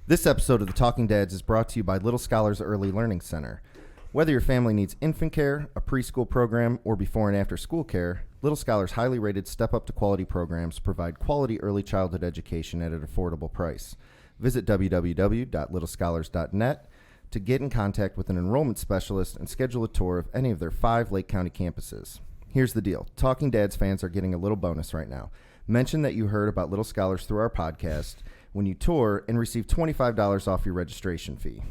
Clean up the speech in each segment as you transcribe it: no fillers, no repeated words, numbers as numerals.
This episode of The Talking Dads is brought to you by Little Scholars Early Learning Center. Whether your family needs infant care, a preschool program, or before and after school care, Little Scholars' highly rated Step Up to Quality programs provide quality early childhood education at an affordable price. Visit www.littlescholars.net to get in contact with an enrollment specialist and schedule a tour of any of their 5 Lake County campuses. Here's the deal. Talking Dads fans are getting a little bonus right now. Mention that you heard about Little Scholars through our podcast when you tour and receive $25 off your registration fee.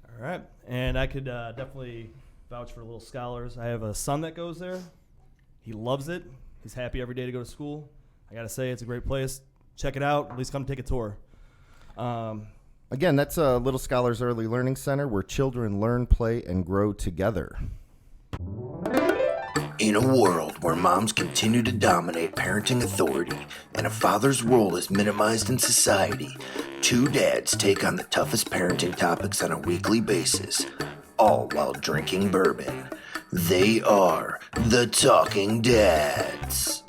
All right. And I could definitely vouch for Little Scholars. I have a son that goes there. He loves it. He's happy every day to go to school. I got to say, it's a great place. Check it out. At least come take a tour. Again, that's Little Scholars Early Learning Center, where children learn, play, and grow together. In a world where moms continue to dominate parenting authority and a father's role is minimized in society, 2 dads take on the toughest parenting topics on a weekly basis, all while drinking bourbon. They are the Talking Dads.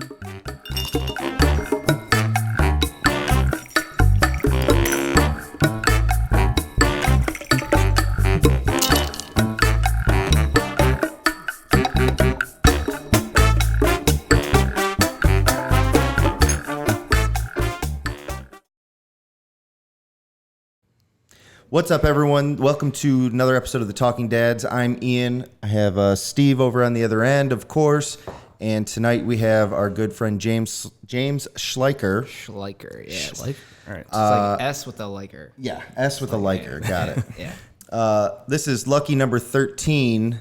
What's up, everyone? Welcome to another episode of The Talking Dads. I'm Ian. I have Steve over on the other end, of course. And tonight we have our good friend James Schleicher. Schleicher, yes. All right. It's like S with a liker. Yeah, S with a liker. Got it. Yeah. This is lucky number 13.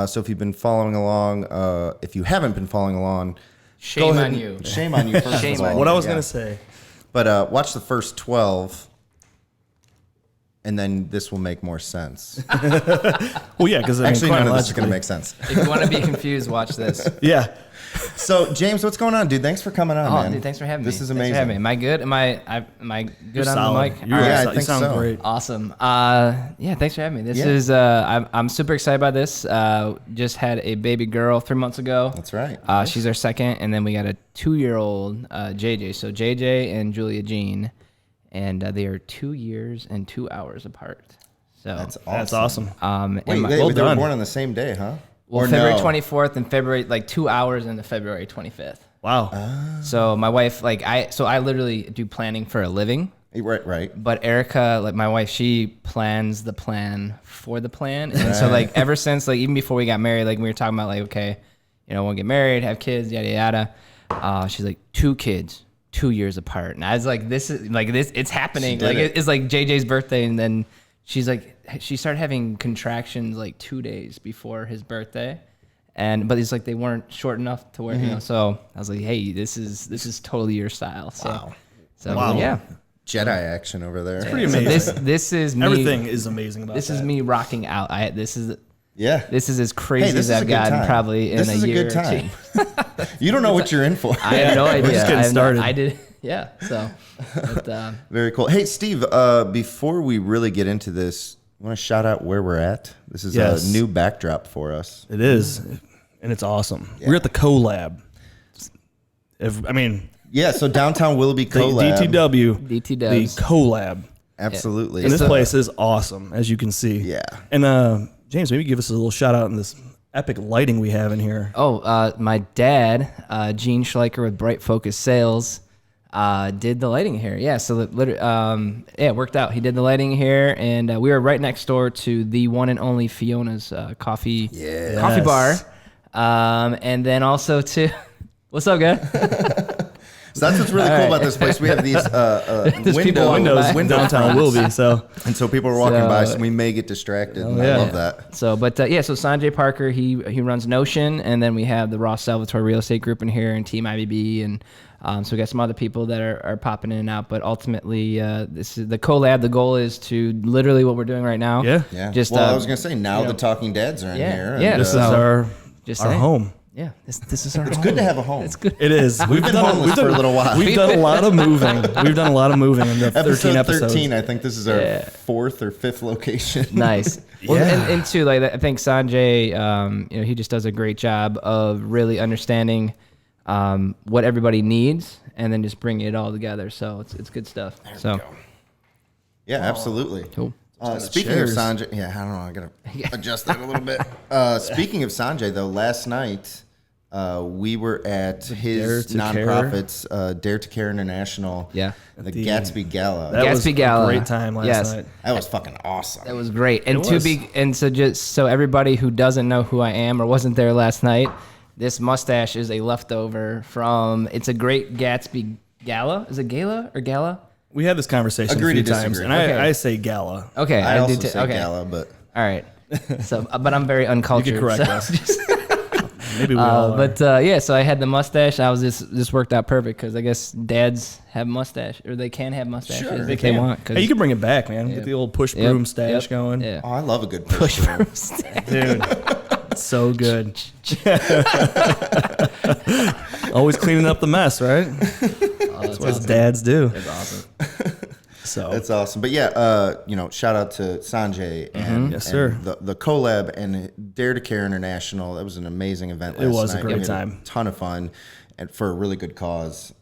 So if you've been following along, if you haven't been following along, Shame on you. Shame on you. First Shame of all. on you. What I was going to say. But watch the first 12. And then this will make more sense. Well, yeah, because Actually, none of this is going to make sense. If you want to be confused, watch this. Yeah. So, James, what's going on, dude? Thanks for coming on, man. Dude, thanks for having me. This is Thanks amazing. for having me. Am I good? Am I good You're on solid. the mic? You're All right. I you think sound so. great. Awesome. Yeah, thanks for having me. This is I'm super excited by this. Just had a baby girl 3 months ago. That's right. She's our second, and then we got a 2-year-old JJ. So JJ and Julia Jean, and they are 2 years and 2 hours apart. So That's awesome. That's awesome. Wait, well they were done. born on the same day, huh? Well, Or February no? 24th and February, like 2 hours into February 25th. Wow. So my wife, I literally do planning for a living. Right. But Erica, like my wife, she plans the plan for the plan. And so like ever since, like even before we got married, like we were talking about like, okay, we'll get married, have kids, yada, yada. She's like 2 kids, 2 years apart. And I was like, it's happening. Like it's like JJ's birthday. And then she's like, she started having contractions like 2 days before his birthday. But it's like they weren't short enough to where, so I was like, hey, this is totally your style. So, Wow. So yeah. Jedi action over there. Pretty amazing. So this is me. Everything is amazing about This that. is me rocking out. This is Yeah. as crazy this as is a I've good gotten time. probably in This a is a year good time. or two. You don't know what you're in for. I have no idea. We're just getting started. I did. Yeah. So, but, Very cool. Hey, Steve, before we really get into this, you want to shout out where we're at? This is Yes. a new backdrop for us. It is. And it's awesome. We're at the CoLab. Yeah, so downtown Willoughby The CoLab. DTW. DT The Dubs. CoLab. Absolutely. And this So- place is awesome, as you can see. Yeah. And James, maybe give us a little shout out in this epic lighting we have in here. My dad, Gene Schleicher with Bright Focus Sales, did the lighting here. Yeah. So it worked out. He did the lighting here, and we were right next door to the one and only Fiona's coffee bar. And then also to, what's up, guy? So that's what's really cool about this place. We have these people walking by. window Downtown fronts. Willoughby. So And so people are walking So- by, so we may get distracted. And I yeah. love that. So, so Sanjay Parker, he runs Notion, and then we have the Ross Salvatore Real Estate Group in here, and Team IBB, and so we got some other people that are popping in and out. But ultimately, this is the CoLab. The goal is to literally what we're doing right now. yeah. Yeah. Just, I was going to say, now yeah. the Talking Dads are in Yeah, here. yeah. and, This is So- our Just our saying. home. Yeah, this is our It's home. good to have a home. It's good. It is. We've been homeless for a little while. We've done a lot of moving. We've done a lot of moving in the 13 Episode episodes. 13, I think this is our Yeah. 4th or 5th location. Nice. Well, Yeah. and too, like I think Sanjay, he just does a great job of really understanding what everybody needs, and then just bring it all together. So it's good stuff. So Yeah, absolutely. cool. Speaking of Cheers. Sanjay, I don't know. I gotta adjust that a little bit. Speaking of Sanjay, though, last night we were at his Dare to nonprofit's Dare to Care International. Yeah. the Gatsby Gala. That was Gatsby a Gala. great time last night. That was fucking awesome. That was great. And It was. so just so everybody who doesn't know who I am or wasn't there last night, this mustache is a leftover from. It's a great Gatsby Gala. Is it gala or gala? We had this conversation Agree a few to times, disagree. and Okay. I say gala. Okay, I also do say okay. Gala, but All right. So, but I'm very uncultured. You can correct so us. just- Maybe we all are. but yeah, so I had the mustache. I was just worked out perfect because I guess dads have mustache or they can have mustaches Sure, if they want. 'cause- Hey, you can bring it back, man. Yeah. Get the old push Yep, broom stash yep, going. Yeah. oh, I love a good push broom. Dude, it's so good. Always cleaning up the mess, right? That's what dads do. That's awesome. So That's awesome. But yeah, shout out to Sanjay and, Yes, and sir. the collab and Dare to Care International. That was an amazing event last night. It was a great We had time. ton of fun, and for a really good cause.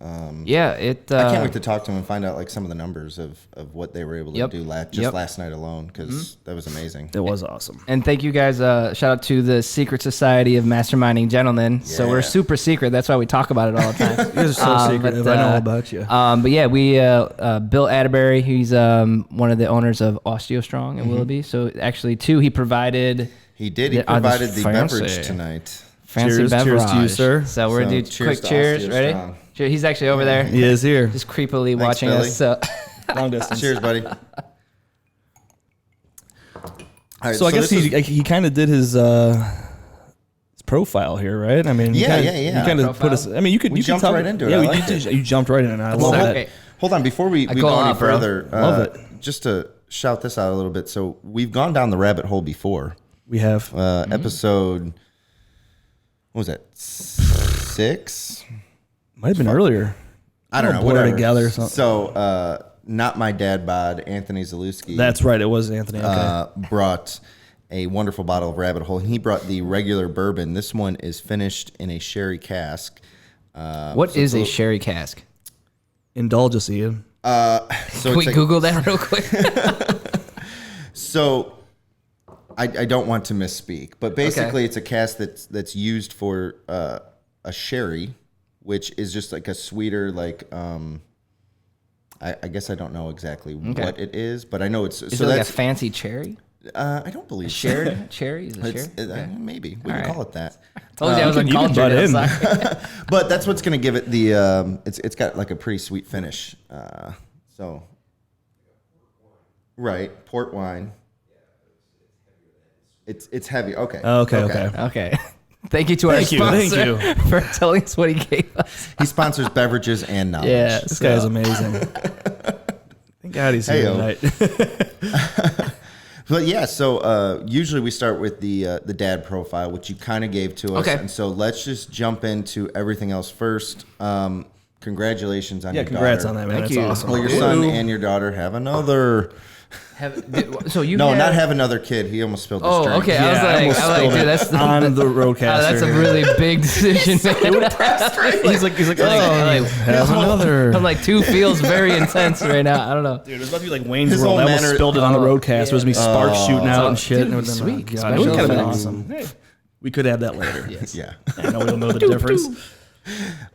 Yeah, it. I can't wait to talk to them and find out like some of the numbers of what they were able to Yep. do last night alone, because that was amazing. it was awesome. And thank you guys. Shout out to the Secret Society of Masterminding Gentlemen. So we're Yeah. super secret. That's why we talk about it all the time. You guys are so secretive. I know all about you. But yeah, we Bill Atterbury. He's one of the owners of OsteoStrong in Willoughby. So actually, too, he provided He did. He this provided the fancy- beverage tonight. fancy Cheers- cheers beverage. to you, sir. So we're So gonna do cheers quick to cheers. Ready? OsteoStrong. Cheers. He's actually over there, He is here. just creepily Thanks, watching Billy. us. So Long distance. Cheers, buddy. All right, So I guess this is- he kind of did his profile here, right? I mean, Yeah, you yeah. kind of put Profile? us. I mean, you could. We you could jumped talk, right into it. Yeah, I we liked did. it. You jumped right in. I Well, love that. Okay. hold on. Before we go go any on, bro. further, Love it. Just to shout this out a little bit. So we've gone down the rabbit hole before. We have. Episode, what was that? 6? Might have been earlier. I don't All know. blur Whatever. together or something. So, not my dad bod, Anthony Zalewski. That's right. It was Anthony. Okay. Brought a wonderful bottle of Rabbit Hole. He brought the regular bourbon. This one is finished in a sherry cask. what so is it's a sherry cask? Indulge us, Ian. So Can we it's Google that real quick? So I don't want to misspeak, but basically it's a cask that's used for a sherry, which is just like a sweeter, like I guess I don't know exactly what it is, but I know it's Is so it like a that's fancy cherry? I don't believe so. Shared cherry? Is it It's, cherry? maybe we can right. call it that. Told you I was you can uncultured. butt I'm in. sorry. But that's what's going to give it the it's got like a pretty sweet finish. So right, port wine. It's heavy. Okay. Okay. Okay. Thank you to our Thank you, thank sponsor for telling us what he gave us. He sponsors beverages and knowledge. Yeah. This guy's amazing. Thank God he's here Heyo. tonight. But yeah, so usually we start with the dad profile, which you kind of gave to us. Okay. And so let's just jump into everything else first. Congratulations on Yeah, your congrats daughter. on that, man. Thank That's you. awesome. Well, your son and your daughter have another. So you No, have, not have another kid. He almost spilled his Oh, drink. okay. Yeah, I I was almost like, spilled dude, it that's on the roadcaster. that's a really big decision. Man. He's like, Like, has another. I'm like, two feels very intense right now. I don't know. Dude, it was about to be like Wayne's His World. whole I almost manner- spilled it on the roadcast. There was gonna be sparks shooting out and shit. Dude, and it would've been, sweet. God, Special it would have been effects. awesome. Hey, we could have that later. Yeah. I know we don't know the difference.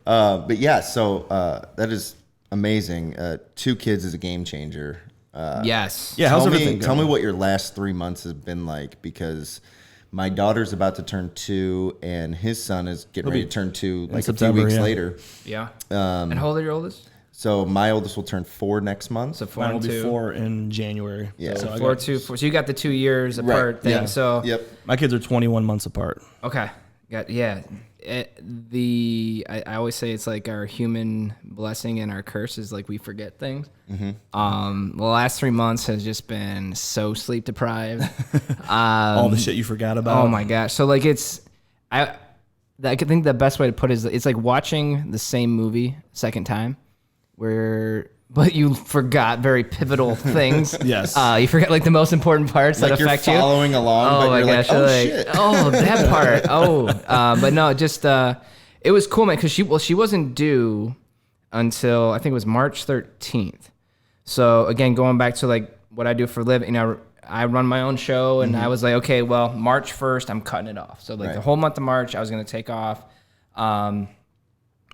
But yeah, so that is amazing. 2 kids is a game changer. Yes. Yeah, how's tell everything me, tell me going? what your last 3 months has been like, because my daughter's about to turn 2 and his son is getting ready to turn 2 like a few September, weeks yeah. later. Yeah. And how old are your oldest? So my oldest will turn 4 next month. So 4 Mine will and be 2. 4 in January. Yeah. So I Four, got- 2, 4. So you got the 2 years apart Right. thing. Yeah. So Yep. My kids are 21 months apart. okay. Yeah. I always say it's like our human blessing and our curse is like we forget things. The last 3 months has just been so sleep deprived. All the shit you forgot about. Oh my gosh! So like I think the best way to put it is it's like watching the same movie second time, but you forgot very pivotal things. Yes. You forget like the most important parts Like that you're affect you. following along, Oh but my you're gosh! like, oh like, shit. oh, that part. Oh, but no, just It was cool, man, because she wasn't due until I think it was March 13th. So again, going back to like what I do for a living, I run my own show, and I was like, okay, well, March 1st, I'm cutting it off. So like the whole month of March, I was gonna take off. I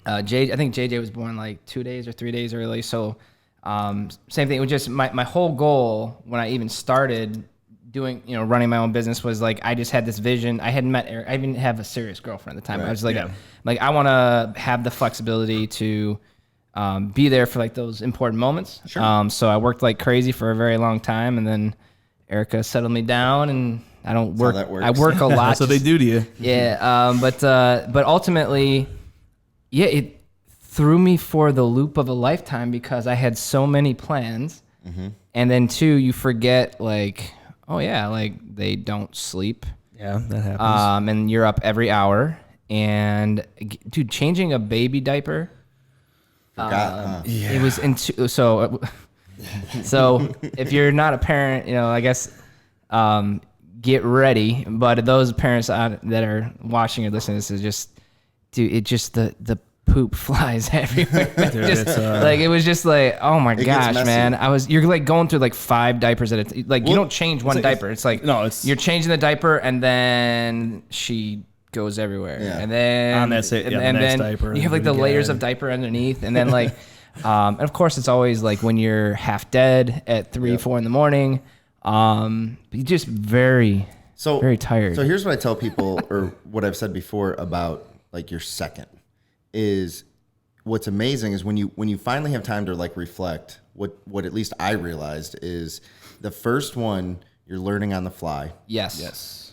think JJ was born like 2 days or 3 days early. So same thing. It was just my whole goal when I even started doing, running my own business was like, I just had this vision. I hadn't met Eric. I didn't have a serious girlfriend at the time. I was like, I want to have the flexibility to be there for like those important moments. Sure. So I worked like crazy for a very long time, and then Erica settled me down, and I don't work. I work a lot. That's what they do to you. Yeah. But ultimately, it threw me for the loop of a lifetime because I had so many plans, and then two, you forget like, oh yeah, like they don't sleep. Yeah, that happens. And you're up every hour, and dude, changing a baby diaper. It was so if you're not a parent, I guess get ready. But those parents that are watching or listening to this is just, dude, the poop flies everywhere. It was just like, oh my gosh, man. You're like going through like 5 diapers at a time. Like, you don't change one diaper. It's like, no, you're changing the diaper, and then she goes everywhere. Yeah. And then on that and the next diaper, you have like the layers of diaper underneath, and then like and of course it's always like when you're half dead at 3-4 in the morning, you're just very tired. So here's what I tell people, or what I've said before about like your second, is what's amazing is when you finally have time to like reflect, what at least I realized is the first one you're learning on the fly. Yes.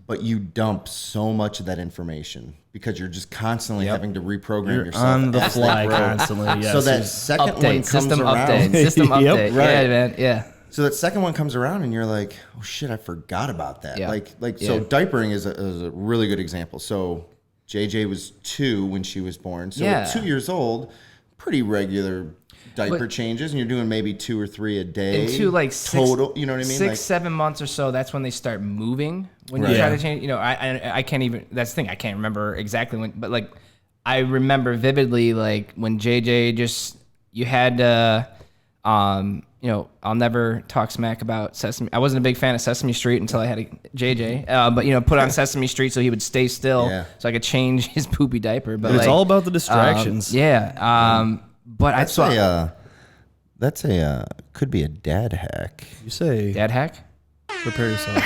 But you dump so much of that information because you're just constantly having to reprogram yourself on the fly constantly. Yes. So that second one comes system around. System update. Right. Yeah, man. Yeah. So that second one comes around, and you're like, oh shit, I forgot about that. Yeah. So diapering is a really good example. So JJ was 2 when she was born. So at 2 years old, pretty regular diaper changes, and you're doing maybe 2 or 3 a day. Into like total, you know what I mean? 6-7 months or so, that's when they start moving. When you try to change, I can't even. That's the thing. I can't remember exactly when, but like I remember vividly, like when JJ you had to, I'll never talk smack about Sesame. I wasn't a big fan of Sesame Street until I had a JJ. But put on Sesame Street so he would stay still, so I could change his poopy diaper. But it's all about the distractions. But that's could be a dad hack. You say dad hack? Prepare yourself.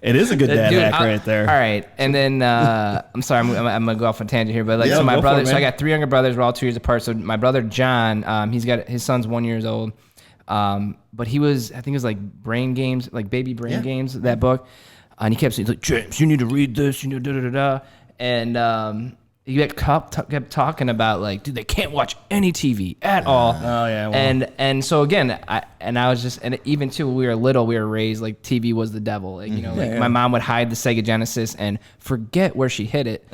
It is a good dad hack right there. All right, and then I'm sorry, I'm gonna go off on a tangent here, but like so my brother, so I got 3 younger brothers. We're all 2 years apart. So my brother John, his son's 1 year old, but I think it was like brain games, like baby brain games. That book. And he kept saying, like, James, you need to read this, da-da-da-da. And he kept talking about, like, dude, they can't watch any TV at all. Oh, yeah. Well. And so, again, I was just, and even, too, when we were little, we were raised, like, TV was the devil. Like, my mom would hide the Sega Genesis and forget where she hid it.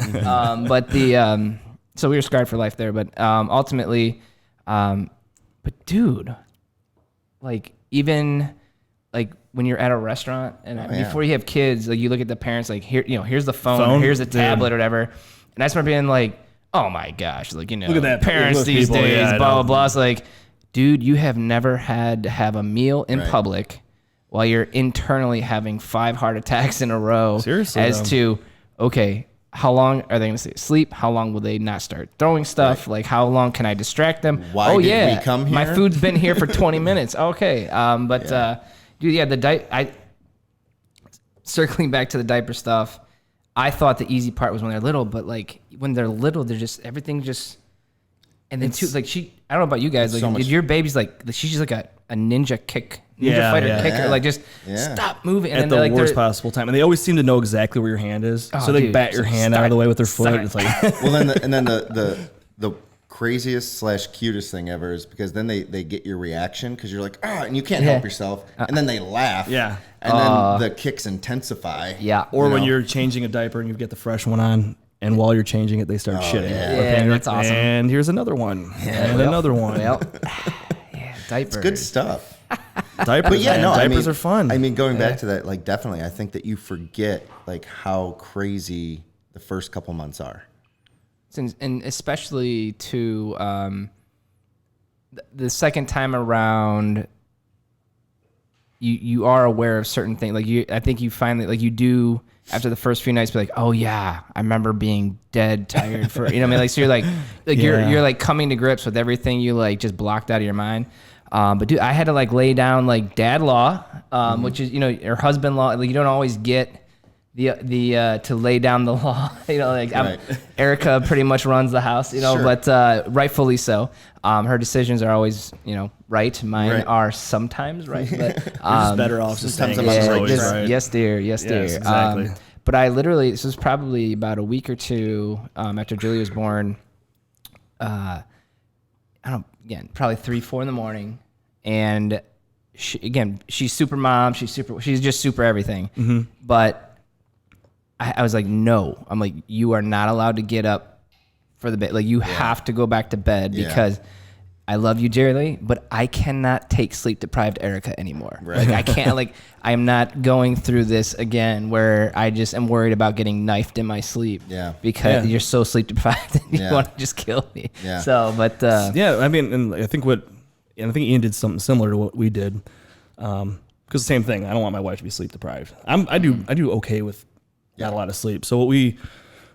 So we were scarred for life there. But ultimately, but, dude, like, even, like, when you're at a restaurant and before you have kids, like you look at the parents, like here's the phone, here's the tablet or whatever. And I just remember being like, oh my gosh, like, look at that, parents these people, days, blah, blah, blah. It's like, dude, you have never had to have a meal in public while you're internally having 5 heart attacks in a row. Seriously, to, okay, how long are they going to sleep? How long will they not start throwing stuff? Like, how long can I distract them? Why did we come here? My food's been here for 20 minutes. Okay. Dude, circling back to the diaper stuff, I thought the easy part was when they're little, but like when they're little, they're just, everything just, and then too, like I don't know about you guys, like so your baby's like, she's just like a ninja fighter kicker, like just stop moving. And at the worst possible time. And they always seem to know exactly where your hand is. So they bat your hand out of the way with their foot. It's like, well, then the craziest / cutest thing ever is because then they get your reaction because you're like, and you can't help yourself, and then they laugh, and then the kicks intensify, or when you're changing a diaper and you get the fresh one on, and while you're changing it they start shitting. That's awesome. And here's another one, and another one. Well, diaper. It's good stuff. Diapers, But yeah, man. no, Diapers are fun. I mean, going back to that, like, definitely, I think that you forget like how crazy the first couple months are. And especially to the second time around, you are aware of certain things. Like I think you finally, like, you do after the first few nights, be like, oh yeah, I remember being dead tired for, you know what I mean? Like, so you're like you're like coming to grips with everything you like just blocked out of your mind. But dude, I had to like lay down like dad law, which is, you know, or husband law. Like, you don't always get the to lay down the law, you know, like Right. Erica pretty much runs the house, you know, Sure. but rightfully so. Her decisions are always, you know, right. Mine Right. are sometimes right, but Just better off just sometimes saying I'm it's on the right always track. right. yes, dear, yes, dear. Yes, exactly. But I literally, this was probably about a week or two after Julie was born. I don't, again, probably 3-4 in the morning, and she's super mom, she's just super everything. But I was like, no, I'm like, you are not allowed to get up for the bed. Like, you have to go back to bed because I love you dearly, but I cannot take sleep deprived Erica anymore. Right. Like, I can't, like, I'm not going through this again where I just am worried about getting knifed in my sleep. Yeah. Because you're so sleep deprived and you Yeah. want to just kill me. Yeah. So, but Yeah, I mean, and I think Ian did something similar to what we did. Because the same thing, I don't want my wife to be sleep deprived. I do okay with not a lot of sleep. So what we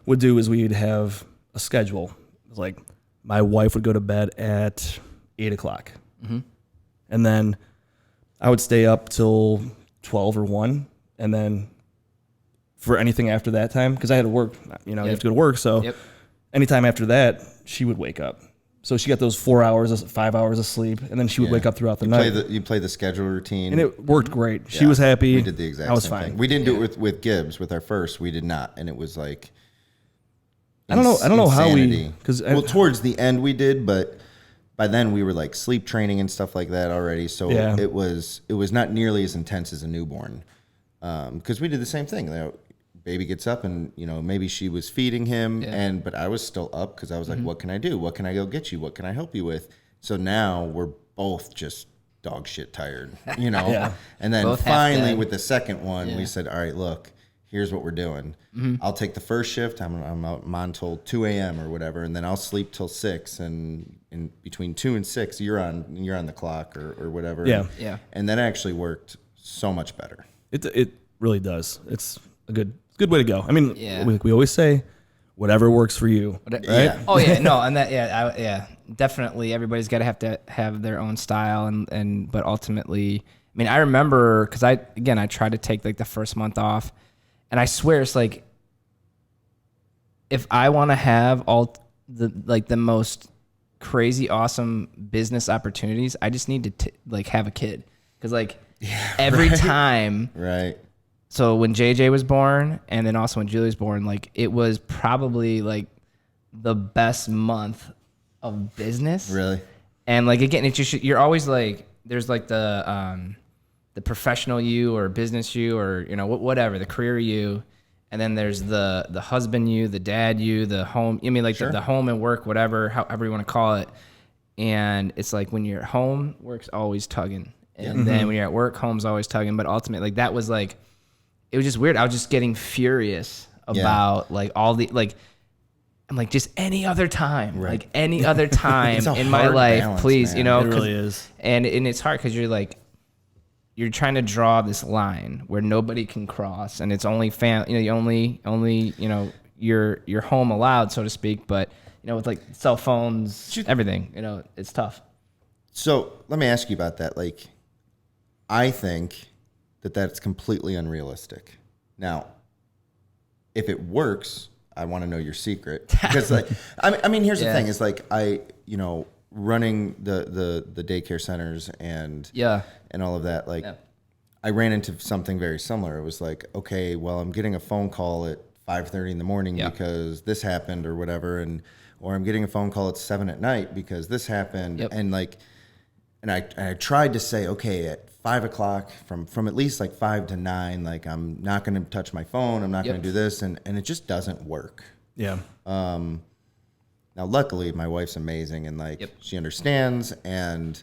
would do is we'd have a schedule. It's like my wife would go to bed at 8:00, and then I would stay up till 12 or 1, and then for anything after that time, because I had to work. You know, you have to go to work. So anytime after that, she would wake up. So she got those 5 hours of sleep, and then she would wake up throughout the night. You play the schedule routine, And it worked great. She was happy. We did the exact I was same fine. thing. We didn't do it with Gibbs with our first. We did not, and it was like I don't know how we insanity. Well, towards the end we did, but by then we were like sleep training and stuff like that already. So it was not nearly as intense as a newborn, because we did the same thing. You know, baby gets up and, you know, maybe she was feeding him, but I was still up because I was like, what can I do? What can I go get you? What can I help you with? So now we're both just dog shit tired, you know? And then Both half finally dead. with the second one, we said, all right, look, here's what we're doing. I'll take the first shift. I'm on till 2 a.m. or whatever, and then I'll sleep till 6. And in between 2 and 6, you're on the clock or whatever. Yeah. And that actually worked so much better. It really does. It's a good way to go. I mean, Yeah. we always say, whatever works for you, right? Yeah. Oh yeah, no, and that definitely everybody's got to have their own style and but ultimately, I mean, I remember because I tried to take like the first month off, and I swear it's like if I want to have all the most crazy awesome business opportunities, I just need to like have a kid because like every time. Right. So when JJ was born, and then also when Julie was born, like it was probably like the best month of business. Really? And like again, it's just you're always like there's like the professional you or business you or you know whatever the career you, and then there's the husband you, the dad you, the home. I mean like the home and work, whatever, however you want to call it. And it's like when you're at home, work's always tugging, and then when you're at work, home's always tugging. But ultimately, like that was like. It was just weird. I was just getting furious about like all the like. I'm like just any other time, like any other time in my life, balance, please, man. you know. It really is. And it's hard because you're like, you're trying to draw this line where nobody can cross, and it's only only your home allowed, so to speak. But you know, with like cell phones, everything, you know, it's tough. So let me ask you about that. Like, I think that's completely unrealistic. Now, if it works, I want to know your secret because, like, I mean, here's the thing: is like running the daycare centers and all of that. Like, I ran into something very similar. It was like, okay, well, I'm getting a phone call at 5:30 in the morning because this happened or whatever, or I'm getting a phone call at 7 at night because this happened, and like. And I tried to say, okay, at 5 o'clock, from at least like 5 to 9, like I'm not going to touch my phone. I'm not going to do this. And it just doesn't work. Yeah. Now, luckily, my wife's amazing and like she understands. And,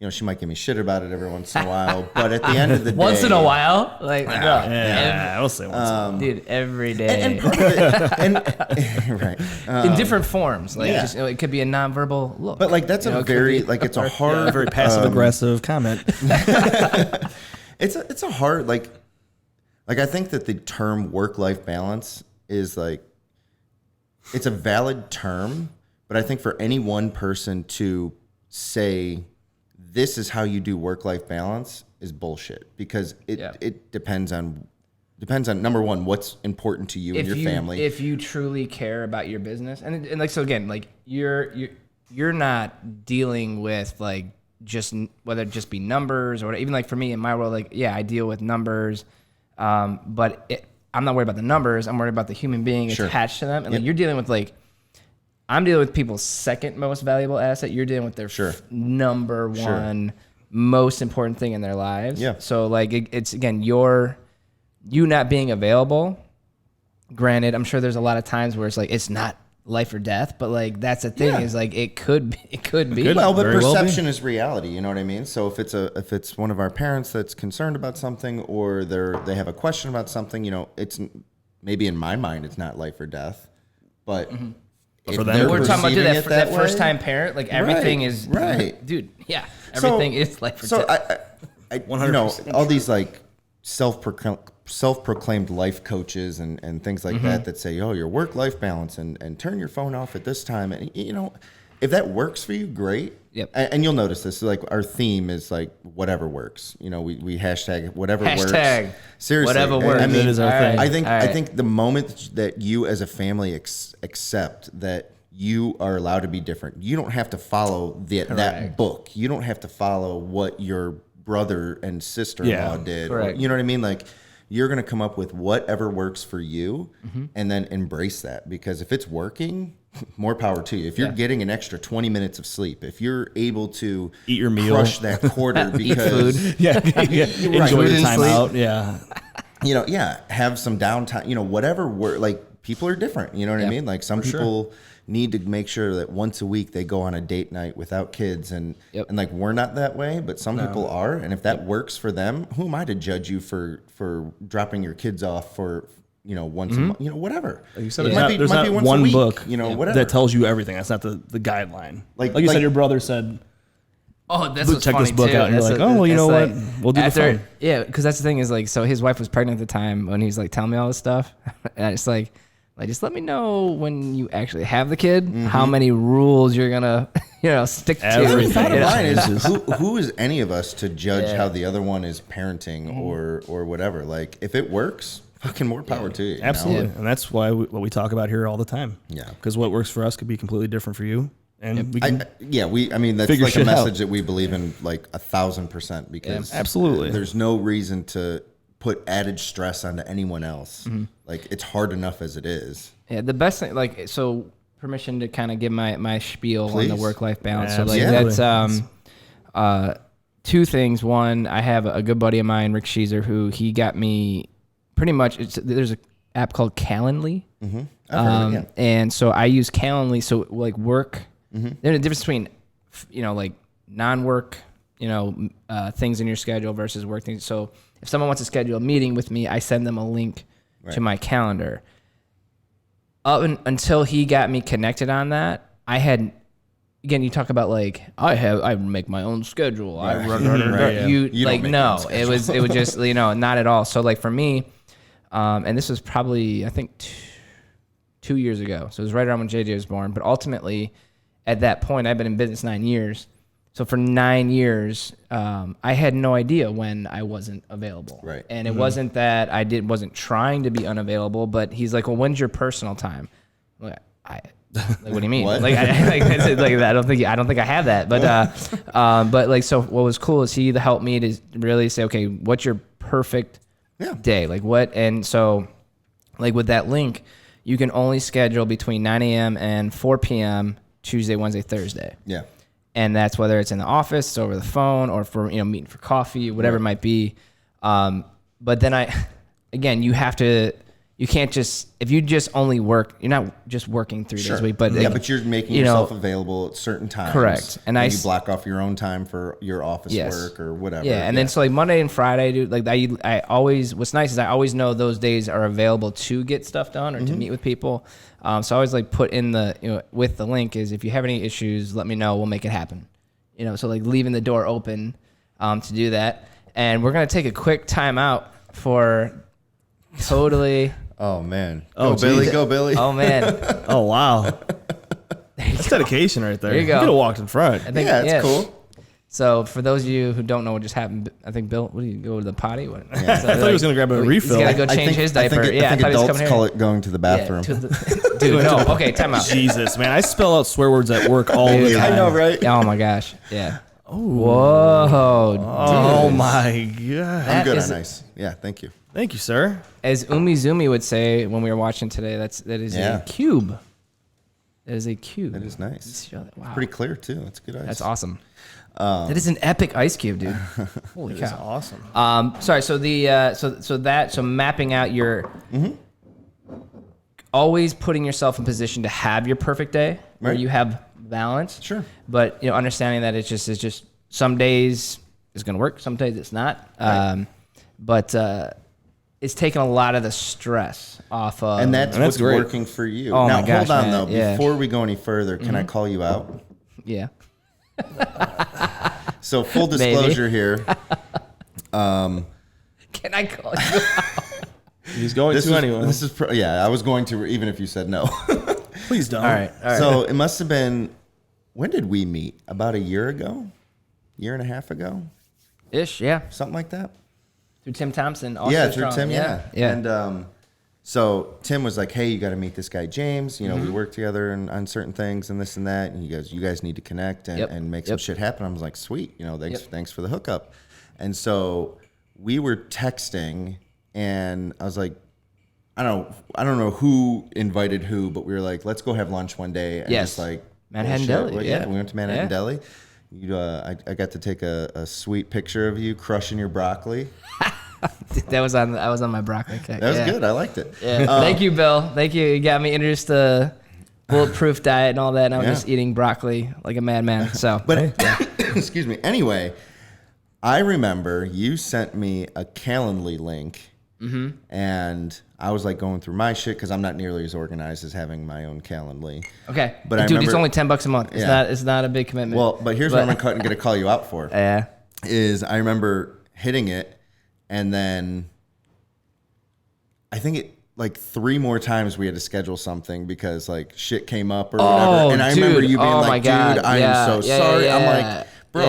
she might give me shit about it every once in a while, but at the end of the day, once in a while, like, bro, I will say once. dude, every day, and part of it, right, in different forms. Like, just, it could be a nonverbal look, but like that's a very like it's a hard, very passive aggressive comment. It's a hard like I think that the term work-life balance is like it's a valid term, but I think for any one person to say this is how you do work-life balance is bullshit because it depends on number one, what's important to you and your family. If you truly care about your business, and like so again, like you're not dealing with like just whether it just be numbers or even like for me in my world, like I deal with numbers, but I'm not worried about the numbers. I'm worried about the human being attached to them, and like you're dealing with like. I'm dealing with people's second most valuable asset. You're dealing with their number one most important thing in their lives. Yeah. So like it's again you not being available. Granted, I'm sure there's a lot of times where it's like it's not life or death, but like that's the thing is like it could be. Well, but perception is reality. You know what I mean? So if it's one of our parents that's concerned about something or they have a question about something, it's maybe in my mind it's not life or death, but. For them, we're talking about that first time parent, like everything is right, dude. Yeah, everything is like. So I 100%. All these like self-proclaimed life coaches and things like that say, oh, your work-life balance and turn your phone off at this time, and if that works for you, great. Yep. And you'll notice this, like our theme is like whatever works. We hashtag whatever works. Seriously, whatever works. I mean, that is our thing. I think the moment that you as a family accept that you are allowed to be different, you don't have to follow that book. You don't have to follow what your brother and sister-in-law did. Correct. You know what I mean? Like you're going to come up with whatever works for you, and then embrace that because if it's working. More power to you. If you're getting an extra 20 minutes of sleep, if you're able to eat your meal, crush that quarter because enjoy your time out, have some downtime, whatever like people are different, you know what I mean? Like some people need to make sure that once a week they go on a date night without kids and like we're not that way, but some people are, and if that works for them, who am I to judge you for dropping your kids off for once a month, whatever. Like you said, there's not once one book, whatever that tells you everything. That's not the guideline. Like you said, your brother said, "Oh, that's what's check funny this book too. out." And you're like, "Oh, well, you know what? We'll do the phone." Yeah, because that's the thing is like, so his wife was pregnant at the time when he's like telling me all this stuff, and I just like just let me know when you actually have the kid, how many rules you're gonna stick to. Everything. The bottom line is who is any of us to judge how the other one is parenting or whatever? Like if it works. Fucking more power to you. Absolutely. And that's why what we talk about here all the time. Yeah. Because what works for us could be completely different for you. And we can that's like a message that we believe in like 1,000% because absolutely there's no reason to put added stress onto anyone else. Like it's hard enough as it is. Yeah. The best thing, like, so permission to kind of give my spiel Please. on the work-life balance. Yeah, so like that's, two things. One, I have a good buddy of mine, Rick Sheezer, who he got me pretty much, there's an app called Calendly. And so I use Calendly. So like work, there's a difference between, like non-work, things in your schedule versus work things. So if someone wants to schedule a meeting with me, I send them a link to my calendar. Until he got me connected on that, I had, again, you talk about like, I make my own schedule. I run. You like, no, it was just, not at all. So like for me, and this was probably, I think 2 years ago. So it was right around when JJ was born. But ultimately, at that point, I've been in business 9 years. So for 9 years, I had no idea when I wasn't available. Right. And it wasn't that wasn't trying to be unavailable, but he's like, well, when's your personal time? I'm like, what do you mean? What? Like I don't think I have that. But like, so what was cool is he helped me to really say, okay, what's your perfect day? Like what? And so like with that link, you can only schedule between 9 a.m. and 4 p.m. Tuesday, Wednesday, Thursday. Yeah. And that's whether it's in the office, over the phone, or for meeting for coffee, whatever it might be. But then you have to you can't just, if you just only work, you're not just working 3 days a week, but but you're making yourself available at certain times. Correct. And you block off your own time for your office work or whatever. Yeah. And then so like Monday and Friday, dude, like I always, what's nice is I always know those days are available to get stuff done or to meet with people. So I always like put in the, with the link is if you have any issues, let me know. We'll make it happen. So like leaving the door open to do that. And we're going to take a quick time out for totally. Oh, man. Oh, Go, Billy. Oh, man. Oh, wow. That's dedication right there. There you go. You could have walked in front. I think, it's cool. So for those of you who don't know what just happened, I think Bill, what do you go to the potty? What? Yeah. So I thought he was going to grab a refill. He's got to go change his diaper. I think adults call it going to the bathroom. Dude, no. Okay, time out. Jesus, man. I spell out swear words at work all the time. I know, right? Oh, my gosh. Yeah. Whoa. Oh, my God. I'm good on ice. Yeah, thank you. Thank you, sir. As Umizoomi would say when we were watching today, that is a cube. That is a cube. That is nice. Wow. It's pretty clear, too. That's good ice. That's awesome. That is an epic ice cube, dude. Holy cow. That's awesome. Sorry. So so mapping out your always putting yourself in position to have your perfect day where you have balance. Sure. But understanding that it's just some days it's going to work, some days it's not. Right. But it's taking a lot of the stress off of. And that's what's working for you. Oh now, my gosh, hold on, man. though. Yeah. Before we go any further, can I call you out? Yeah. So full disclosure here. Can I call you out? He's going to anyway. This is I was going to even if you said no. Please don't. All right. So it must have been, when did we meet? About a year ago? Year and a half ago? Ish, yeah. Something like that? Through Tim Thompson. Through Tim, yeah. And so Tim was like, hey, you got to meet this guy, James. We work together on certain things and this and that. And he goes, you guys need to connect and make some shit happen. I was like, sweet. Thanks for the hookup. And so we were texting and I was like, I don't know who invited who, but we were like, let's go have lunch one day. And just like Manhattan Deli. We went to Manhattan Deli. I got to take a sweet picture of you crushing your broccoli. I was on my broccoli cake. That was good. I liked it. Yeah. Thank you, Bill. Thank you. You got me introduced to bulletproof diet and all that. And I was just eating broccoli like a madman. So, but excuse me. Anyway, I remember you sent me a Calendly link, and I was like going through my shit because I'm not nearly as organized as having my own Calendly. Okay, but dude, it's only $10 a month. It's not a big commitment. Well, but here's what I'm going to call you out for. Yeah, is I remember hitting it, and then I think it like 3 more times we had to schedule something because like shit came up or whatever. And I remember you being like, dude, I am so sorry. I'm like, bro,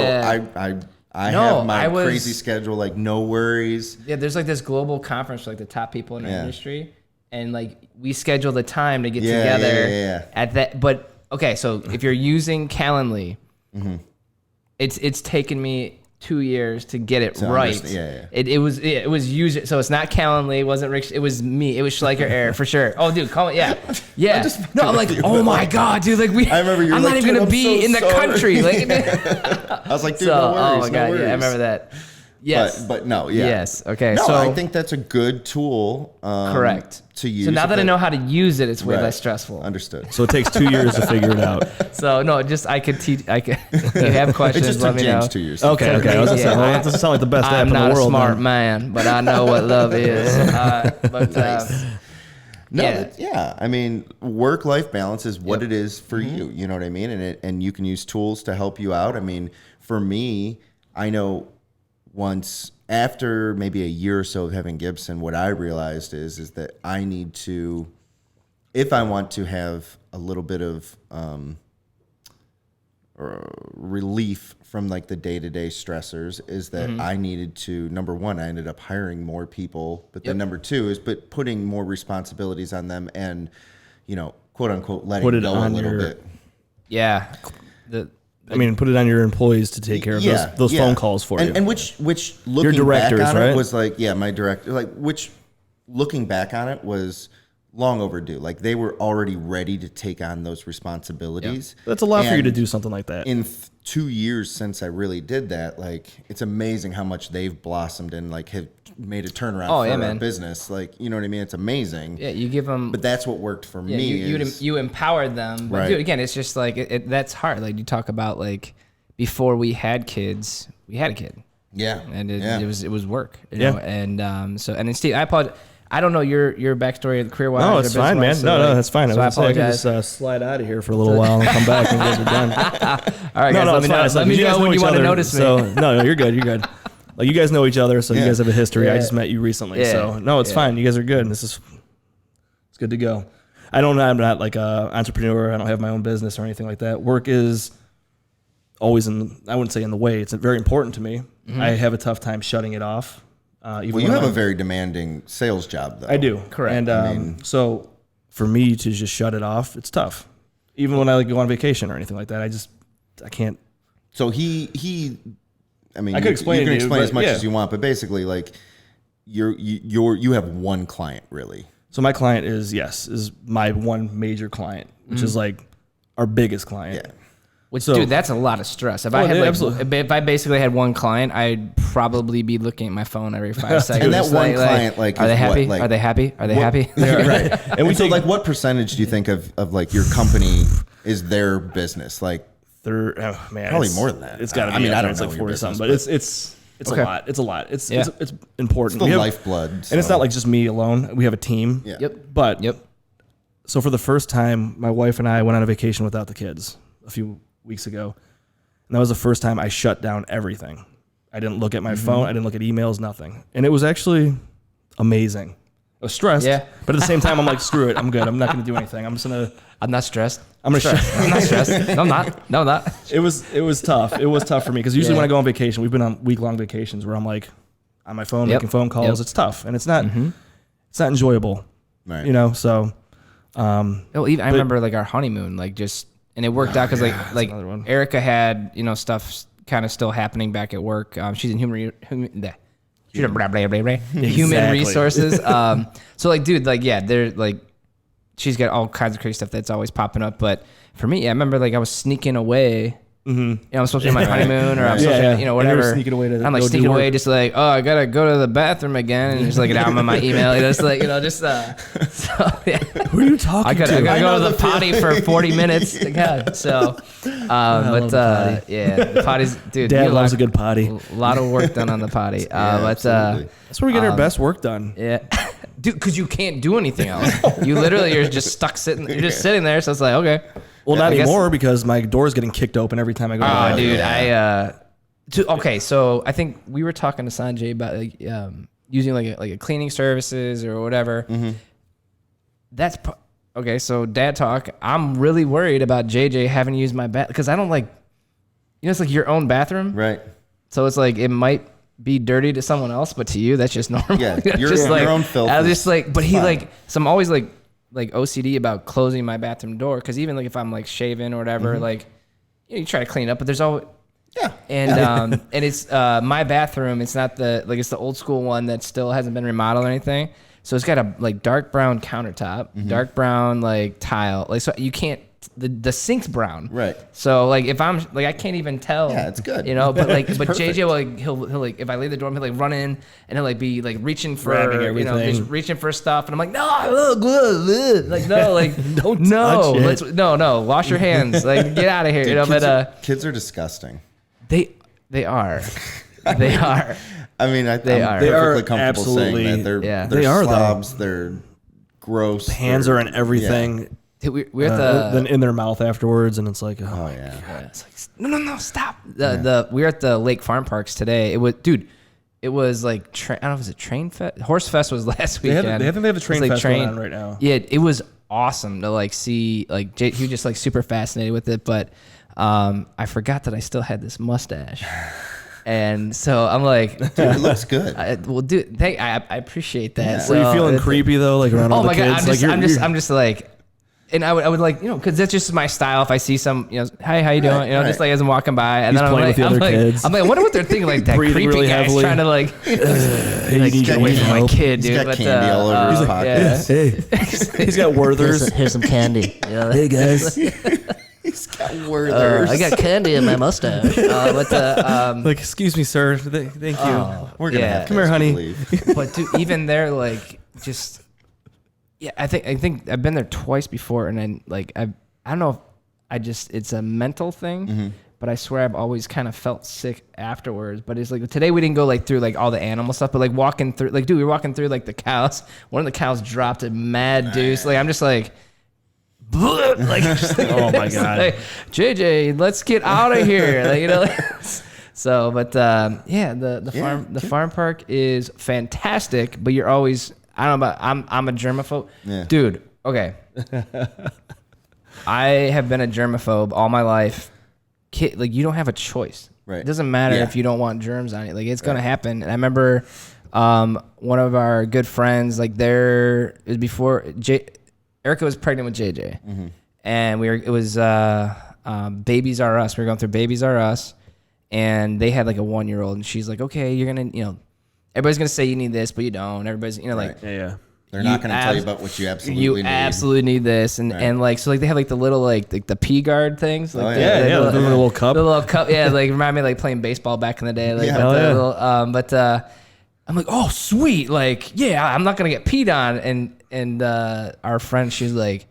I have my crazy schedule, like no worries. Yeah, there's like this global conference for like the top people in our industry, and like we scheduled the time to get together at that. But okay, so if you're using Calendly, it's taken me 2 years to get it right. It was user. So it's not Calendly. It wasn't Rick. It was me. It was Schleicher error for sure. Oh, dude, call it. Yeah. No, I'm like, oh my god, dude. Like I remember you. I'm not even gonna be in the country. Like, I was like, dude, no worries. Oh my god, no worries. yeah, I remember that. Yes, but no, yeah. Yes, okay. No, so I think that's a good tool. Correct. To use. So now that I know how to use it, it's way less stressful. Understood. So it takes 2 years to figure it out. So no, just I could teach. I could. If you have questions, it just let took me James know. 2 years. Okay. I was gonna say, that doesn't sound like the best app in the world. I'm not a smart man. man, but I know what love is. No, I mean, work-life balance is what it is for you. You know what I mean? And you can use tools to help you out. I mean, for me, I know once after maybe a year or so of having Gibson, what I realized is that I need to, if I want to have a little bit of relief from like the day-to-day stressors, is that I needed to, number one, I ended up hiring more people, but then number two is putting more responsibilities on them and, quote unquote, letting go a little bit. Yeah. Put it on your employees to take care of those phone calls for you. And which looking your directors, back on right? it was like, my director, like, which looking back on it was long overdue. Like they were already ready to take on those responsibilities. That's a lot for you to And do something like that. In 2 years since I really did that, like it's amazing how much they've blossomed and like have made a turnaround for our business. Like, you know what I mean? It's amazing. Yeah, you give them. But that's what worked for me. You empowered them. But Right. dude, again, it's just like that's hard. Like you talk about like before we had kids, we had a kid. Yeah. And it was work. You Yeah. know? And then Steve, I apologize. I don't know your backstory career-wise. No, it's fine, man. No, that's fine. So I apologize. I can just slide out of here for a little while and come back and you guys are done. All right, guys. Let me know when you want to notice me. So, no, you're good. You're good. Like you guys know each other, so you guys have a history. I just met you recently, so no, it's fine. You guys are good. It's good to go. I'm not like a entrepreneur. I don't have my own business or anything like that. Work is always I wouldn't say in the way. It's very important to me. Mm-hmm. I have a tough time shutting it off. Well, you have a very demanding sales job, though. I do. Correct. And so for me to just shut it off, it's tough. Even when I like go on vacation or anything like that, I can't. So I mean, I could explain. You can explain but, as much as you want, but basically, like you have one client really. So my client is my one major client, which is like our biggest client. Yeah. Dude, that's a lot of stress. If I basically had one client, I'd probably be looking at my phone every 5 seconds. And that one client, are they happy? Are they happy? Are they happy? Right. And so, like, what percentage do you think of like your company is their business? Like, probably more than that. It's got to be. I mean, I don't it's know like your 40 business, something, but it's okay. a lot. It's a lot. It's important. It's the lifeblood, and it's not like just me alone. We have a team. Yeah. Yep. But so for the first time, my wife and I went on a vacation without the kids a few weeks ago. And that was the first time I shut down everything. I didn't look at my phone. I didn't look at emails, nothing. And it was actually amazing. I was stressed, but at the same time, I'm like, screw it. I'm good. I'm not going to do anything. I'm not stressed. I'm not stressed. No, I'm not. No, I'm not. It was tough. It was tough for me because usually when I go on vacation, we've been on week-long vacations where I'm like on my phone making phone calls. It's tough. And it's not enjoyable, right. You know? So, I remember like our honeymoon, like just, and it worked out because like Erica had, stuff kind of still happening back at work. She's in human resources. So like, dude, like, they're like, she's got all kinds of crazy stuff that's always popping up. But for me, I remember like I was sneaking away. Mm-hmm. I'm supposed to be on my honeymoon or I'm supposed to, whatever. Sneaking away I'm like sneaking away, just like, oh, I gotta go to the bathroom again, and just like I'm on my email, just like so yeah. Who are you talking to? I gotta go to the potty for 40 minutes. God, so, the potty's, dude. Dad loves a good potty. A lot of work done on the potty, but that's where we get our best work done. Yeah. Dude, because you can't do anything else. You literally, you're just stuck sitting. You're just sitting there. So it's like, okay. Well, not anymore because my door's getting kicked open every time I go. Oh, dude, okay. So I think we were talking to Sanjay about like, using like a cleaning services or whatever. Mm-hmm. That's okay. So dad talk. I'm really worried about JJ having to use my bath because I don't like. It's like your own bathroom, right? So it's like it might be dirty to someone else, but to you, that's just normal. Yeah, your own filth. I was just like, but he like, so I'm always like OCD about closing my bathroom door because even like if I'm like shaving or whatever, like you try to clean up, but there's always and it's my bathroom. It's not it's the old school one that still hasn't been remodeled or anything. So it's got a like dark brown countertop, dark brown like tile, like so you can't. The sink's brown, right? So like if I'm like I can't even tell. Yeah, it's good. But like but JJ will like he'll like if I leave the door he'll like run in and he'll like be like reaching for just reaching for stuff and I'm like no don't touch it. No wash your hands like get out of here. Dude, kids are disgusting. They are. They are. I mean, I'm perfectly comfortable saying that they're slobs. They're gross. Hands are in everything. Yeah. We're at then in their mouth afterwards, and it's like, oh yeah, God. It's like no, stop. We were at the Lake Farm Parks today. It was like I don't know, was it Train Fest? Horse Fest was last weekend. They have a Train Fest going on right now. Yeah, it was awesome to like see. Like he was just like super fascinated with it, but I forgot that I still had this mustache. And so I'm like, dude, it looks good. I appreciate that. Yeah. So were you feeling creepy though, like around all the kids? God, I'm just like. And I would like, because that's just my style. If I see some, hi, how you doing? Just like as I'm walking by, and He's then playing with the other kids. I'm like, I wonder what they're thinking. Like that Breathing creepy really guy's heavily. trying to like, get away from my kid, dude. He's got candy all over his pockets. Hey, he's got Werther's. Here's some candy. Hey guys, He's got Werther's. I got candy in my mustache. like, excuse me, sir. Thank you. We're gonna have to Come here, ask honey. you to leave. But dude, even there, like, just I think I've been there twice before, and then like I don't know if it's a mental thing, but I swear I've always kind of felt sick afterwards. But it's like today we didn't go like through like all the animal stuff, but like walking through, like, dude, we were walking through like the cows. One of the cows dropped a mad deuce. Like I'm just like. Like, just like Oh my God. like, JJ, let's get out of here. So, but the farm park is fantastic, but you're always, I don't know about, I'm a germaphobe. Yeah. Dude, okay. I have been a germaphobe all my life. Like, you don't have a choice. Right. It doesn't matter Yeah. if you don't want germs on it. Like, it's going to happen. And I remember one of our good friends, like, it was before Erica was pregnant with JJ, and it was Babies R Us. We were going through Babies R Us, and they had like a 1-year-old, and she's like, okay, you're gonna, everybody's gonna say you need this, but you don't. Everybody's, like, Yeah. They're not going to tell you about what you absolutely need. absolutely need this, and like, so like they have like the little like the pea guard things, like The little cup. the little cup, yeah, like remind me of, like playing baseball back in the day, like Yeah. with Oh, the yeah. little, I'm like, oh sweet, like I'm not gonna get peed on, and our friend, she's like,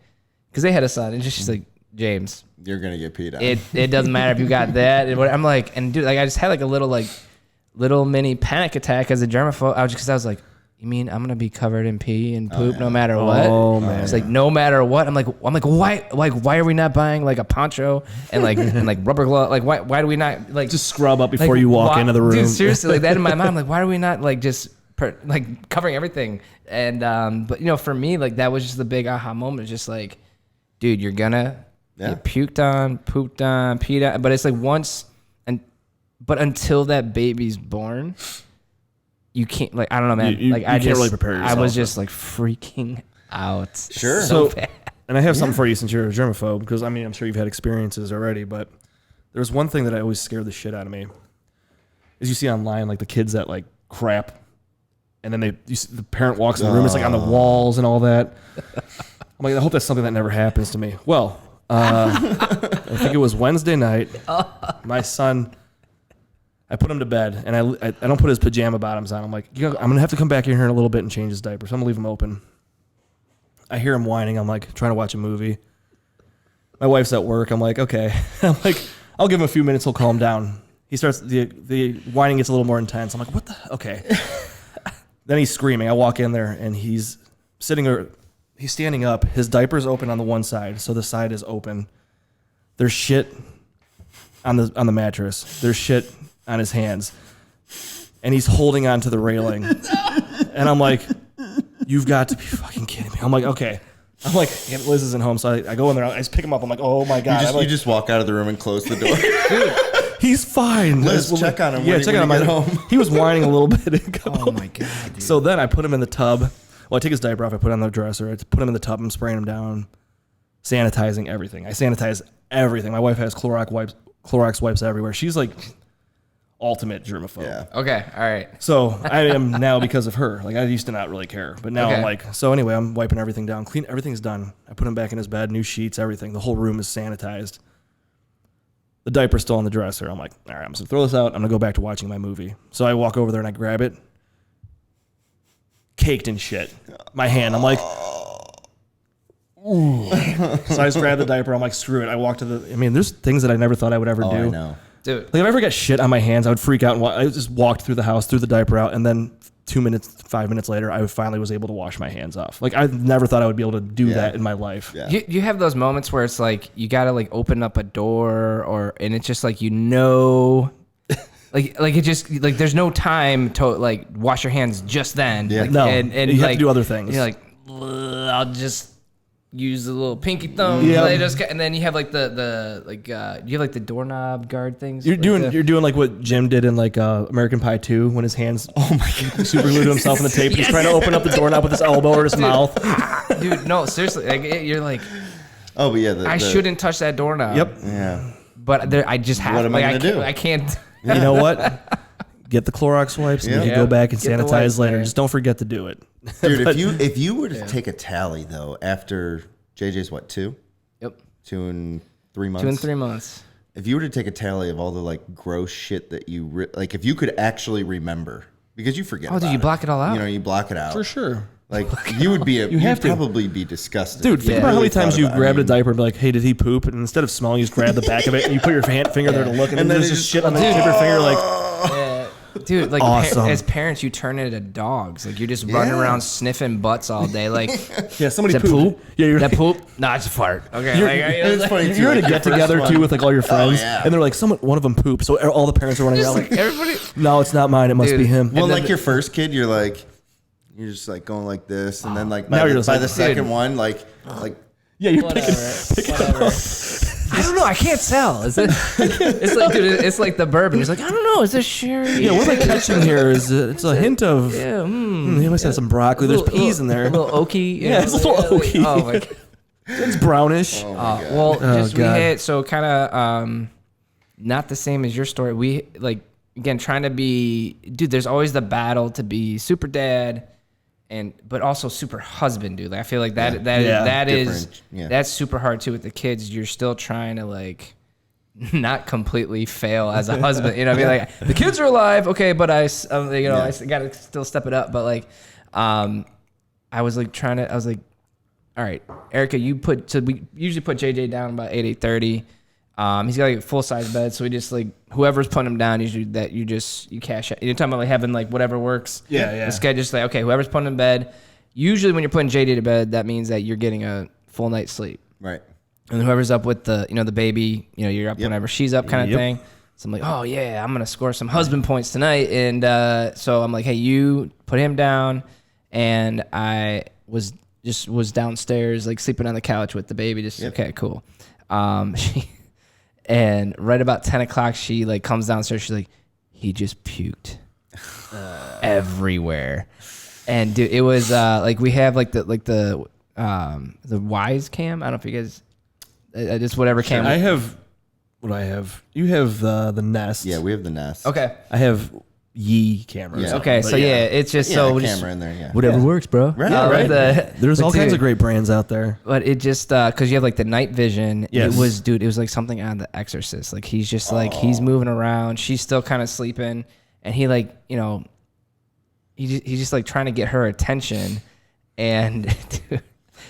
because they had a son, and she's like, James, You're going to get peed on. it doesn't matter if you got that. And I'm like, and dude, like I just had like a little mini panic attack as a germaphobe. Because I was like, you mean I'm gonna be covered in pee and poop no matter what? Oh man. It's like no matter what. I'm like why are we not buying like a poncho and like rubber glove? Like why do we not like Just scrub up before like, you walk into the room. Dude, seriously, like that in my mind. I'm like, why are we not like just like covering everything? And but for me, like that was just the big aha moment. Just like, dude, you're gonna get puked on, pooped on, peed on. But it's like but until that baby's born, you can't, like, I don't know, man. You like can't really prepare yourself. I was just like freaking out. Sure. So So- bad. And I have something for you since you're a germaphobe, because I mean, I'm sure you've had experiences already, but there's one thing that I always scared the shit out of me. Is you see online, like the kids that like crap, and then the parent walks in the room, it's like on the walls and all that. I'm like, I hope that's something that never happens to me. Well, I think it was Wednesday night. My son, I put him to bed, and I don't put his pajama bottoms on. I'm like, I'm gonna have to come back in here in a little bit and change his diaper, so I'm gonna leave him open. I hear him whining. I'm like trying to watch a movie. My wife's at work. I'm like, okay. I'm like, I'll give him a few minutes. He'll calm down. He starts, the whining gets a little more intense. I'm like, what the? Okay. Then he's screaming. I walk in there, and he's standing up. His diaper's open on the one side, so the side is open. There's shit on the mattress. There's shit on his hands, and he's holding on to the railing. And I'm like, you've got to be fucking kidding me. I'm like, okay. I'm like, Liz isn't home, so I go in there. I just pick him up. I'm like, oh my God. You just walk out of the room and close the door. Dude, he's fine. Liz, check on him. Yeah, check on him. Get home. He was whining a little bit. Oh my God, dude. So then I put him in the tub. Well, I take his diaper off. I put it on the dresser. I put him in the tub. I'm spraying him down, sanitizing everything. I sanitize everything. My wife has Clorox wipes everywhere. She's like ultimate germaphobe. Yeah. Okay, all right. So I am now because of her. Like I used to not really care, but now I'm like. So anyway, I'm wiping everything down. Clean. Everything's done. I put him back in his bed. New sheets. Everything. The whole room is sanitized. The diaper's still on the dresser. I'm like, all right, I'm just gonna throw this out. I'm gonna go back to watching my movie. So I walk over there and I grab it. Caked in shit. My hand. I'm like, ooh. So I just grab the diaper. I'm like, screw it. I walk to there's things that I never thought I would ever do. I know. Dude. Like if I ever got shit on my hands, I would freak out and I just walked through the house, threw the diaper out, and then 5 minutes later, I finally was able to wash my hands off. Like I never thought I would be able to do that in my life. Yeah. You have those moments where it's like you gotta like open up a door and it's just like like it just like there's no time to like wash your hands just then. Yeah. Like, No, and you have like, to do other things. You're like, I'll just use the little pinky thumb. Yeah. And then you have like the you have like the doorknob guard things. You're like doing like what Jim did in like American Pie 2 when his hands super glued to himself in the tape. He's trying to open up the doorknob with his elbow or his mouth. dude. No, seriously, like you're like. Oh, but yeah. I shouldn't touch that doorknob. Yep. Yeah. But I just have. What am I like, gonna do? I can't. You know what? Get the Clorox wipes and you can go back and Get the sanitize wipes later. there. Just don't forget to do it. Dude, if you were to take a tally though, after JJ's what, 2? Yep. 2 and 3 months. 2 and 3 months. If you were to take a tally of all the like gross shit that you like, if you could actually remember, because you forget. Oh, dude, you block it all out. You know, you block it out For sure. Like you would be, you'd have to. probably be disgusted. Dude, think if you about how really many times thought you about it. grabbed I a mean, diaper and be like, hey, did he poop? And instead of smelling, you just grab the back of it and you put your finger there to look, and then there's just shit on the tip of your finger. Like, Dude, like Awesome. as parents, you turn into dogs. Like you're just running around sniffing butts all day. Like, yeah, somebody is that pooped. poop? Yeah, you're That poop? Nah, it's a fart. Okay. It's funny too. You're at like, a your get together first too one- with like all your friends, yeah. and they're like, one of them pooped. So all the parents are running around like, everybody. no, it's not mine. It must Dude. be him. Well, And then like your first kid, you're just like going like this, and then like Now by, you're the, just by like, the second dude. one, like Yeah, you're Whatever. picking Whatever. I don't know. I can't tell. Is it? It's like, dude. It's like the bourbon. He's like, I don't know. Is this sherry? Yeah, what am I catching here? It's a hint of. Yeah. They must have some broccoli. There's peas in there. A little oaky. Yeah, it's a little oaky. Oh my god. It's brownish. Well, Oh, just we God. hit so kind of not the same as your story. We like again trying to be, dude. There's always the battle to be super dad, but also super husband, dude. Like I feel like that Yeah. that is Different, yeah. that's super hard too with the kids. You're still trying to like not completely fail as a husband. You know, what I mean, like the kids are alive, okay, but I got to still step it up. But like, I was like I was like, all right, Erica, we usually put JJ down about 8:30. He's got like a full size bed, so we just like whoever's putting him down, usually that you cash out. You're talking about like having like whatever works. Yeah. The schedule just like, okay, whoever's putting him in bed. Usually when you're putting JJ to bed, that means that you're getting a full night's sleep. right. And whoever's up with the baby, you're up whenever she's up kind of Yep. thing. So I'm like, oh yeah, I'm gonna score some husband points tonight. And so I'm like, hey, you put him down, and I was downstairs like sleeping on the couch with the baby. Okay, cool. And right about 10 o'clock, she like comes downstairs. She's like, he just puked everywhere. And dude, it was like we have like the Wise cam. I don't know if you guys just whatever cam. I have what I have. You have the Nest. Yeah, we have the Nest. Okay. I have Yee cameras. Yeah. Okay. But So yeah, it's just Yeah, so camera just, in there. Yeah. Whatever works, bro. Right. right. There's but all kinds dude, of great brands out there. But it just because you have like the night vision. Yes. It was like something on The Exorcist. Like he's just like he's moving around. She's still kind of sleeping, and he like he's just like trying to get her attention, and dude,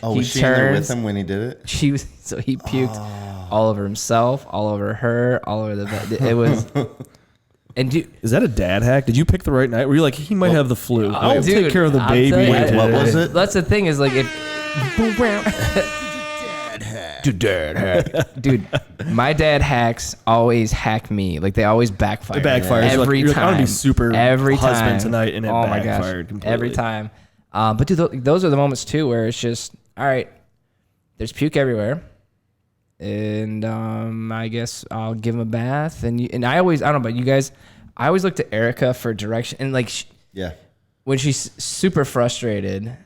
Oh, he was she in there with turns- him when he did it? he puked all over himself, all over her, all over the bed. It was. And dude, Is that a dad hack? Did you pick the right night? Were you like, he might have the flu? I'll dude, take care of the I'll baby. tell you, Wait, what was it? that's the thing is like if. Dude, my dad hacks always hack me. Like they always backfire. It backfires. every You're like, time. I'm gonna be super every husband time. tonight, and it oh my backfired gosh, completely. every time. But dude, those are the moments too where it's just all right. There's puke everywhere, and I guess I'll give him a bath. And I don't know about you guys. I always look to Erica for direction, and like Yeah. when she's super frustrated.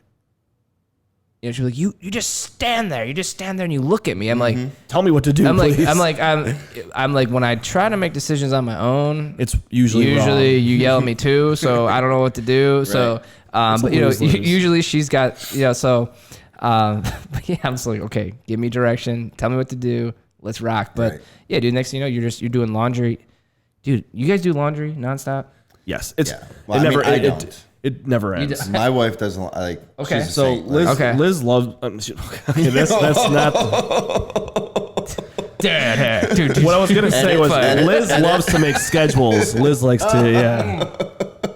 She's like, you just stand there. You just stand there and you look at me. I'm like, Tell me what to do, please. I'm like, when I try to make decisions on my own, It's usually wrong. you yell at me too, so I don't know what to do. So, but lose-lose. usually she's got, so, but yeah, I'm just like, okay, give me direction, tell me what to do, let's rock. But Right. yeah, dude, next thing you know, you're doing laundry. Dude, you guys do laundry nonstop? Yes, it's Yeah. Well, I mean, I don't. It never ends. My wife doesn't like. Okay. she's a So saint. Like, Liz, Okay. Liz loves. Okay, that's not. Dude, What I was gonna say was Edit. Liz loves to make schedules. Liz likes to, yeah.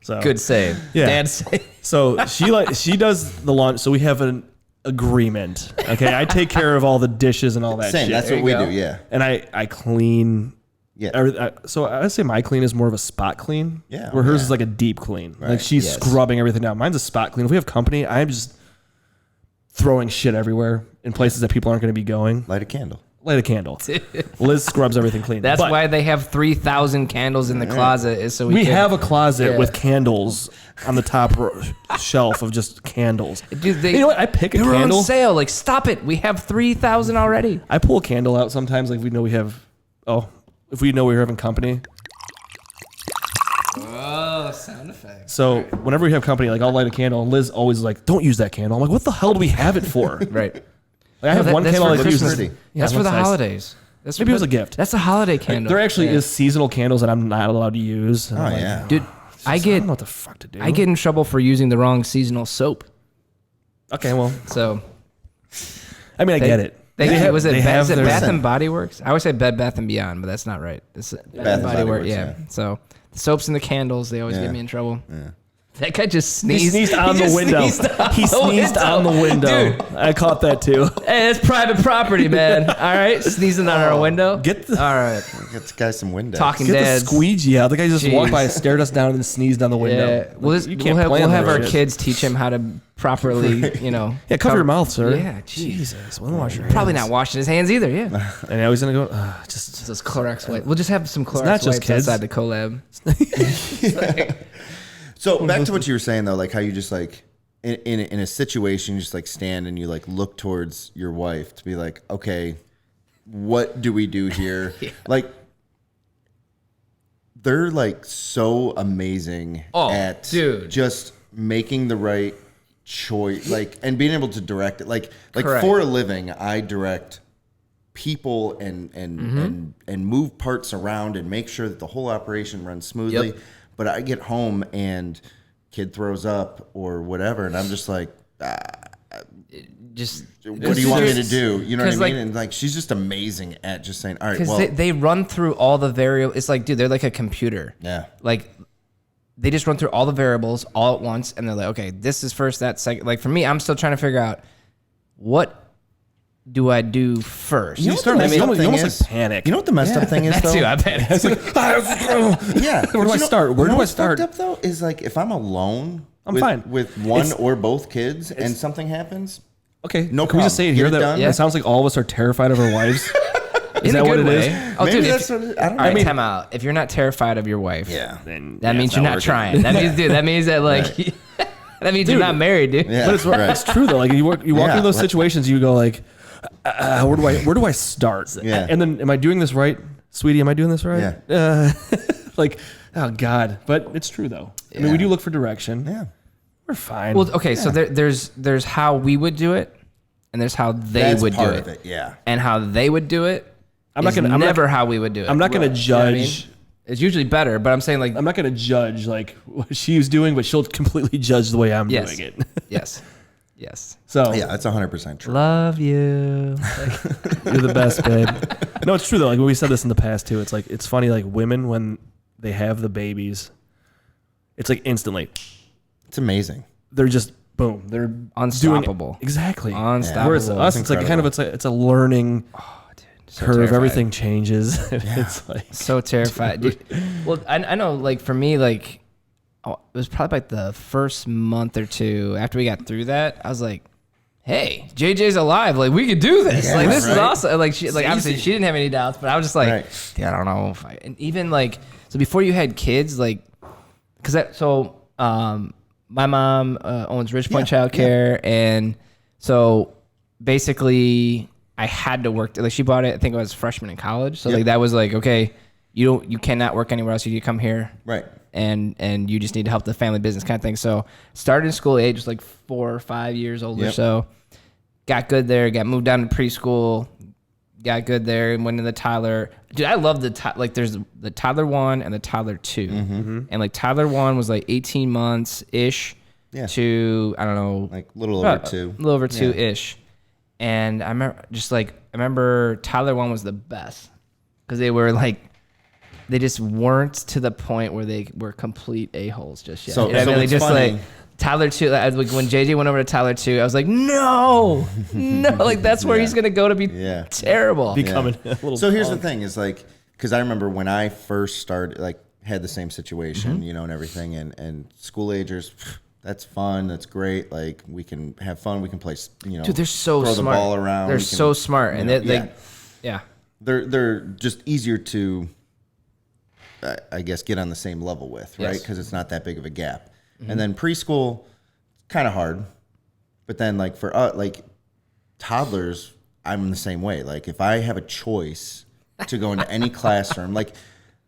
So good save. Yeah. Dad save. So she does the laundry. So we have an agreement. Okay, I take care of all the dishes and all that Same. shit. That's what we go. do. Yeah. and I clean. Yeah. So I would say my clean is more of a spot clean. Yeah, Where hers yeah. is like a deep clean. Like Right. she's Yes. scrubbing everything down. Mine's a spot clean. If we have company, I'm just throwing shit everywhere in places that people aren't going to be going. Light a candle. light a candle. Liz scrubs everything clean. That's But why they have 3,000 candles in the closet. Is so we can, have a closet Yeah. with candles on the top shelf of just candles. Dude, You know what? I pick a they were candle. on sale. Like, stop it. We have 3,000 already. I pull a candle out sometimes, like we know we have. Oh, if we know we're having company. Oh, sound effects. So whenever we have company, like I'll light a candle, and Liz always is like, "Don't use that candle." I'm like, "What the hell do we have it for?" Right. Like, I have one that's candle for I use. Christmas. Yeah, That's for the that's nice. holidays. That's Maybe it was a gift. That's a holiday candle. There actually Yeah. is seasonal candles that I'm not allowed to use. And Oh I'm like, yeah. Dude, I I get don't know what the fuck to do. I get in trouble for using the wrong seasonal soap. Okay, well, So I mean, I get it. Thank you. Was it, they is have it their- Bath and Body Works? I always say Bed Bath and Beyond, but that's not right. It's Bath and Body Works. Yeah. So the soaps and the candles, they always Yeah. get me in trouble. Yeah. That guy just sneezed. He sneezed on He the just window. sneezed on He the sneezed on the window. Dude. I caught that too. Hey, that's private property, man. All right, sneezing on our window. Get the All right, Get this guy some windows. talking get dads. the squeegee out. The guy just walked Jeez. by, stared us down, and sneezed on the window. Yeah, we'll, You can't we'll plan have that our shit. kids teach him how to properly, Yeah, cover your mouth, sir. Yeah, geez. Jesus. Well, wash your Probably hands. not washing his hands either. Yeah, And now he's gonna go. Just those Clorox wipes. We'll just have some Clorox not just wipes kids. outside the collab. So back to what you were saying though, like how you just like in a situation, you just like stand and you like look towards your wife to be like, okay, what do we do here? Like they're like so amazing Oh, at dude. just making the right choice, like and being able to direct it. Like Correct. for a living, I direct people and move parts around and make sure that the whole operation runs smoothly. Yep. But I get home and kid throws up or whatever, and I'm just like, Just what do you want me to do? You know what I 'cause, mean? like- And like she's just amazing at just saying, all right, because well, they run through all the variables. It's like, dude, they're like a computer. yeah. Like they just run through all the variables all at once, and they're like, okay, this is first, that's second. Like for me, I'm still trying to figure out what do I do first. You know what the I mean, messed up you thing almost is? like panic. You know what the messed up thing is That though? too, I bet. It's like, Yeah. Where do I start? Where do I what's start? fucked up though is like if I'm alone, I'm with, fine. with one It's- or both kids, and something happens. Okay, No can we just say it problem. here Get it that done. Yeah. it sounds like all of us are terrified of our wives? Is In that a what good it way. is? Oh, Maybe dude, that's what it, I don't know. all right, time out. If you're not terrified of your wife, Yeah. Then that yeah, means it's you're not working. trying. That means, dude, that means that like, that means you're not married, dude. Yeah. But it's right. it's true though. Like you walk Yeah, through those like- situations, you go like, where do I start? Yeah. And then, am I doing this right, sweetie? Am I doing this right? Yeah. Like, oh God. But it's true though. I mean, Yeah. we do look for direction. Yeah. We're fine. Well, okay, so there's how we would do it, and there's how they That's would do part it. of it. Yeah. And how they would do it. I'm not is gonna- never how we would do it. I'm not gonna You know what I mean? judge. It's usually better, but I'm saying like I'm not gonna judge like what she's doing, but she'll completely judge the way I'm yes, doing it. yes, yes. So Yeah, that's 100% true. Love you. you're the best, babe. No, it's true though. Like we said this in the past too. It's like it's funny. Like women when they have the babies, it's like instantly It's amazing. they're just boom. They're Unstoppable. doing exactly. Unstoppable. Whereas us, It's it's like kind of incredible. it's a learning So curve. terrified. Everything changes. It's like So terrified. Dude, well, I know, like for me, like it was probably like the first month or two after we got through that. I was like, "Hey, JJ's alive. Like we could do this. Yeah, like this is right. awesome." Like she, like obviously easy. she didn't have any doubts, but I was just like, Right. "Dude, I don't know." If I, and even like so before you had kids, like because that so my mom owns Ridgepoint Childcare, and so basically I had to work. Like she bought it. I think I was a freshman in college. So Yep. like that was like, okay, you cannot work anywhere else. You need to come here, Right. and you just need to help the family business kind of thing. So started in school age, was like 4 or 5 years old or Yep. so. Got good there. Got moved down to preschool. Got good there and went into the toddler. Dude, I love like there's the toddler 1 and the toddler 2, and like toddler 1 was like 18 months ish Yeah. to I don't know, Like a little over 2. a little over 2 ish. And I remember toddler 1 was the best because they were like, they just weren't to the point where they were complete a-holes just yet. So- You know what so I mean? Like, what's just funny- like toddler 2, like when JJ went over to toddler 2, I was like, no, like that's where Yeah. he's gonna go to be Yeah. terrible. becoming a little. So here's the thing is like, because I remember when I first started, like, had the same situation, you know, and everything, and school agers, that's fun, that's great. Like, we can have fun, we can play, you know, Dude, they're so throw smart. the ball around. They're we can, so smart, and they, yeah. like, Yeah. they're just easier to, I guess, get on the same level with, right? Yes. Because it's not that big of a gap. And then preschool, kind of hard. But then like for like toddlers, I'm the same way. Like if I have a choice to go into any classroom, like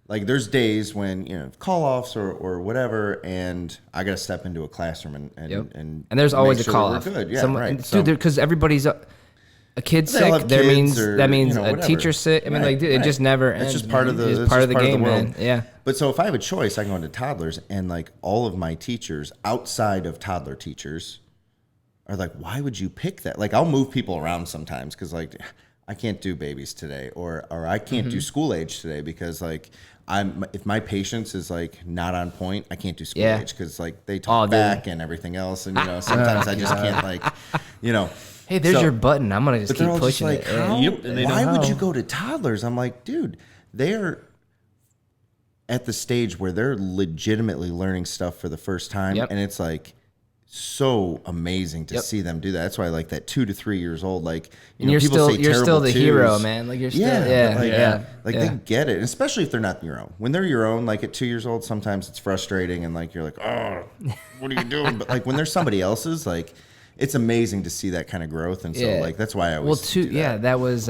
there's days when, call offs or whatever, and I got to step into a classroom and there's always make a sure call we're off. good. Yeah, right. Dude, because everybody's a kid's They all sick. have That kids means a whatever. teacher's sick. I mean, Right, like, dude, it right. just never It's ends. just part of the It's part of the game, world. man. Yeah. But so if I have a choice, I can go into toddlers, and like all of my teachers outside of toddler teachers are like, why would you pick that? Like I'll move people around sometimes because like I can't do babies today, or I can't do school age today because like if my patience is like not on point, I can't do school age because like they talk back and everything else, and sometimes I just can't like Hey, there's your button. I'm gonna just keep pushing like, it. How? They know Why would how. you go to toddlers? I'm like, dude, they're at the stage where they're legitimately learning stuff for the first time, and it's like so amazing to see them do that. That's why I like that 2 to 3 years old. Like, And you're people still say you're still terrible the twos. hero, man. Like you're still They get it, and especially if they're not your own. When they're your own, like at 2 years old, sometimes it's frustrating, and like you're like, oh, what are you doing? But like when they're somebody else's, like it's amazing to see that kind of growth, and so like that's why I always do that. that was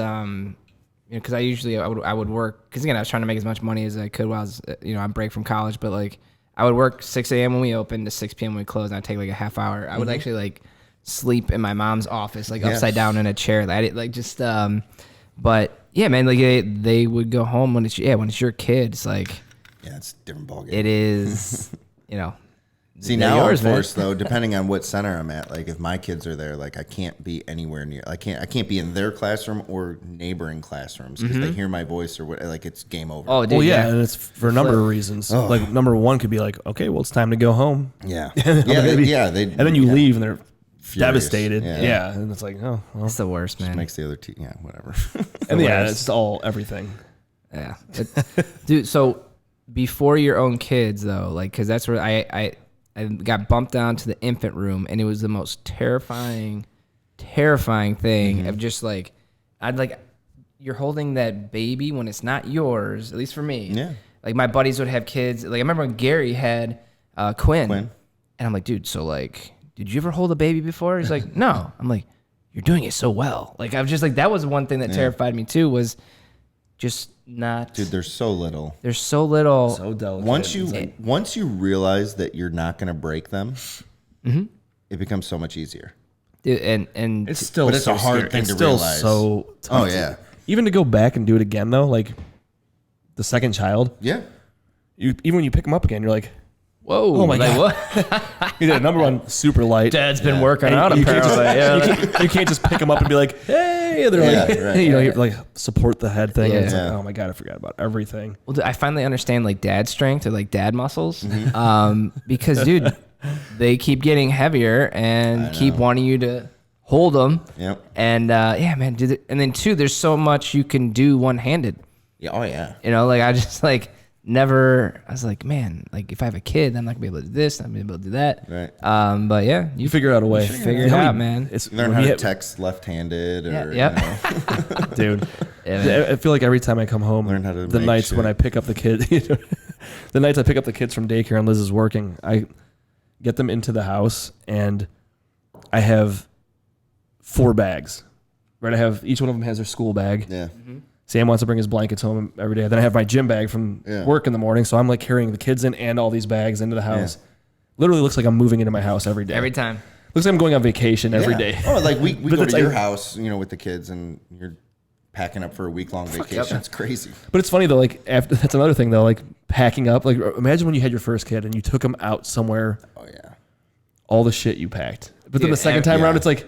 because I would work because again I was trying to make as much money as I could while I was on break from college, but like I would work 6 a.m. when we opened to 6 p.m. when we closed, and I'd take like a half hour. I would actually like sleep in my mom's office, like upside down in a chair. I did like just but yeah, man, like they would go home when it's your kid. It's like it's a different ballgame. it is, See, now I'm forced though, depending on what center I'm at. Like if my kids are there, like I can't be anywhere near. I can't be in their classroom or neighboring classrooms because they hear my voice or what. Like it's game over. Oh, dude, Well, yeah, and it's for a number of reasons. Like number one could be like, okay, well, it's time to go home. Yeah, and then you leave and they're Furious. devastated. Yeah. Yeah, and it's like, oh, well. it's the worst, man. makes the other whatever. And yeah, it's all everything. Yeah, dude. So before your own kids, though, like, because that's where I got bumped down to the infant room, and it was the most terrifying thing of just like, you're holding that baby when it's not yours. At least for me. Yeah. Like my buddies would have kids. Like I remember when Gary had Quinn, and I'm like, dude, so like, did you ever hold a baby before? He's like, no. I'm like, you're doing it so well. Like I was just like, that was one thing that terrified me too, was just not. Dude, there's so little. There's so little. So delicate. Once you realize that you're not going to break them, it becomes so much easier. Dude, and It's still But it's so a hard scary. thing It's to still realize. so tough. Oh yeah, Even to go back and do it again though, like the second child, yeah. even when you pick them up again, you're like, whoa, oh my like, God. what? you did number one, super light. Dad's been working And out you can't apparently. just, you can't just pick them up and be like, hey, they're like, right, you're like support the head thing. And it's Yeah. like, oh my God, I forgot about everything. Well, dude, I finally understand like dad strength or like dad muscles, Mm-hmm. because dude, they keep getting heavier and keep wanting you to hold them. Yep. And yeah, man, dude, and then two, there's so much you can do one-handed. Yeah. Oh yeah. Like I just like never. I was like, man, like if I have a kid, I'm not gonna be able to do this. I'm not gonna be able to do that. Right. But yeah, You figure out a way. figure it out, man. It's Learn when how you to hit- text left-handed, or Yep. dude. Yeah, man. I feel like every time I come home, Learn how to the make nights when shit. I pick up the kid, the nights I pick up the kids from daycare and Liz is working, I get them into the house and I have 4 bags. Right, I have each one of them has their school bag. Yeah. Sam wants to bring his blankets home every day. Then I have my gym bag from work in the morning, so I'm like carrying the kids in and all these bags into the house. Literally looks like I'm moving into my house every day. Every time. Looks like I'm going on vacation every day. Oh, like we go that's to your like- house, with the kids, and you're packing up for a week-long vacation. It's crazy. But it's funny though, like after that's another thing though, like packing up. Like imagine when you had your first kid and you took them out somewhere, Oh yeah. all the shit you packed. But then Dude, the second time yeah. around, it's like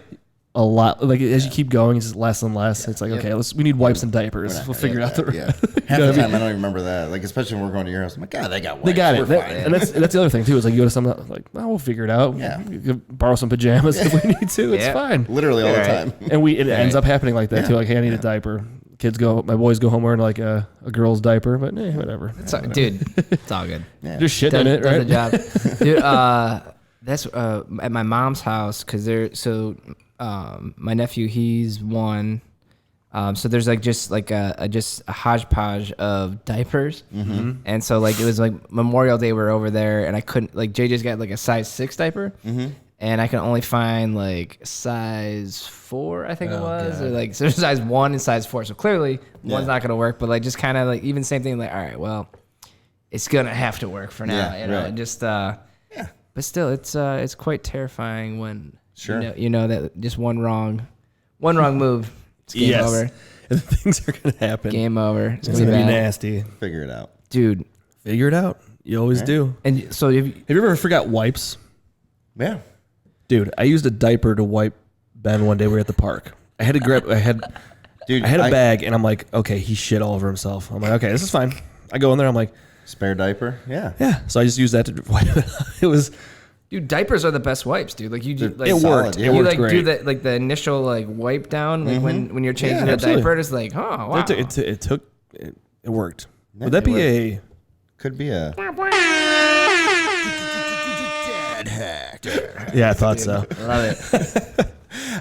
a lot. Like as you keep going, it's just less and less. It's like okay, we need wipes and diapers. We'll figure it out. Yeah. Half the time I don't even remember that. Like especially when we're going to your house, I'm like, God, they got wipes. They got it. We're fine. And that's the other thing too. Is like you go to some like, well, we'll figure it out. Yeah. You can borrow some pajamas if we need to. It's Yeah. fine. Literally all the Right. time. And it ends up happening like that too. Like, hey, I need a diaper. My boys go home wearing like a girl's diaper, but whatever. Dude, it's all good. Just shitting in it, right? Does the job. Dude, that's at my mom's house because my nephew, he's 1. So there's like just like just a hodgepodge of diapers, and so like it was like Memorial Day we were over there, and I couldn't like JJ's got like a size 6 diaper, and I could only find like size 4, I think it was, or like so there's size 1 and size 4. So clearly one's not gonna work, but like just kind of like even same thing, like all right, well, it's gonna have to work for now, you know, and just but still it's quite terrifying when you know that just one wrong move. Game over. And things are going to happen. Game over. It's going to be nasty. Figure it out. Dude. Figure it out. You always do. And so have you ever forgot wipes? Yeah. Dude, I used a diaper to wipe Ben one day. We were at the park. I had a bag, and I'm like, okay, he shit all over himself. I'm like, okay, this is fine. I go in there. I'm like, spare diaper? Yeah. Yeah. So I just used that to wipe it. It was... Dude, diapers are the best wipes, dude. Like you do, like it worked. You it worked like great. do the like the initial like wipe down, like when you're changing the diaper. It's like, oh wow, it worked. Would that be a? Could be a dad hack. Yeah, I thought so. Love it.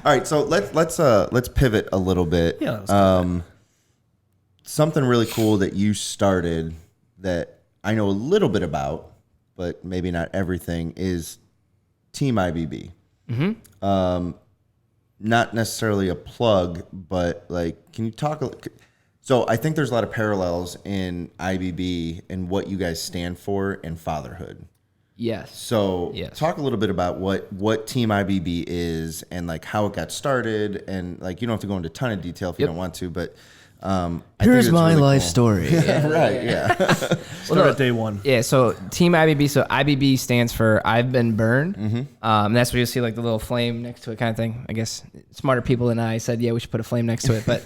All right, so let's pivot a little bit. Yeah. Something really cool that you started that I know a little bit about, but maybe not everything, is Team IBB. Not necessarily a plug, but like, can you talk? So I think there's a lot of parallels in IBB and what you guys stand for and fatherhood. Yes. So talk a little bit about what Team IBB is and like how it got started, and like you don't have to go into a ton of detail if you don't want to, but here's my really life story. Right, yeah. Start at day one. Yeah, so Team IBB. So IBB stands for I've Been Burned. And that's where you see like the little flame next to it kind of thing. I guess smarter people than I said, yeah, we should put a flame next to it. But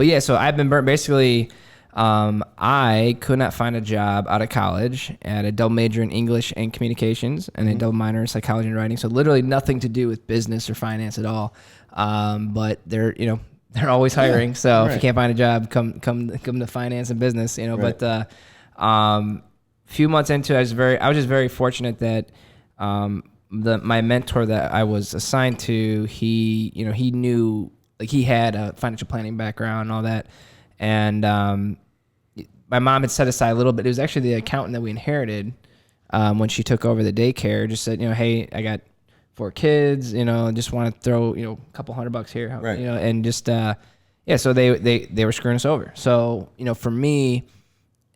yeah, so I've been burned. Basically, I could not find a job out of college. I had a double major in English and communications and a double minor in psychology and writing. So literally nothing to do with business or finance at all. But they're always hiring, so if you can't find a job, come to finance and business, you know. Right. But few months into it, I was just very fortunate that my mentor that I was assigned to, he knew, like, he had a financial planning background and all that, and my mom had set aside a little bit. It was actually the accountant that we inherited when she took over the daycare. Just said, hey, I got 4 kids, just want to throw, a couple $100 here, right. And just, so they were screwing us over. So, for me,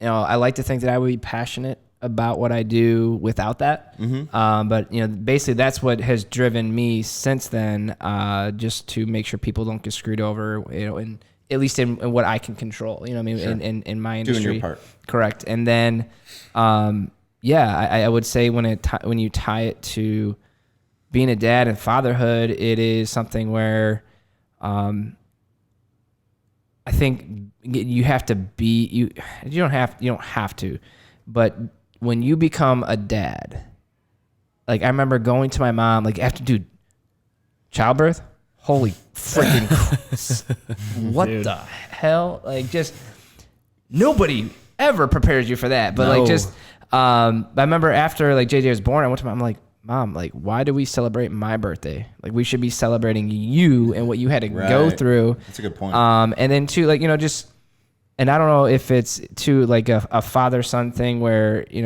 I like to think that I would be passionate about what I do without that. But, basically that's what has driven me since then, just to make sure people don't get screwed over, and at least in what I can control, sure. in my industry. Doing your part. Correct. And then, I would say when you tie it to being a dad and fatherhood, it is something where I think you have to be you don't have to, but when you become a dad, like I remember going to my mom, like after childbirth, holy freaking what Dude. The hell? Like just nobody ever prepares you for that. But like just I remember after like JJ was born, I went to I'm like, Mom, like, why do we celebrate my birthday? Like, we should be celebrating you and what you had to go through. That's a good point. And then too, like, just, and I don't know if it's too like a father-son thing where, I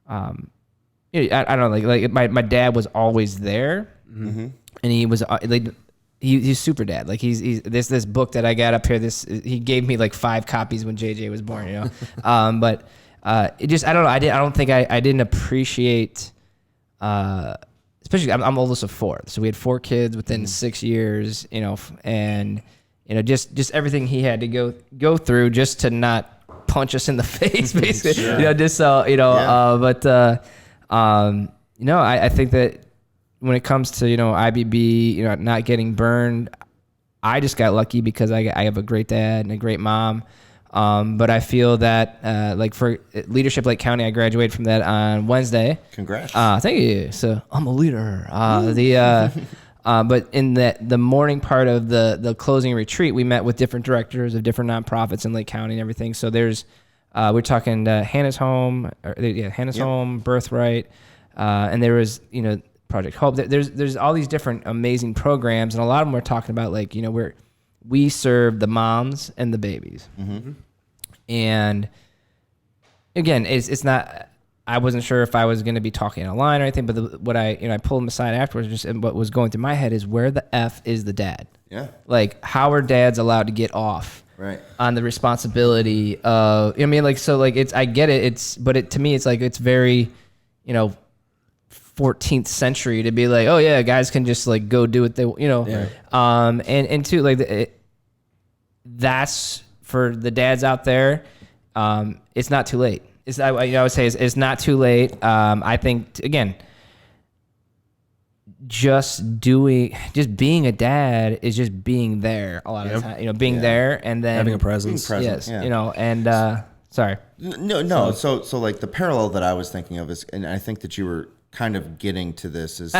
don't know, like my dad was always there, and he was like, he's super dad. Like he's this book that I got up here. He gave me like 5 copies when JJ was born. But it just, I don't know. I don't think I didn't appreciate. Especially I'm oldest of 4, so we had 4 kids within 6 years, and just everything he had to go through just to not punch us in the face, basically. Sure. Just so I think that when it comes to IBB, not getting burned, I just got lucky because I have a great dad and a great mom. But I feel that, like for Leadership Lake County, I graduated from that on Wednesday. Congrats. Thank you. So I'm a leader. But in the morning part of the closing retreat, we met with different directors of different nonprofits in Lake County and everything. So there's, we're talking Hannah's Home, Home, Birthright, and there was, Project Hope. There's all these different amazing programs, and a lot of them are talking about like, we serve the moms and the babies. And again, it's not, I wasn't sure if I was going to be talking in a line or anything, but what I pulled him aside afterwards, just and what was going through my head is, where the F is the dad? Yeah. Like, how are dads allowed to get off on the responsibility of, I mean, like, so like, I get it. To me, it's like, it's very, 14th century to be like, oh yeah, guys can just like go do what they, and two, like, that's for the dads out there. It's not too late. I would say it's not too late. I think, again, just being a dad is just being there a lot of the time, being there and then having a presence. Yes. Sorry. No. So like the parallel that I was thinking of is, and I think that you were kind of getting to this is,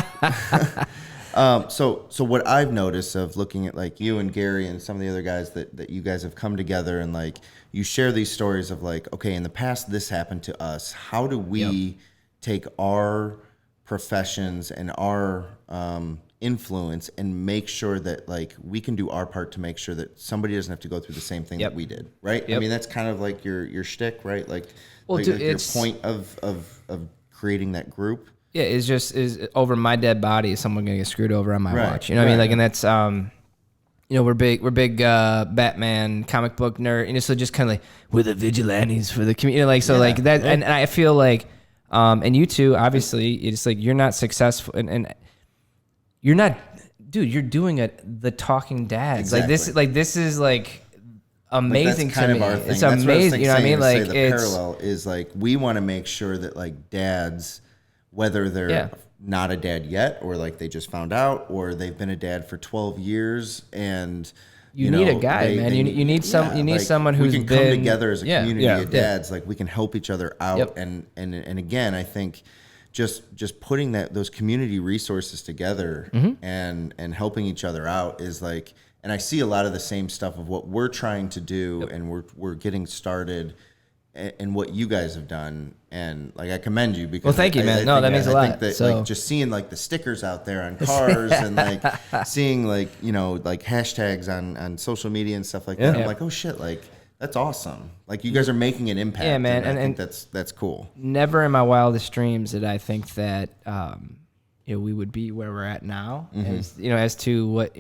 so what I've noticed of looking at like you and Gary and some of the other guys that you guys have come together and like you share these stories of like, okay, in the past this happened to us. How do we take our professions and our influence and make sure that like we can do our part to make sure that somebody doesn't have to go through the same thing that we did, right? I mean, that's kind of like your shtick, right? Like, your point of creating that group. Yeah, is over my dead body is someone gonna get screwed over on my watch. You know what I mean? Like, and that's we're big Batman comic book nerd, so just kind of like, we're the vigilantes for the community, like, so like that, and I feel like, and you two, obviously, it's like, you're not successful, and you're not, dude, you're doing the Talking Dads, like this is like amazing that's kind to of me. our thing. It's that's amazing, you know what I mean? Like, the parallel is like, we want to make sure that like dads, whether they're not a dad yet, or like they just found out, or they've been a dad for 12 years, and you need a guy, man. You need someone who's we can been, come together as a community of dads. Yeah. Like, we can help each other out, and again, I think just putting those community resources together and helping each other out is like, and I see a lot of the same stuff of what we're trying to do, and we're getting started. And what you guys have done, and like, I commend you, because thank you, man. That means a lot. I think that like just seeing like the stickers out there on cars and like seeing like like hashtags on social media and stuff like that, I'm like, oh shit, like that's awesome. Like, you guys are making an impact. Yeah, man, and I think that's cool. Never in my wildest dreams did I think that we would be where we're at now, as to what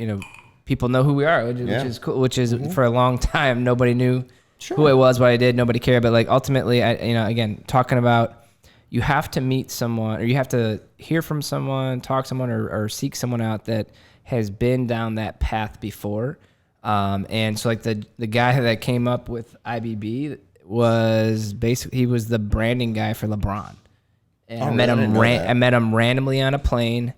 people know who we are, which is cool. Which is for a long time nobody knew. Who I was, what I did, nobody cared. But like, ultimately, again, talking about, you have to meet someone, or you have to hear from someone, talk to someone, or seek someone out that has been down that path before. And so like the guy that came up with IBB was basically, he was the branding guy for LeBron. And I met him randomly on a plane,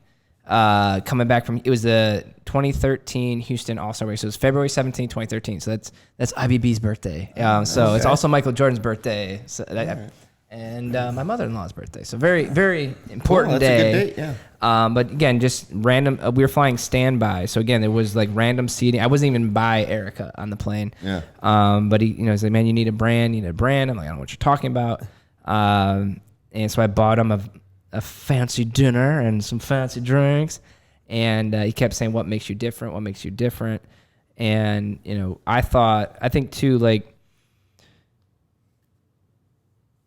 coming back from, it was the 2013 Houston All-Star race. So it was February 17, 2013. So that's IBB's birthday. So it's also Michael Jordan's birthday. So and my mother-in-law's birthday. So very, very important day. That's a good date, but again, just random, we were flying standby. So again, it was like random seating. I wasn't even by Erica on the plane. Yeah. But he, he's like, man, you need a brand. I'm like, I don't know what you're talking about. And so I bought him a fancy dinner and some fancy drinks. And he kept saying, what makes you different? What makes you different? And, I think too, like,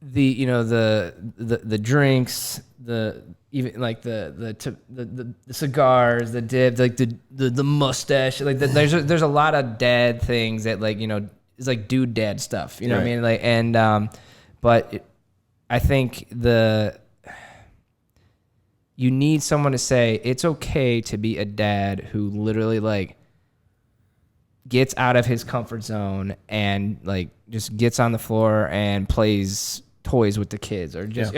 the drinks, even like the cigars, the dip, like the mustache, like there's a lot of dad things that, like, it's like dude dad stuff, you know what I mean? Like, and, but I think you need someone to say, it's okay to be a dad who literally like gets out of his comfort zone and like just gets on the floor and plays toys with the kids, or just,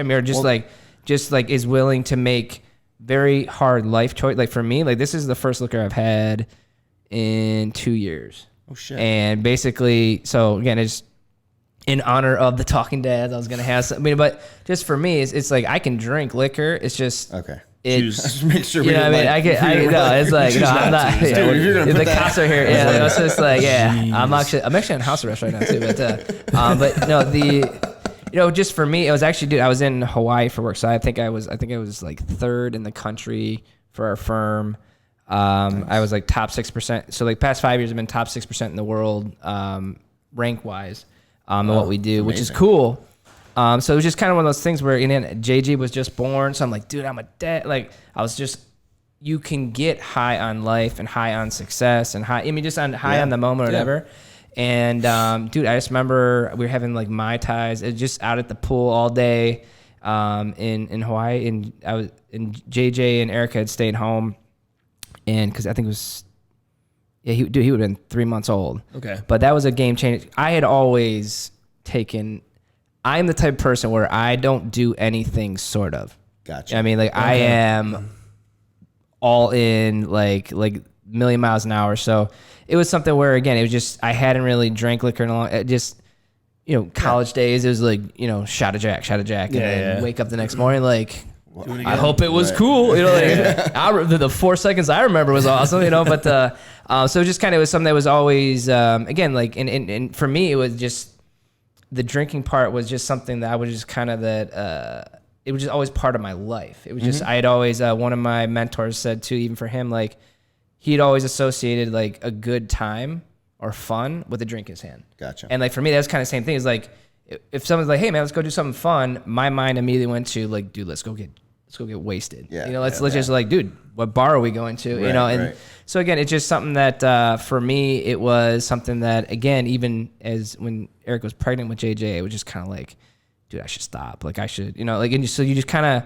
just is willing to make very hard life choice. Like, for me, like, this is the first liquor I've had in 2 years. Oh shit. And basically, so again, it's in honor of the Talking Dads, I was gonna have some. But just for me, it's like, I can drink liquor. It's just okay. Just make sure. You know what I mean? It's like, I'm not. Dude, the cops are here. Yeah, it's just like, I'm actually on house arrest right now too. But no, just for me, it was actually, dude, I was in Hawaii for work, so I think I was like third in the country for our firm. I was like top 6%. So like past 5 years, I've been top 6% in the world, rank wise, in what we do, which is cool. So it was just kind of one of those things where, JG was just born. So I'm like, dude, I'm a dad. Like I was just, you can get high on life and high on success and high on the moment or whatever. And, dude, I just remember we were having like Mai Tais, just out at the pool all day, in Hawaii. And JJ and Erica had stayed home. And cause I think it was, he would have been 3 months old. Okay. But that was a game changer. I had always I'm the type of person where I don't do anything sort of. Gotcha. You know what I mean, like I am all in, like million miles an hour. So it was something where, again, it was just, I hadn't really drank liquor in a long, it just, college days, it was like, shot of Jack, and then wake up the next morning like, I hope it was cool. The 4 seconds I remember was awesome, but so just kind of was something that was always, again, like, and for me, it was just, the drinking part was just something that I was just kind of it was just always part of my life. It was just, I had always, one of my mentors said too, even for him, like he'd always associated like a good time or fun with a drink in his hand. Gotcha. And like for me, that's kind of the same thing. It's like, if someone's like, hey man, let's go do something fun, my mind immediately went to like, dude, let's go get wasted. Yeah. Let's just like, dude, what bar are we going to? Right. So again, it's just something that for me, it was something that, again, even as when Eric was pregnant with JJ, it was just kind of like, dude, I should stop. Like I should, and so you just kind of,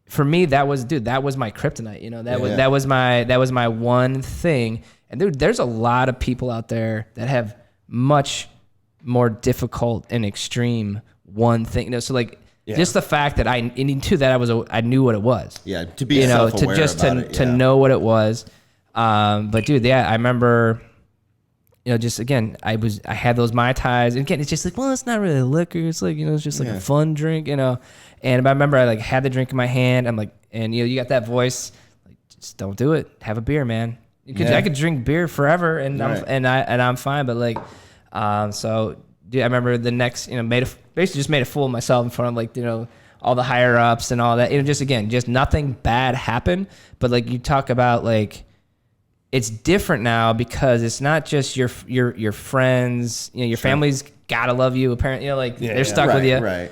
for me, that was my kryptonite. That was my one thing. And dude, there's a lot of people out there that have much more difficult and extreme one thing. So like, just the fact that I knew what it was. Yeah, to be self-aware to know what it was. But dude, I remember, just again, I had those Mai Tais. And again, it's just like, well, it's not really liquor. It's like, it's just like a fun drink, And I remember I like had the drink in my hand. I'm like, and you got that voice, like, just don't do it. Have a beer, man. I could drink beer forever, and I'm fine. But like, so. Dude, I remember the next, basically just made a fool of myself in front of like, all the higher ups and all that. Just nothing bad happened. But like you talk about like, it's different now because it's not just your friends, your family's gotta love you. Apparently, they're stuck with you. Right.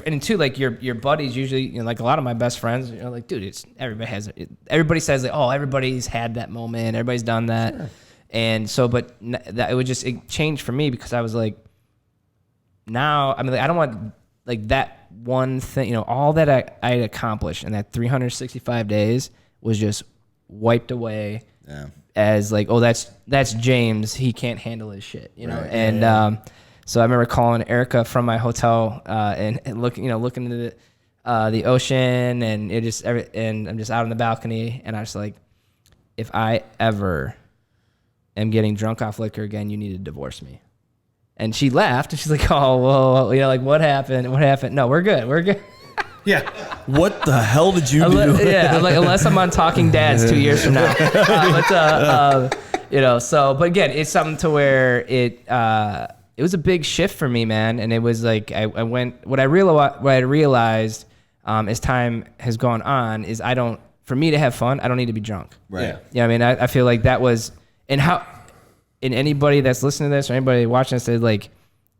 And two, like your buddies usually, like a lot of my best friends, like, dude, everybody says like, oh, everybody's had that moment. Everybody's done that. Sure. And so, but that it changed for me because I was like, now, I mean, like, I don't want like that one thing, all that I had accomplished in that 365 days was just wiped away as like, oh, that's James. He can't handle his shit, Right. And so I remember calling Erica from my hotel and looking into the ocean, and and I'm just out on the balcony, and I was like, if I ever am getting drunk off liquor again, you need to divorce me. And she laughed, and she's like, "Oh, well, like what happened? What happened? No, we're good." Yeah. What the hell did you do? Yeah, like unless I'm on Talking Dads 2 years from now. But again, it's something to where it was a big shift for me, man. And it was like I went. What I realized as time has gone on is for me to have fun, I don't need to be drunk. Right. Yeah. I mean, I feel like that was and anybody that's listening to this or anybody watching this, like,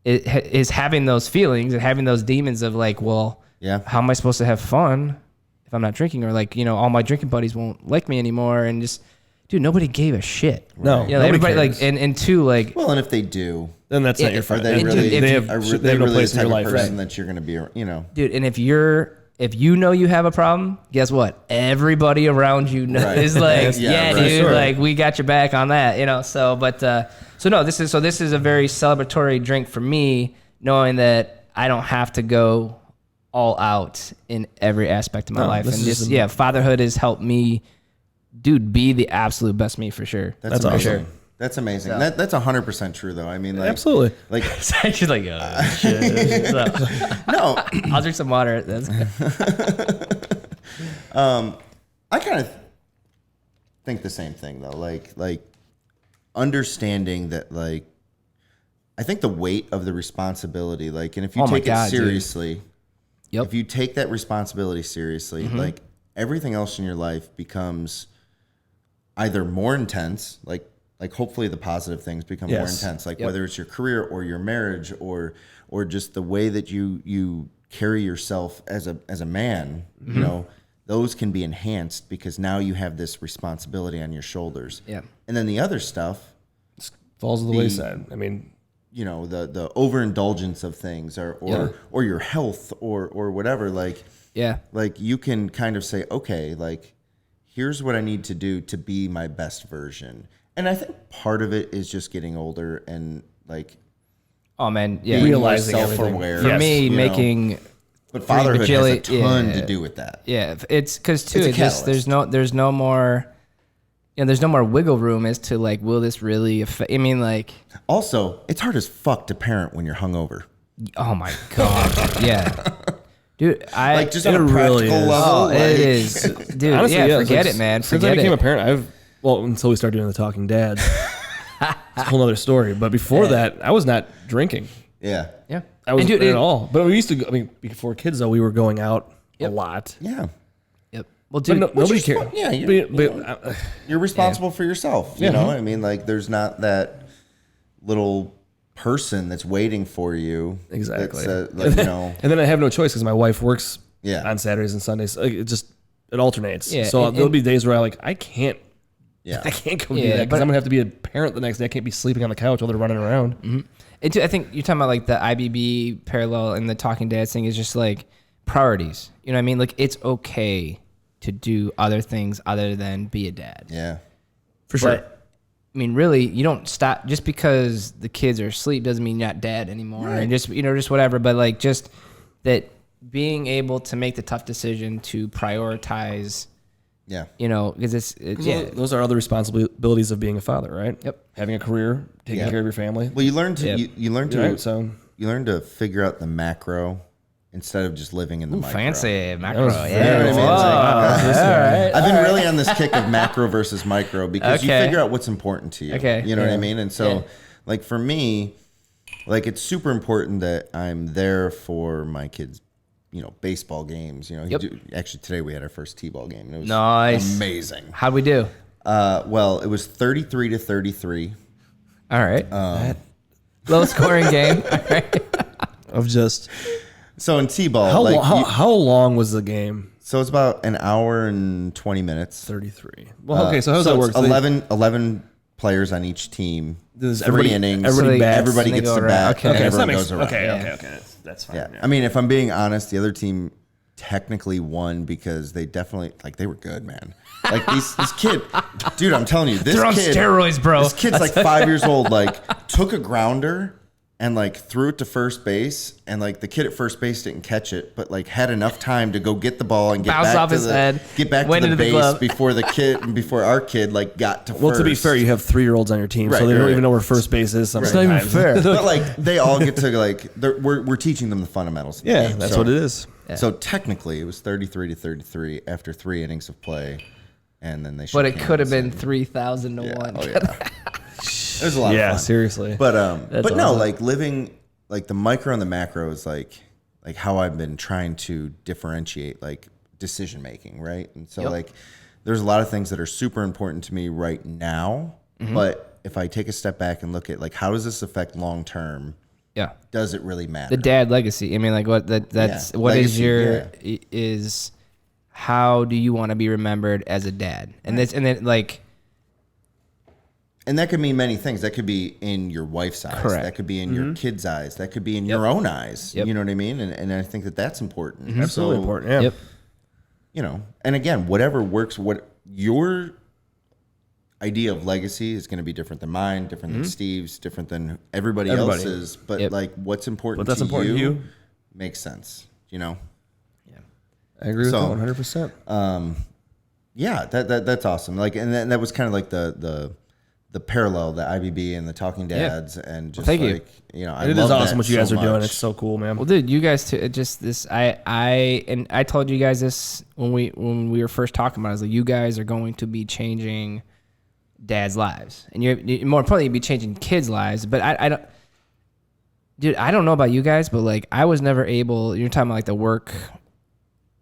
is having those feelings and having those demons of like, well, how am I supposed to have fun if I'm not drinking? Or like, all my drinking buddies won't like me anymore. And just, dude, nobody gave a shit. No, everybody cares. Like, and two, like, well, and if they do, then that's not your friend. Are they really, they have no place in your life, person that you're going to be, dude. And if you know you have a problem, guess what? Everybody around you is like, dude, sure. Like we got your back on that, So, but this is a very celebratory drink for me, knowing that I don't have to go all out in every aspect of my life, and just fatherhood has helped me, dude, be the absolute best me for sure. That's awesome. Sure. That's amazing. So. That's 100% true, though. I mean, like, absolutely. Like, she's like, oh, shit. No, I'll drink some water. That's I kind of think the same thing, though. Like understanding that, like, I think the weight of the responsibility, like, and if you take it seriously, if you take that responsibility seriously, like, everything else in your life becomes either more intense, like hopefully the positive things become more intense, like whether it's your career or your marriage or just the way that you carry yourself as a man, you know, those can be enhanced because now you have this responsibility on your shoulders. Yeah. And then the other stuff falls to the wayside. I mean, you know, the overindulgence of things or your health or whatever, like you can kind of say, okay, like here's what I need to do to be my best version. And I think part of it is just getting older and like realizing self-aware. everything. For me, making know. But fatherhood has a ton to do with that. Yeah, it's because too. It's a It just there's no more. There's no more wiggle room as to like, will this really affect? I mean, like. Also, it's hard as fuck to parent when you're hungover. Oh my god, yeah, dude. Like just on a practical really level. Oh, it is, dude. Honestly, Forget it, man. Since Forget I became it. a parent, until we started doing the Talking Dads, it's a whole other story. But before that, I was not drinking. Yeah. Yeah, I wasn't at all. But we used to. I mean, before kids though, we were going out a lot. Yeah. Yep. Well, dude, Nobody cares. Fun. Yeah, you're responsible for yourself. You know, I mean, like there's not that little person that's waiting for you. Exactly. That's, like, you know. And then I have no choice because my wife works Yeah. on Saturdays and Sundays. Like, it alternates. Yeah, So and- there'll be days where I can't Yeah. go do Yeah, that because but- I'm gonna have to be a parent the next day. I can't be sleeping on the couch while they're running around. And too, I think you're talking about like the IBB parallel and the Talking Dads thing is just like priorities. You know what I mean? Like it's okay to do other things other than be a dad. Yeah. For sure. But, I mean, really, you don't stop just because the kids are asleep doesn't mean you're not dad anymore, and just just whatever. But like, just that being able to make the tough decision to prioritize. Yeah. Because it's Those are other responsibilities of being a father, right? Yep. Having a career, taking Yeah. care of your family. Well, you learn to Yep. you learn to Right, so you learn to figure out the macro instead of just living in the micro. fancy macro. was Yeah, very You know what I mean? It's like, all right. I've been really on this kick of macro versus micro because you Okay. figure out what's important to you. Okay, You know what I yeah. mean? And so, like for me, like it's super important that I'm there for my kids. Baseball games. Yep. Actually, today we had our first T-ball game, and it was Nice. amazing. How'd we do? Well, it was 33-33. All right. Low scoring game. All right. of just So in T-ball, how long was the game? so it's about an hour and 20 minutes. 33. Well, okay, so how does that work? It's 11 players on each team. Does 3 everybody- innings. everybody bats Everybody and they gets go to around. bat. Okay. and Okay, so that everyone makes goes around. okay, Yeah. okay. That's fine. Yeah. I mean, if I'm being honest, the other team technically won because they definitely they were good, man. Like this kid, dude, I'm telling you, this They're on kid, steroids, bro. This kid's like 5 years old, like took a grounder and like threw it to first base, and like the kid at first base didn't catch it, but like had enough time to go get the ball and get Bounce back off to his the head, get back went to the into the base glove. before our kid like got to Well, first. to be fair, you have 3-year-olds on your team, so Right, they don't right. even know where first base is. Sometimes. not even fair. but like they all get to like we're teaching them the fundamentals. Of the Yeah, game. that's So- what it is. So technically, it was 33-33 after 3 innings of play, and then they. But shook it could have hands been 3,000 to and- 1. Oh yeah, it was a lot of Yeah, fun. seriously. But That's no, awesome. like living like the micro and the macro is like how I've been trying to differentiate like decision making, right? And so like there's a lot of things that are super important to me right now, but if I take a step back and look at like how does this affect long term, Yeah. does it really matter? The dad legacy. I mean, like that's Yeah, what is legacy, your is how do you want to be remembered as a dad? And then like And that could mean many things. That could be in your wife's eyes. Correct. That could be in your kid's eyes. That could be in your own eyes. Yep. You know what I mean? And I think that that's important. Absolutely So, important. Yeah. yep. And again, whatever works, what your idea of legacy is going to be different than mine, different than Steve's, different than everybody else's. But Yep. like what's important, But that's to, important to you. makes sense. I agree with So- that 100%. Yeah, that's awesome. Like, and that was kind of like the parallel, the IBB and the Talking Dads, and just thank you. like I It is love awesome that what you guys so are doing. much. It's so cool, man. Well, dude, you guys too. It just this. I told you guys this when we were first talking about it. I was like, you guys are going to be changing dads' lives, and you're more importantly, you'll be changing kids' lives. But I don't, dude. I don't know about you guys, but like I was never able. You're talking about like the work,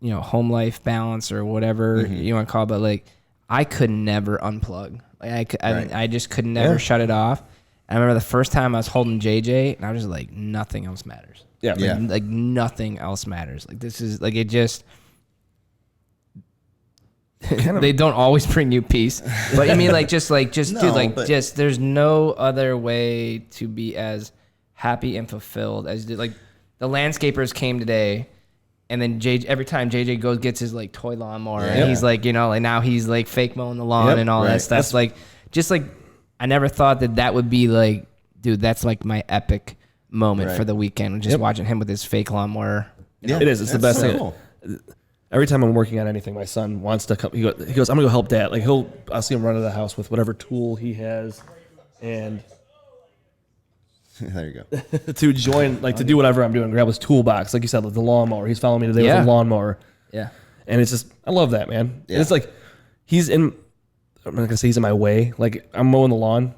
home life balance or whatever you want to call it. But like I could never unplug. Like I just could never Yeah. shut it off. I remember the first time I was holding JJ, and I was just like, nothing else matters. Yeah. Yeah. Like nothing else matters. Like this is like it just. They don't always bring you peace, but I mean, like just No, dude, like but- just there's no other way to be as happy and fulfilled as like the landscapers came today, and then every time JJ goes gets his like toy lawnmower, and he's like, you know, like now he's like fake mowing the lawn and all that stuff. That's like just like I never thought that would be like, dude, that's like my epic moment for the weekend, just watching him with his fake lawnmower. Yeah, It is. It's the that's best so thing. cool. Every time I'm working on anything, my son wants to come. He goes, I'm gonna go help Dad. Like I'll see him run to the house with whatever tool he has, and There you go. to join, like to do whatever I'm doing. Grab his toolbox, like you said, like the lawnmower. He's following me today with a lawnmower. Yeah. And it's just, I love that, man. Yeah. It's like I'm not gonna say he's in my way. Like I'm mowing the lawn.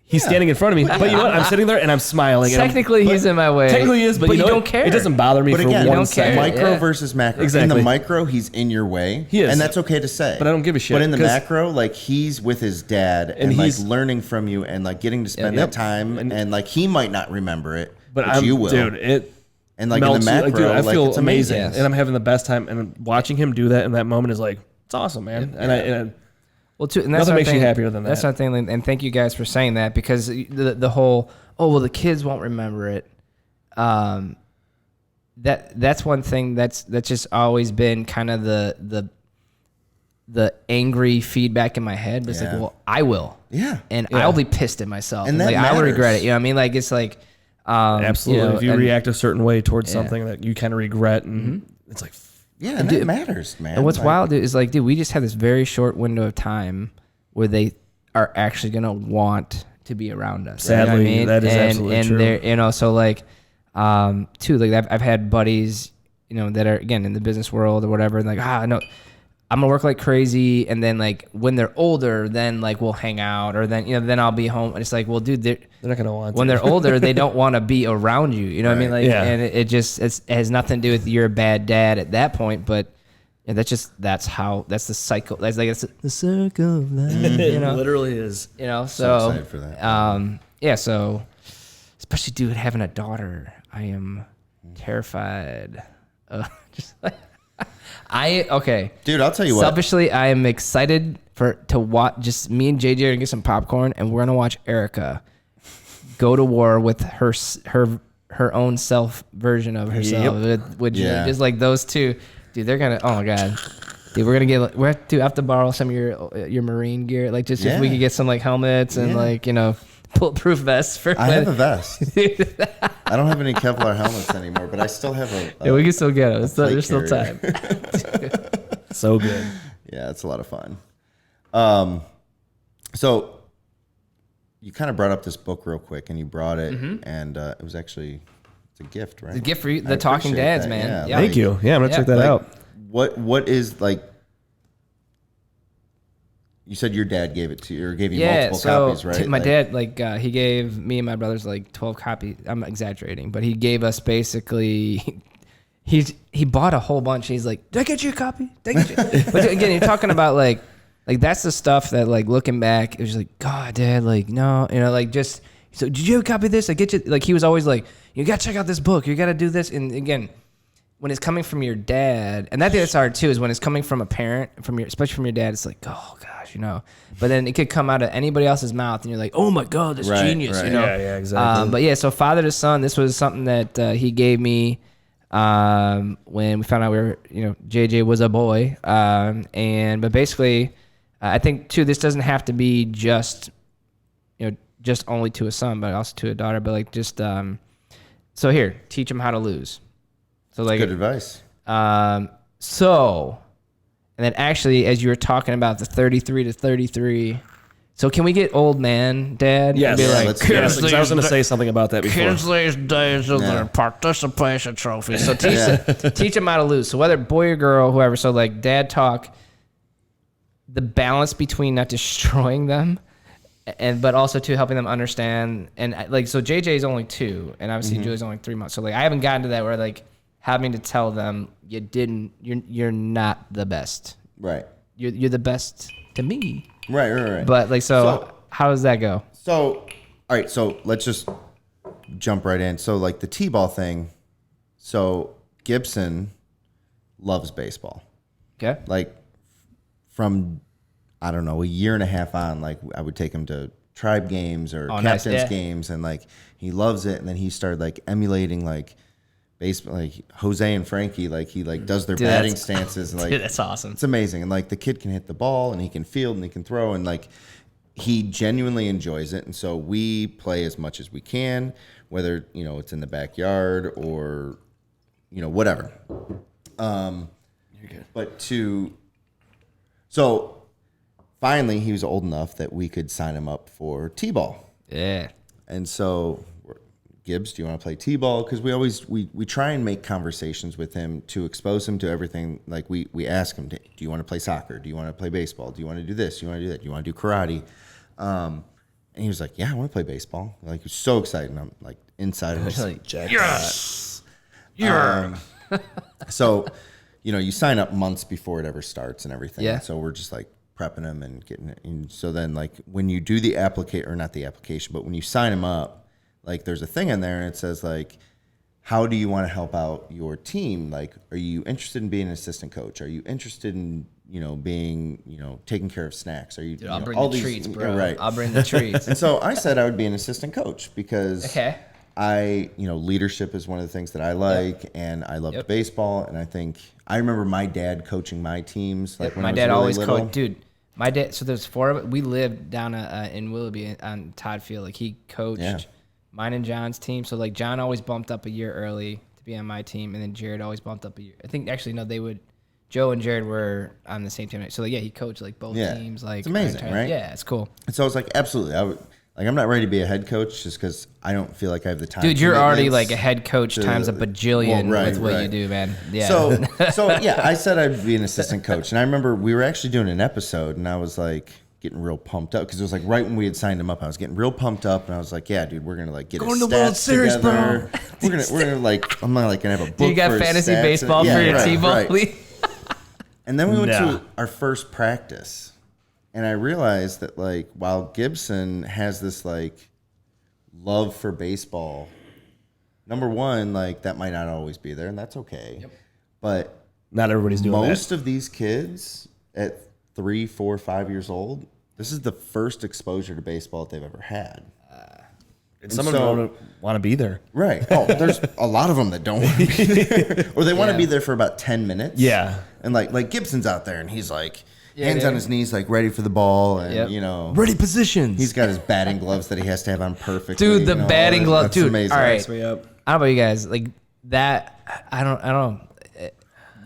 He's standing in front of me, but you know what? I'm sitting there and I'm smiling. and I'm- Technically, he's in my way. Technically he is, but you you know don't what? care. It doesn't bother me But for again, one don't second. care. micro Yeah. versus macro. Exactly. In the micro, he's in your way. He is. And that's okay to say. But I don't give a shit, But in the 'cause- macro, like he's with his dad and like he's- learning from you and like getting to spend Yep. that time and like he might not remember it, But you will. dude. It and like in the melts you. macro, Like, dude, I like, feel it's amazing. amazing, and I'm having the best time. And watching him do that in that moment is like, it's awesome, man. And Well, too, and that's Nothing our makes you thing- happier than That's that. our thing, and thank you guys for saying that, because the whole the kids won't remember it. That's one thing that's just always been kind of the angry feedback in my head. But it's like, Yeah. well, I will, Yeah. and I'll be pissed at myself, And and that like I will regret matters. it. You know what I mean? Like it's like absolutely, you know, if you and- react a certain way towards something that you kind of regret, and it's like, Yeah, and that matters, man. And what's Like, wild is like, dude, we just have this very short window of time where they are actually gonna want to be around us. Sadly, you know what I mean? that is and, absolutely and true. they're, you know, so like, too, like I've had buddies, you know, that are again in the business world or whatever, and like, no, I'm gonna work like crazy, and then like when they're older, then like we'll hang out, or then then I'll be home, and it's like, well, dude, they're not gonna want when to. they're older, they don't want to be around you. You know what I mean? Like, Yeah. and it has nothing to do with you're a bad dad at that point, but that's the cycle. That's like it's the circle of life. It You know, literally is. you know. So So, excited for that. yeah. So, especially dude having a daughter, I am terrified. Just like Dude, I'll tell you what. Selfishly, I am excited to watch. Just me and JJ are gonna get some popcorn, and we're gonna watch Erica go to war with her own self version of herself. With Yeah. just like those two, dude. They're gonna. Oh my god, dude. We're gonna get. Do I have to borrow some of your marine gear? Like just if we Yeah. could get some like helmets and Yeah. like bulletproof vests for. I have a vest. I don't have any Kevlar helmets anymore, but I still have a Yeah, we can still get them. plate There's still carrier. time. So good. Yeah, it's a lot of fun. So you kind of brought up this book real quick, and you brought it, and it was actually it's a gift, right? The gift for you, I the Talking appreciate Dads, that, man. yeah, Yeah. Thank you. Yeah, I'm gonna Yeah, check that Like, out. What is like? You said your dad gave it to you, or gave you Yeah, multiple so copies, right? my Like, dad, he gave me and my brothers like 12 copies. I'm exaggerating, but he gave us basically. He bought a whole bunch. He's like, "Did I get you a copy? Did I get you?" But again, you're talking about like that's the stuff that like looking back, it was just like, God, Dad, like no, like just. So did you have a copy of this? I get you. Like he was always like, you gotta check out this book. You gotta do this. And again, when it's coming from your dad, and that's hard too, is when it's coming from a parent, especially from your dad, it's like, oh gosh, But then it could come out of anybody else's mouth, and you're like, oh my god, that's Right, genius, right. Yeah, exactly. But yeah, so father to son, this was something that he gave me when we found out JJ was a boy, but basically, I think too, this doesn't have to be just only to a son, but also to a daughter, but like just so here, teach them how to lose. So like good advice. and then actually, as you were talking about the 33 to 33, so can we get old man dad? Yes. Be Yeah, like, let's do it. Yes, 'cause I was going to say something about that before. Kinsley's days of Yeah. the participation trophy. So teach them how to lose. So whether boy or girl, whoever. So like dad talk, the balance between not destroying them, but also to helping them understand. And like so, JJ is only 2, and obviously Julie's only 3 months. So like I haven't gotten to that where like having to tell them you're not the best. Right. you're the best to me. Right. But like, so how does that go? So, all right. So let's just jump right in. So like the T-ball thing. So Gibson loves baseball. Okay. Like from, I don't know, a year and a half on, like I would take him to tribe games or captain's games, and like he loves it. And then he started like emulating like baseball, like Jose and Frankie, like he like does their batting stances. And, like, dude, that's awesome. It's amazing. And like the kid can hit the ball and he can field and he can throw, and like he genuinely enjoys it. And so we play as much as we can, whether, you know, it's in the backyard or, you know, whatever. You're good. But so finally he was old enough that we could sign him up for T-ball. Yeah. And so, Gibbs, do you want to play T-ball? Because we try and make conversations with him to expose him to everything. Like we ask him, do you want to play soccer? Do you want to play baseball? Do you want to do this? Do you want to do that? Do you want to do karate? And he was like, yeah, I want to play baseball. Like, he was so excited. And I'm like inside of him. Like, Yes. So, you know, you sign up months before it ever starts and everything. Yeah. So we're just like prepping him and getting it. And so then like when you do the application, or not the application, but when you sign him up, like there's a thing in there and it says like, how do you want to help out your team? Like, are you interested in being an assistant coach? Are you interested in, you know, being, you know, taking care of snacks? Are you, Dude, I'll know, bring all the these, treats, bro. Right. I'll bring the treats. And so I said I would be an assistant coach because Okay. you know, leadership is one of the things that I like, and I loved baseball. And I think I remember my dad coaching my teams. Like when my I was dad really always little. coached. Dude, my dad. So there's 4 of it. We lived down in Willoughby on Todd Field. Like he coached mine and John's team. So like John always bumped up a year early to be on my team, and then Jared always bumped up a year. I think actually no, they would. Joe and Jared were on the same team. So like, yeah, he coached like both teams. Like it's amazing, right? Yeah, it's cool. And so I was like, absolutely. I'm not ready to be a head coach just because I don't feel like I have the time. Dude, you're already like a head coach times a bajillion with what you do, man. Yeah. So yeah, I said I'd be an assistant coach, and I remember we were actually doing an episode, and I was like getting real pumped up because it was like right when we had signed him up. I was getting real pumped up, and I was like, yeah, dude, we're gonna like get going his to World stats Series, together. bro. We're gonna like I'm like gonna have a book. Do you got for his fantasy stats baseball and, for your T-ball right. league? And then we went to our first practice, and I realized that like while Gibson has this like love for baseball, number one, like that might not always be there, and that's okay. Yep. But not everybody's doing most of these kids at 3, 4, 5 years old, this is the first exposure to baseball that they've ever had. And some of them don't want to be there. Right. Oh, there's a lot of them that don't want to be there. Or they want to be there for about 10 minutes. Yeah. And like Gibson's out there, and he's like, hands on his knees, like ready for the ball, and you know, ready positions. He's got his batting gloves that he has to have on perfectly. Dude, the batting glove, that's dude. amazing. All right, Mess me up. I don't know about you guys. Like that, I don't know.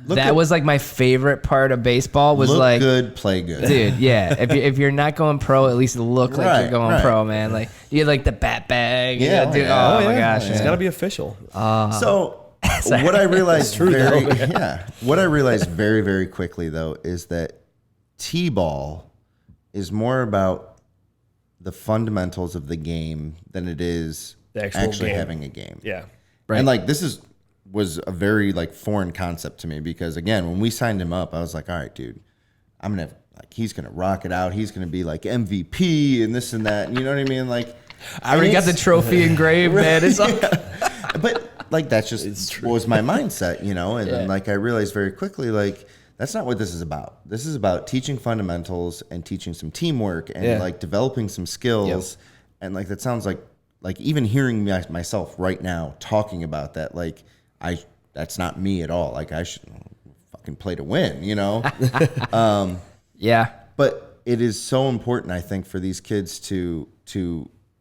Look That good- was like my favorite part of baseball. Was look like, good, play good, dude. Yeah, if you're not going pro, at least look like you're going pro, man. Like you had like the bat bag. Yeah, dude. yeah. Oh, my gosh, It's man. got to be official. So what I realized what I realized very, very quickly though is that T-ball is more about the fundamentals of the game than it is The actual actually game. having a game. Yeah. Right. And like this was a very like foreign concept to me because again, when we signed him up, I was like, all right, dude, I'm gonna have, like he's gonna rock it out. He's gonna be like MVP and this and that. And you know what I mean? Like I already got the trophy engraved, man. It's all, but like that's just was my mindset, you know. And then like I realized very quickly, like that's not what this is about. This is about teaching fundamentals and teaching some teamwork and like developing some skills. And like that sounds like even hearing myself right now talking about that, like that's not me at all. Like I should fucking play to win, you know. yeah. But it is so important, I think, for these kids to.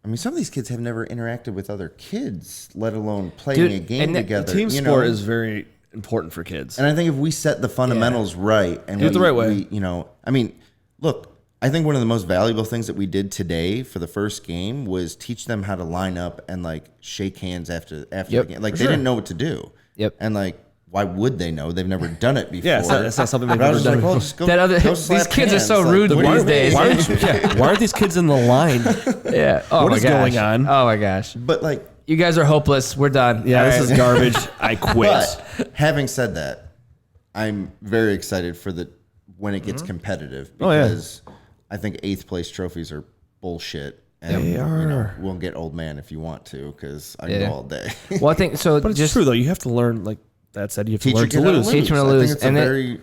I mean, some of these kids have never interacted with other kids, let alone playing a game together. Team sport is very important for kids. And I think if we set the fundamentals right and do it the right way, you know, I mean, look, I think one of the most valuable things that we did today for the first game was teach them how to line up and like shake hands after the game. Like they didn't know what to do. Yep. And like, why would they know? They've never done it before. Yeah, it's not something they've But I ever was just done. like, well, just go, These slap kids are hands. so Like, rude what do you these mean? days. Why aren't these kids in the line? Yeah. Oh What my is gosh. going on? Oh my gosh. But like, You guys are hopeless. We're done. Yeah, All this right. is garbage. I quit. but having said that, I'm very excited for when it gets competitive Oh, yeah. because I think 8th place trophies are bullshit. And, They are. we'll get old man if you want to because I can Yeah. go all day. Well, I think so. But it's just true though. You have to learn, like that said, you have to Teach learn your to kid how to lose. Teach them to I lose. think it's And a then- very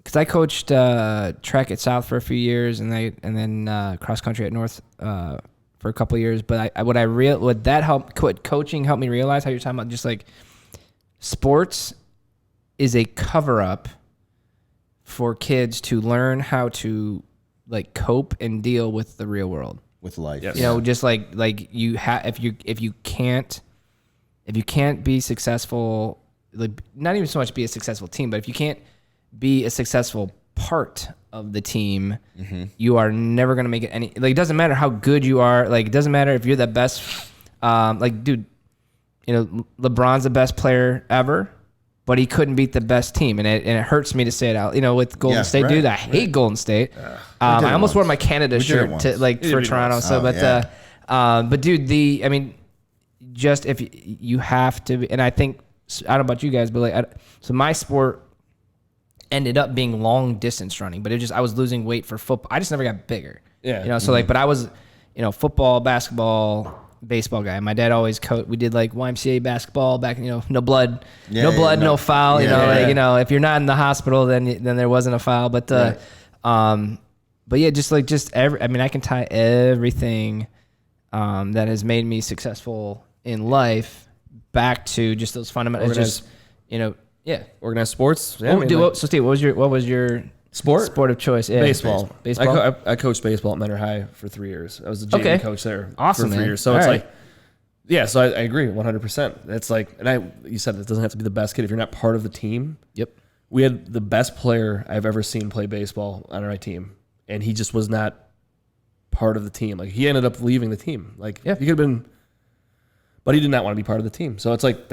because I coached track at South for a few years, and then cross country at North for a couple of years. But what coaching helped me realize, how you're talking about just like sports is a cover up for kids to learn how to like cope and deal with the real world. with life. Yes. You know, just like you have if you can't be successful, like not even so much be a successful team, but if you can't be a successful part of the team, you are never going to make it any, like, it doesn't matter how good you are. Like, it doesn't matter if you're the best, like, dude, you know, LeBron's the best player ever, but he couldn't beat the best team. And it hurts me to say it out, you know, with Golden Yeah, State, right, dude, I hate Golden State. I did it almost wore once. my Canada We did it shirt once. to like for did it Toronto. once. So, Oh, but, yeah. but dude, I mean, just if you have to, and I think, I don't know about you guys, but like, so my sport ended up being long distance running, but I was losing weight for football. I just never got bigger. Yeah. You know, so like, but I was, you know, football, basketball, baseball guy. My dad always we did like YMCA basketball back, you know, no blood, no foul. You know, like, you know, if you're not in the hospital, then there wasn't a foul. But, but yeah, I mean, I can tie everything, that has made me successful in life back to just those fundamentals. Just, you know, yeah. Organized sports. Yeah, So Steve, what was your sport of choice? Yeah. baseball. Baseball. I coached baseball at Menor High for 3 years. I was the JV Okay. coach there Awesome, for 3 man. years. So All it's right. like, yeah. So I agree 100%. It's like, and you said it doesn't have to be the best kid if you're not part of the team. Yep. We had the best player I've ever seen play baseball on our team, and he just was not part of the team. Like, he ended up leaving the team. Like, Yeah. he could have been, but he did not want to be part of the team. So it's like,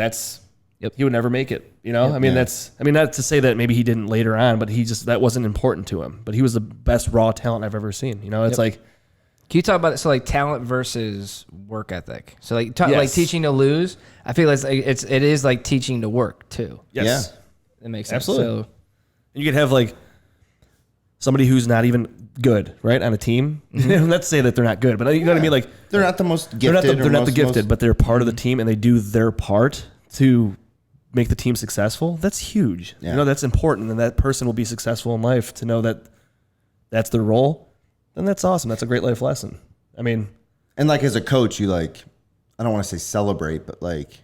he would never make it. You know, I mean, not to say that maybe he didn't later on, but that wasn't important to him. But he was the best raw talent I've ever seen. You know, it's like, Can you talk about it? So like talent versus work ethic. So like like Yes. teaching to lose. I feel like it is like teaching to work too. yes. That makes sense. Absolutely. So, You could have like somebody who's not even good, right, on a team. Not to say that they're not good, but you know what I mean. Like, They're not the most gifted. they're not the gifted, but they're part of the team and they do their part to make the team successful. That's huge. Yeah. You know, that's important, and that person will be successful in life to know that that's their role. Then that's awesome. That's a great life lesson. I mean, And like as a coach, you like, I don't want to say celebrate, but like,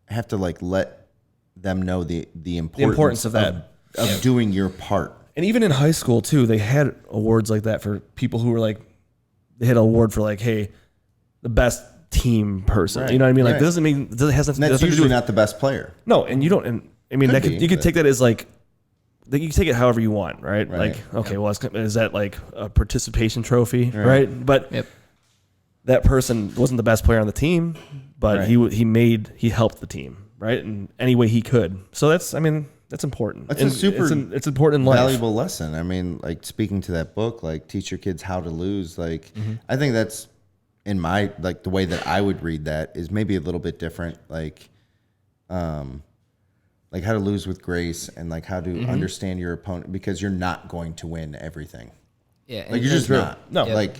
have to like let them know the importance of that. of doing your part. and even in high school too, they had awards like that for people who were like, they had an award for like, hey, the best team person. Right, You know what I mean? Like, right. doesn't mean it has nothing, And that's nothing to do usually with not the best player. No, and you don't. And I mean, Could that be, you could but- take that as like, you can take it however you want, right? Right. Like, okay, well, is that like a participation trophy, right? But Yep. that person wasn't the best player on the team, but Right. he helped the team, right? In any way he could. So that's important. That's And a super it's important in life. valuable lesson. I mean, like speaking to that book, like teach your kids how to lose. Like, I think that's in my, like the way that I would read that is maybe a little bit different. Like how to lose with grace and like how to understand your opponent because you're not going to win everything. Yeah. Like you're just not. No. Yeah. Like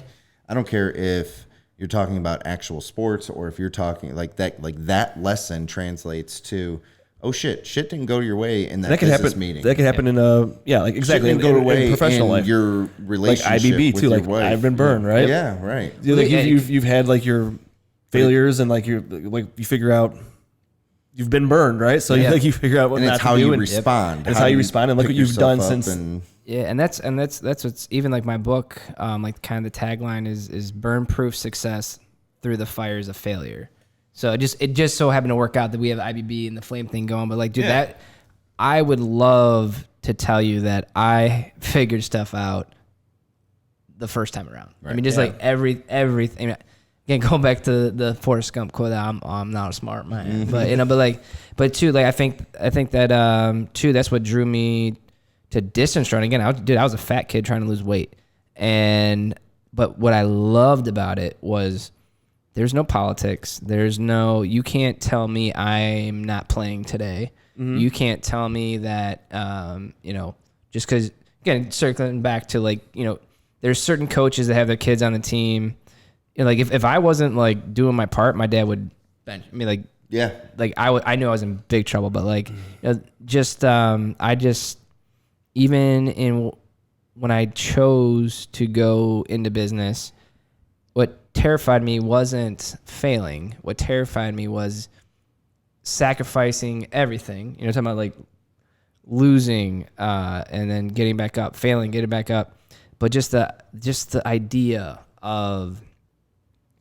I don't care if you're talking about actual sports or if you're talking like that lesson translates to, oh shit didn't go your way in that That could business happen. meeting. That could happen in like exactly Shit in, didn't go in, your way in professional in life. your Like relationship IBB with too. your Like wife. I've been burned, right? Yeah, right. Like Yeah. you've had like your failures and like you figure out you've been burned, right? So Yeah. you figure out what And not it's to how do you and respond. It's how you respond and look pick what you've yourself done up since. and- Yeah, and that's what's even like my book, like kind of the tagline is burn proof success through the fires of failure. So it just so happened to work out that we have IBB and the flame thing going, but like, dude, that I would love to tell you that I figured stuff out the first time around. I mean, just like everything. Again, going back to the Forrest Gump quote, I'm not a smart man, but too, like I think that too, that's what drew me to distance running. Again, I was a fat kid trying to lose weight, but what I loved about it was there's no politics. You can't tell me I'm not playing today. You can't tell me that, just because, again, circling back to like, there's certain coaches that have their kids on the team. Like if I wasn't like doing my part, my dad would bench me. Like, Yeah. like I knew I was in big trouble, but like, even when I chose to go into business, what terrified me wasn't failing. What terrified me was sacrificing everything. Talking about like losing and then getting back up, failing, getting back up. But just the idea of,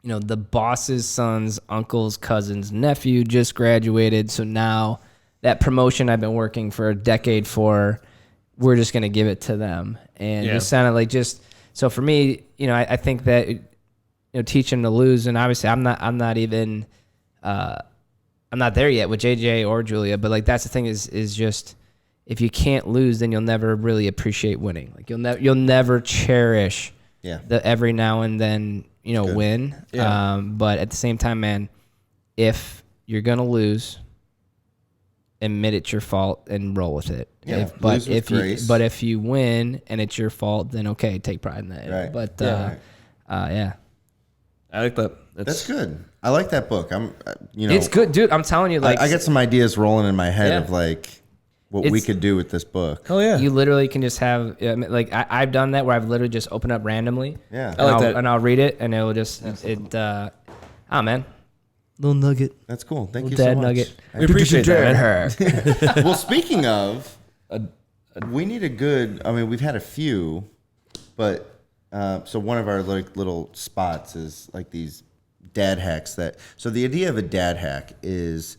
the boss's son's uncle's cousin's nephew just graduated. So now that promotion I've been working for a decade for, we're just going to give it to them. And it sounded like so for me, I think that, teach them to lose. And obviously I'm not even, I'm not there yet with JJ or Julia, but like, that's the thing is just, if you can't lose, then you'll never really appreciate winning. Like you'll never cherish the every now and then, win. Yeah. But at the same time, man, if you're going to lose, admit it's your fault and roll with it. Yeah, But if you win and it's your fault, then okay, take pride in that. Right. But I like that. That's good. I like that book. it's good, dude. I'm telling you, like I get some ideas rolling in my head of like what we could do with this book. Oh yeah. You literally can just have like I've done that where I've literally just opened up randomly. Yeah. I like that. And I'll read it and it will just man. Little nugget. That's cool. Thank you Dad so much. nugget. We appreciate that. Well, speaking of, we need a good. I mean, we've had a few, but so one of our like little spots is like these dad hacks. So the idea of a dad hack is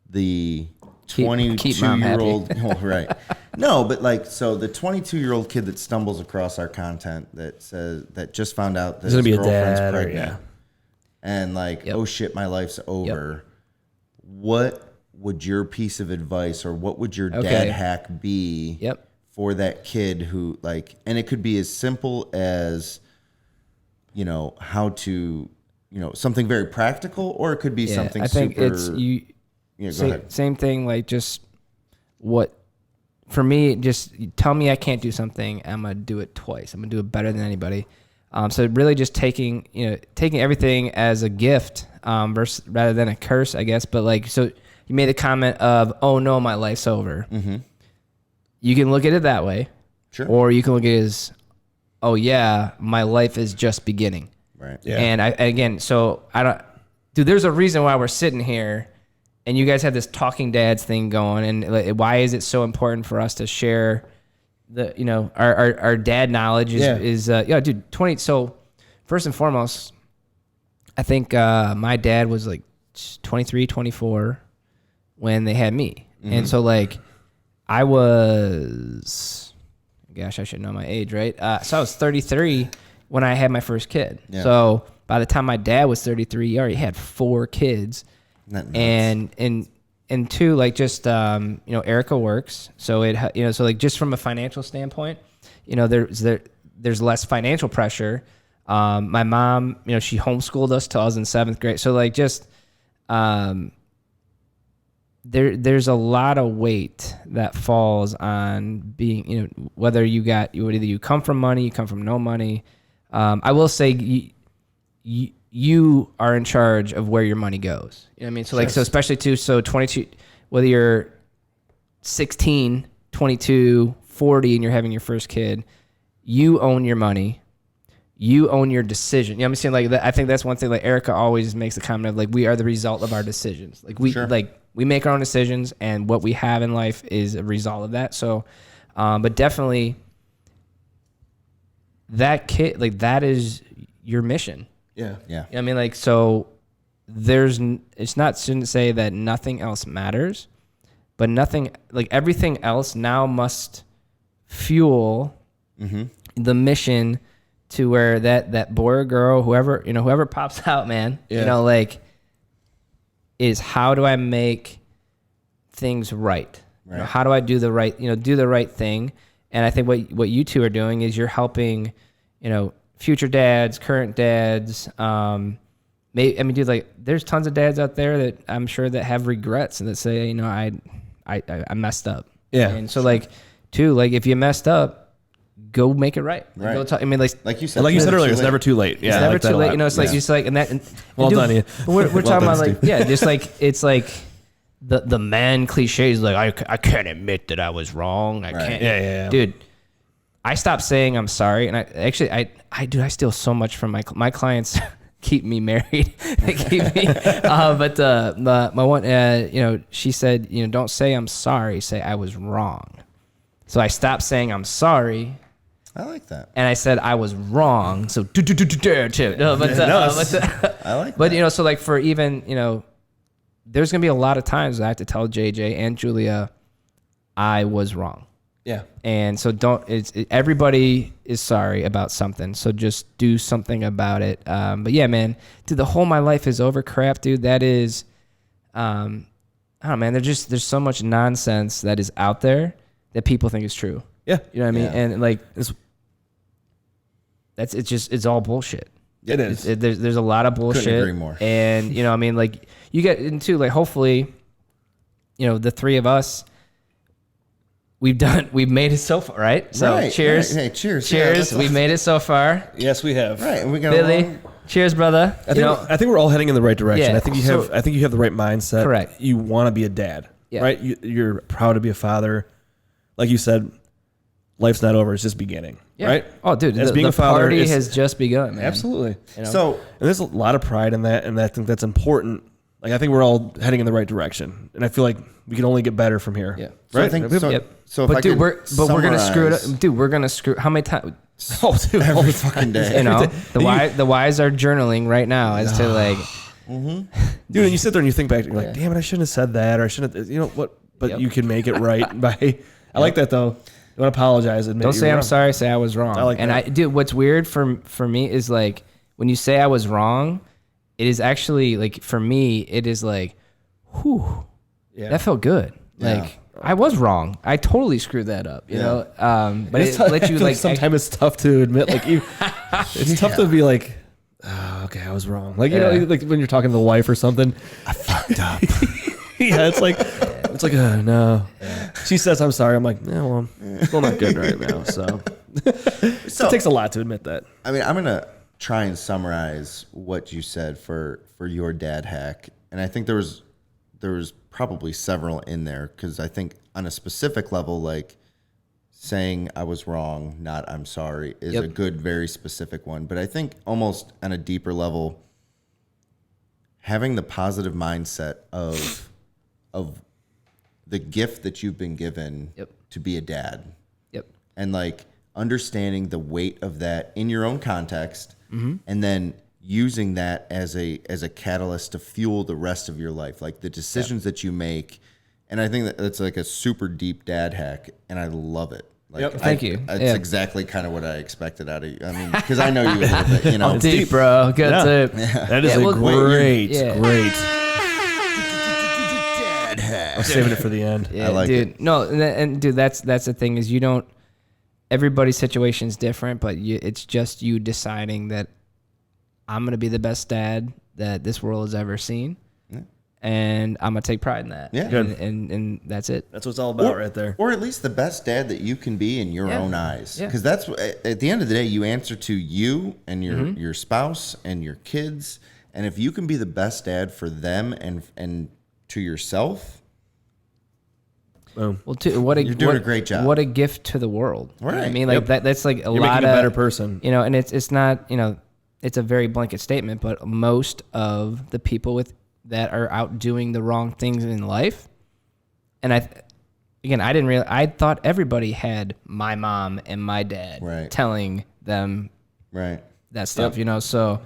the 22-year-old. Oh, right. No, but like so the 22-year-old kid that stumbles across our content that just found out that He's gonna his be a girlfriend's dad, pregnant. And like, oh shit, my life's over. What would your piece of advice or what would your dad hack be for that kid who like, and it could be as simple as, how to, something very practical, or it could be something I think super. it's you. Go ahead. Same thing, like just what, for me, just tell me I can't do something, I'm going to do it twice. I'm going to do it better than anybody. So really just taking everything as a gift rather than a curse, I guess. But like, so you made a comment of, oh no, my life's over. Mm-hmm. You can look at it that way. Sure. Or you can look at it as, oh yeah, my life is just beginning. Right. Yeah. And there's a reason why we're sitting here and you guys have this talking dads thing going. And like, why is it so important for us to share our dad knowledge is dude, 20. So first and foremost, I think my dad was like 23, 24 when they had me. Mm-hmm. And so like I was, gosh, I should know my age, right? So I was 33 when I had my first kid. Yeah. So by the time my dad was 33, he already had 4 kids. And two, like just, Erica works. So so like just from a financial standpoint, there's less financial pressure. My mom, she homeschooled us till I was in 7th grade. So like just, there's a lot of weight that falls on being, whether you come from money, you come from no money. I will say you are in charge of where your money goes. You know what I mean? So like, so especially too, so 22, whether you're 16, 22, 40, and you're having your first kid, you own your money. You own your decision. You know what I'm saying? Like that, I think that's one thing. Like Erica always makes the comment of like, we are the result of our decisions. Like we make our own decisions, and what we have in life is a result of that. So, but definitely that kid, like that is your mission. Yeah. Yeah. You know what I mean? Like, so shouldn't say that nothing else matters, but everything else now must fuel the mission to where that boy or girl, whoever pops out, man, is how do I make things right? How do I do the right thing? And I think what you two are doing is you're helping, future dads, current dads, dude, like there's tons of dads out there that I'm sure that have regrets and that say, you know, I messed up. Yeah. And so like, too, like if you messed up, go make it right. Right. Go talk, I mean, like you said, earlier, it's never too late. Yeah, it's never too late. You know, it's like, it's like, and that, Well dude, done, Ian. We're Well talking done, about like, Steve. yeah, just like, it's like the man cliches, like, I can't admit that I was wrong. I Right. can't. Yeah. Dude, I stopped saying I'm sorry. And I steal so much from my clients. Keep me married. They keep me. But my one, you know, she said, you know, don't say I'm sorry. Say I was wrong. So I stopped saying I'm sorry, I like that. and I said I was wrong. So no, I like but that. you know, so like for even, you know, there's gonna be a lot of times I have to tell JJ and Julia, I was wrong. Yeah. And so everybody is sorry about something. So just do something about it. But yeah, man, dude, the whole my life is over crap, dude. That is, I don't know, man. There's so much nonsense that is out there that people think is true. Yeah. You know what I mean? Yeah. And like, it's all bullshit. It is. There's a lot of bullshit. Couldn't agree more. And you know, I mean, like you get into like, hopefully, you know, the three of us, we've made it so far, right? So Right, cheers. right. Hey, cheers. Cheers. Yeah, that's we've made it so far. Yes, we have. Right, and we got Billy, cheers, brother. I think we're all heading in the right direction. Yeah, I think you have the right mindset. Correct. You want to be a dad, Yeah. right? You're proud to be a father. Like you said, life's not over; it's just beginning, Yeah. right? Oh, dude, As the being a father party is- has just begun, man. Absolutely. You know? So And there's a lot of pride in that, and I think that's important. Like I think we're all heading in the right direction, and I feel like we can only get better from here. Yeah. So I Right. think so. Yep. So if But I dude, could we're gonna screw it summarize up, dude. We're gonna screw. How many times? Oh, dude. every fucking day. You know, the wise are journaling right now as to like, Dude, and you sit there and you think back, and you're like, damn it, I shouldn't have said that, or I shouldn't have, you know what? But Yep. you can make it right by. I like that though. You want to apologize? Admit don't you're say I'm wrong. sorry. Say I was wrong. I like and that. I, dude, what's weird for me is like when you say I was wrong, it is actually like for me, it is like, whew, Yeah. that felt good. Yeah. Like I was wrong. I totally screwed that up. You know, but It's it lets you like sometimes it's tough to admit. Like you, it's tough to be like, oh, okay, I was wrong. Like you know, Yeah. like when you're talking to the wife or something. I fucked up. Yeah, it's like no. She says I'm sorry. I'm like, yeah, well, I'm still not good right now. So So it takes a lot to admit that. I mean, I'm gonna try and summarize what you said for your dad hack, and I think there was probably several in there because I think on a specific level, like saying I was wrong, not I'm sorry, is Yep. a good, very specific one. But I think almost on a deeper level, having the positive mindset of the gift that you've been given Yep. to be a dad Yep. and like understanding the weight of that in your own context and then using that as a catalyst to fuel the rest of your life, like the decisions that you make. And I think that that's like a super deep dad hack and I love it. Like, Thank you. That's Yeah. exactly kind of what I expected out of you. I mean, because I know you a little bit, you know. Deep, bro. Good Yeah. tip. That is Yeah, a well, great. Dad I'm hack. saving it for the end. Yeah, I like dude. it. No, and dude, that's the thing is you don't. Everybody's situation is different, but it's just you deciding that I'm gonna be the best dad that this world has ever seen, and I'm gonna take pride in that. Yeah. Good. And that's it. That's what it's all about right there. Or at least the best dad that you can be in your Yeah. own eyes. Yeah. Because that's at the end of the day, you answer to you and your Mm-hmm. your spouse and your kids. And if you can be the best dad for them and to yourself, Boom. Well, what a You're doing a great job. What a gift to the world. I Right. mean, like Yep. that's like a You're lot making a of better person. You know, and it's not, you know, it's a very blanket statement, but most of the people that are out doing the wrong things in life, and I didn't realize, I thought everybody had my mom and my dad Right. telling them right? that stuff, you know. So,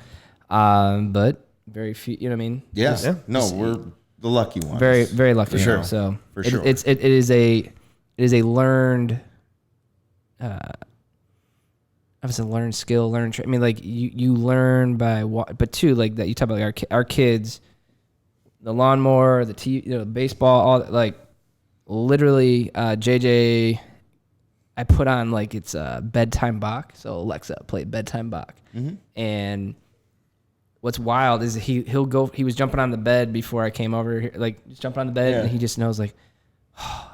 but very few, you know what I mean? Yeah. Yeah. No, we're the lucky ones. Very, very lucky. For sure. So For sure. it is a learned, I learned skill, I mean, like you learn by what, but too, like that you talk about like our kids, the lawnmower, the baseball, all that, like literally, JJ, I put on like it's a bedtime Bach. So Alexa, play bedtime Bach. And what's wild is he was jumping on the bed before I came over here, like just jumping on the bed, and he just knows like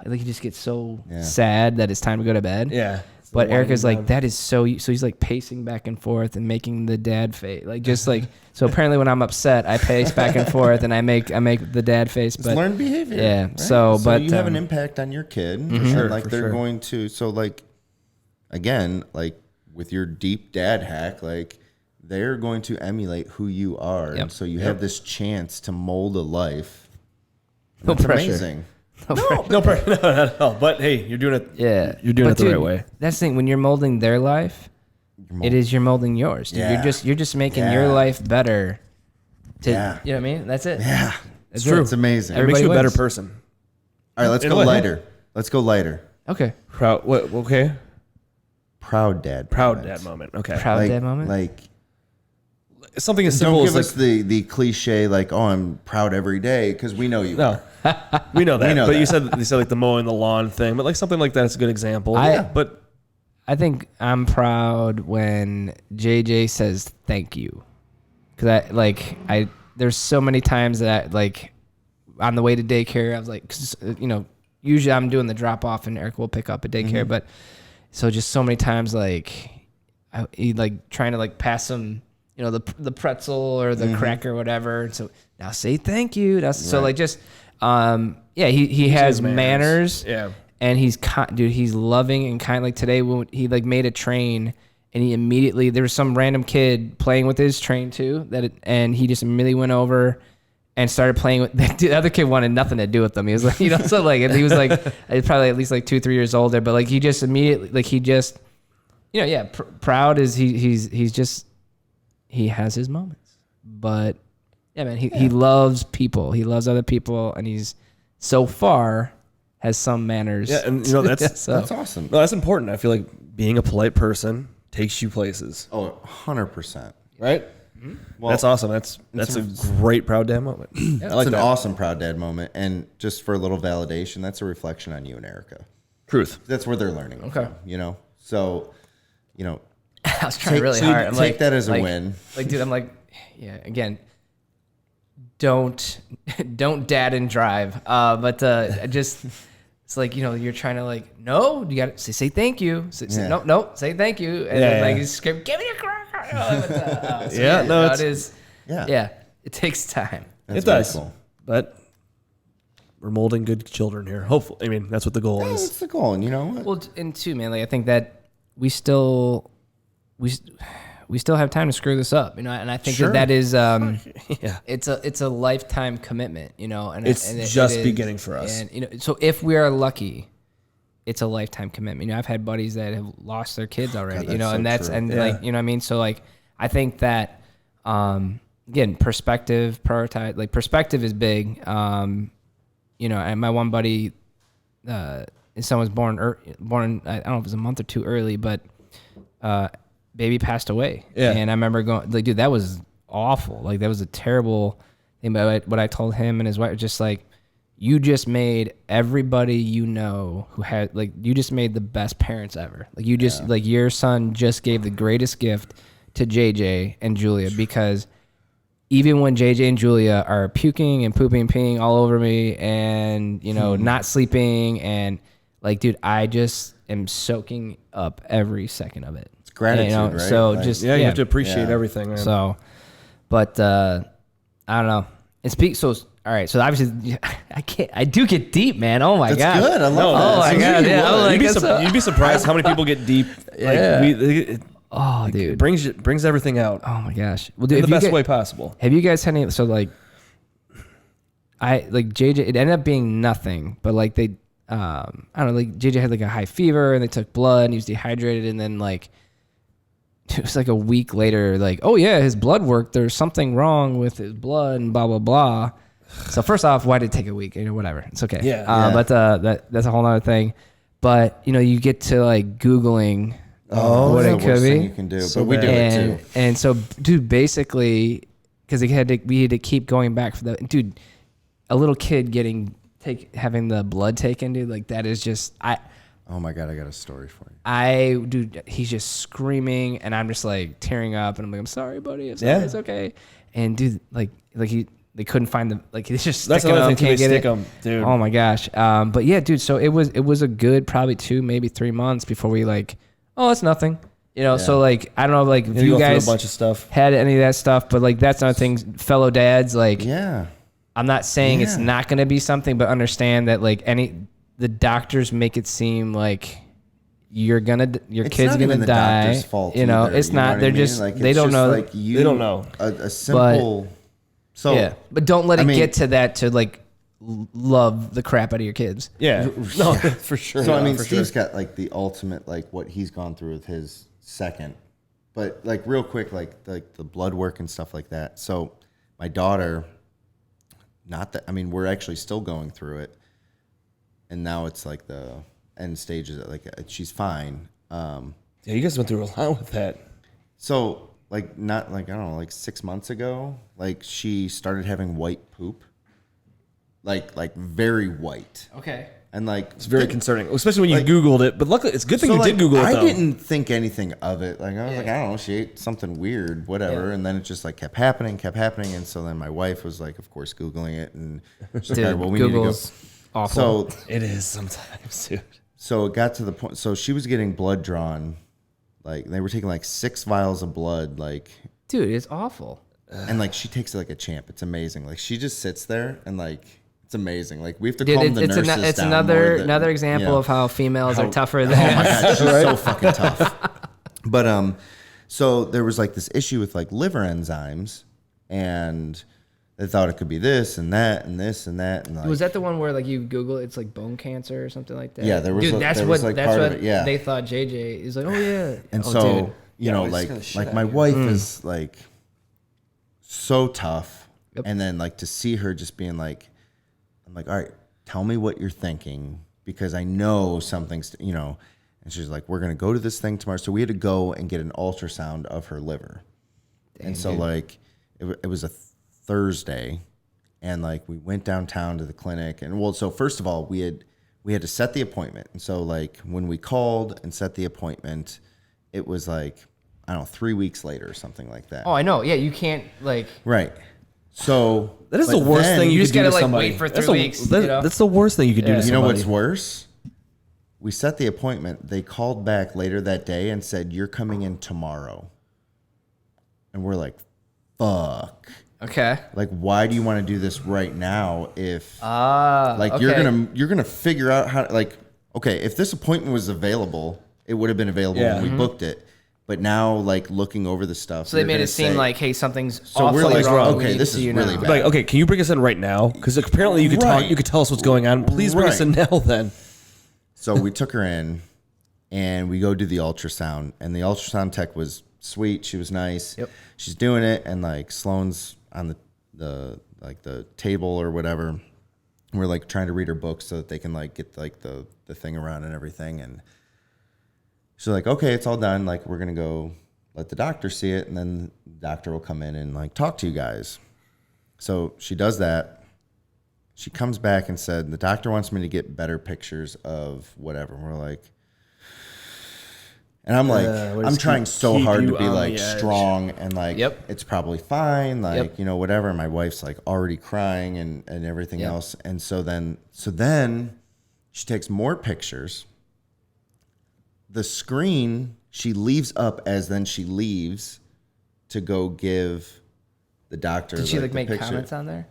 he just gets so sad that it's time to go to bed. Yeah. But Erica's like, that is so he's like pacing back and forth and making the dad face, like just like, so apparently when I'm upset, I pace back and forth and I make the dad face. It's but learned behavior. Yeah. Right? So but you have an impact on your kid. Sure, And like for they're sure. going to, so like, again, like with your deep dad hack, like they're going to emulate who you are. Yep. And so you have this chance to mold a life. No That's pressure. amazing. No pressure. No, not at all. But hey, you're doing it. Yeah. You're doing But it the dude, right way. That's the thing. When you're molding their life, you're molding yours. Dude. Yeah. You're just making your life better. You know what I mean? That's it. Yeah. That's true. it. It's amazing. It makes Everybody you a better wins. person. All right, let's go lighter. Let's go lighter. Okay. Proud. What? Okay. Proud dad. Proud moments. dad moment. Okay. Proud Like, dad moment. Like, Something as simple don't as give like, us the cliche like, oh, I'm proud every day because we know you. no. We know that. We know but that. you said like the mowing the lawn thing, but like something like that's a good example. But I think I'm proud when JJ says thank you, because there's so many times that like on the way to daycare I was like, 'cause, usually I'm doing the drop off and Eric will pick up at daycare, but so just so many times like he like trying to like pass him the pretzel or the cracker or whatever. So now say thank you. So like just he has manners. Yeah. And he's he's loving and kind. Like today when he like made a train and he immediately, there was some random kid playing with his train too and he just immediately went over and started playing with the other kid. Wanted nothing to do with them. He was like, so like, and he was like probably at least like 2-3 years older, but like he just immediately like proud is he has his moments, but yeah, man, he loves people. He loves other people, and he's so far has some manners. Yeah, and that's That's awesome. No, that's important. I feel like being a polite person takes you places. Oh, 100%. Right? Well, that's awesome. That's a great proud dad moment. I like It's an that. awesome proud dad moment. And just for a little validation, that's a reflection on you and Erica. Truth. That's where they're learning. Okay. From, so, I was trying really hard. I'm take like, that as a like- win. Like, dude, I'm like, yeah. Again, don't dad and drive. But just it's like you're trying to like, no, you got to say thank you. Say, no, say thank you. And then like you scream, give me a cracker. It is. Yeah. It takes time. That's It does. very cool. But we're molding good children here. Hopefully. I mean, that's what the goal Yeah, is. that's the goal. And you know what? Well, and too, man. Like I think that we still have time to screw this up, and I think that is Yeah. it's a lifetime commitment, and It's and just it is. beginning for us. And so if we are lucky, it's a lifetime commitment. I've had buddies that have lost their kids already, God, that's so and that's true. and Yeah. like what I mean. So like I think that again, perspective, prioritize. Like perspective is big. And my one buddy, his son was born I don't know if it was a month or two early, but baby passed away. Yeah. And I remember going like, dude, that was awful. Like that was a terrible thing. But what I told him and his wife was just like, you just made everybody who had like you just made the best parents ever. Like you just like your son just gave the greatest gift to JJ and Julia, because even when JJ and Julia are puking and pooping and peeing all over me and not sleeping and like, dude, I just am soaking up every second of it. It's gratitude, right? So Like, just You have to appreciate everything, man. so, but I don't know. So all right. So obviously, I do get deep, man. Oh my That's god. good. I love No, that. Oh my So god. you Yeah. would. I'm like, You'd be surprised how many people get deep. Yeah. Like it dude. brings everything out Oh my gosh. Well, in dude, the if you best get- way possible. Have you guys had any? So like, JJ. It ended up being nothing, but like they, I don't know. Like JJ had like a high fever, and they took blood, and he was dehydrated, and then like, it was like a week later, like, oh yeah, his blood worked. There's something wrong with his blood, and blah blah blah. So first off, why did it take a week? Whatever, it's okay. Yeah. But that's a whole other thing. But you get to like Googling. What It's it the could worst be. thing you can do. So but we do bad. it too. And so, dude, basically, because we had to keep going back for dude, a little kid having the blood taken, dude, like that is just Oh my God, I got a story for you. dude, he's just screaming, and I'm just like tearing up, and I'm like, I'm sorry, buddy, I'm sorry, Yeah. it's okay. and dude, they couldn't find them. Like it's just That's sticking another them, thing too. They can't get stick it. them, dude. Oh my gosh. But yeah, dude. So it was a good probably 2, maybe 3 months before we like, oh, it's nothing. You know. So like I don't know like if You you go through guys a bunch of stuff. had any of that stuff, but like that's another thing. Fellow dads, like Yeah. I'm not saying it's Yeah. not going to be something, but understand that like the doctors make it seem like your It's kid's not gonna even the die. doctor's fault You know, either, it's you know not. what I They're mean? just Like, they it's don't just know. like They don't know. A simple. So Yeah, but don't let it I mean- get to that to like love the crap out of your kids. Yeah. No, for sure. So I Yeah, mean, for Steve's sure. got like the ultimate, like what he's gone through with his second, but like real quick, like the blood work and stuff like that. So my daughter, not that I mean, we're actually still going through it, and now it's like the end stages. Like she's fine. Yeah, you guys went through a lot with that. So like not like I don't know, like 6 months ago, like she started having white poop, like very white, Okay. and like It's very concerning, especially when you like- Googled it. But luckily, it's a good thing So, you like, did Google it, I though. didn't think anything of it. Like I was like, Yeah. I don't know, she ate something weird, whatever. Yeah. And then it just like kept happening. And so then my wife was like, of course, Googling it, and she's like, Dude, all right, well, we Google's need to awful. go. So It is sometimes, dude. so it got to the point. So she was getting blood drawn, like they were taking like 6 vials of blood, like, Dude, it's awful. and like she takes it like a champ. It's amazing. Like she just sits there and like. It's amazing. Like we have to Dude, calm the it's nurses it's down another more than, another example you know. of how females are tougher than Oh my god, she's so fucking tough. But so there was like this issue with like liver enzymes, and they thought it could be this and that and this and that. And like, Was that the one where like you Google it's like bone cancer or something like that? Yeah, there was Dude, a- that's there what was, like, that's part what of it, yeah. they thought. JJ is like, oh yeah, And oh, so dude. you know, it's like gonna shit like out my of you. wife is like so tough, Yep. and then like to see her just being like, I'm like, all right, tell me what you're thinking because I know something's you know, and she's like, we're gonna go to this thing tomorrow. So we had to go and get an ultrasound of her liver, and so like it was a Thursday, and like we went downtown to the clinic, and well, so first of all we had to set the appointment, and so like when we called and set the appointment, it was like I don't know 3 weeks later or something like that. Oh, I know. Yeah, you can't like. Right. So That is but the worst then- thing you just could do gotta, to like, somebody. wait for That's 3 the- weeks, that- you know? That's the worst thing you could do to You somebody. know what's worse? We set the appointment. They called back later that day and said, you're coming in tomorrow. And we're like, fuck. Okay. Like, why do you want to do this right now if like okay. you're gonna figure out how like okay, if this appointment was available, it would have been available Yeah. when we booked it. But now like looking over the stuff. So they you're made gonna it seem say- like, hey, something's So we're awfully like, wrong. We okay, need this to see is you really now. bad. Like, okay, can you bring us in right now? Because apparently you could Right. talk. You could tell us what's going on. Please bring us in now. Then. So we took her in and we go do the ultrasound, and the ultrasound tech was sweet. She was nice. Yep. She's doing it, and like Sloane's on the like the table or whatever. And we're like trying to read her book so that they can like get like the thing around and everything. And she's like, okay, it's all done. Like we're gonna go let the doctor see it, and then the doctor will come in and like talk to you guys. So she does that. She comes back and said, the doctor wants me to get better pictures of whatever. And we're like, and I'm like, we'll I'm just trying so keep hard you to be on like the edge. strong and like, Yep. it's probably fine. Like, Yep. you know, whatever. And my wife's like already crying and everything Yep. else. And so then she takes more pictures. The screen she leaves up as then she leaves to go give the doctor. Did she like the make picture. comments on there?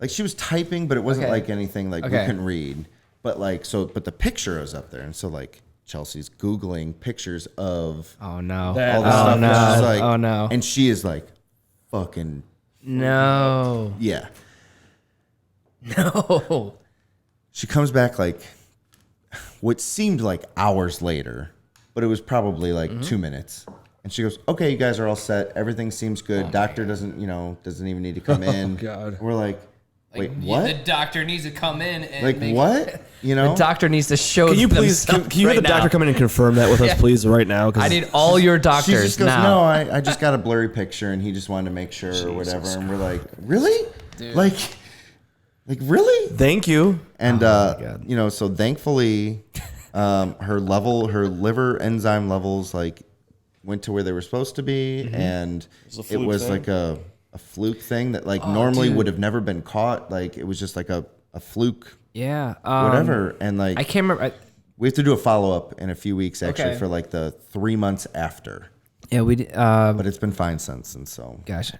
Like she was typing, but it wasn't Okay. like anything like we Okay. couldn't read. But like but the picture was up there, and so like Chelsea's googling pictures of Oh no. That- all the Oh, stuff. and no. she's like, Oh, no. And she is like, fucking No. yeah. No. She comes back like what seemed like hours later, but it was probably like 2 minutes. And she goes, "Okay, you guys are all set. Everything seems good. Doctor doesn't even need to come in." God. We're like, wait, what? The doctor needs to come in and Like what? You know? The doctor needs to show. Can you please? Can you have the doctor come in and confirm that with us, please, right now? 'Cause I need all your She doctors just goes, now. "No, I just got a blurry picture, and he just wanted to make sure or whatever." And we're like, "Really? Like really?" Thank you. And God. you know, so thankfully, her liver enzyme levels like went to where they were supposed to be, and it fluke was thing? like a fluke thing that like normally would have never been caught. Like it was just like a fluke. Yeah. Whatever. And like, I can't remember. we have to do a follow-up in a few weeks actually Okay. for like the 3 months after. Yeah, we did. But it's been fine since. And so, Gosh,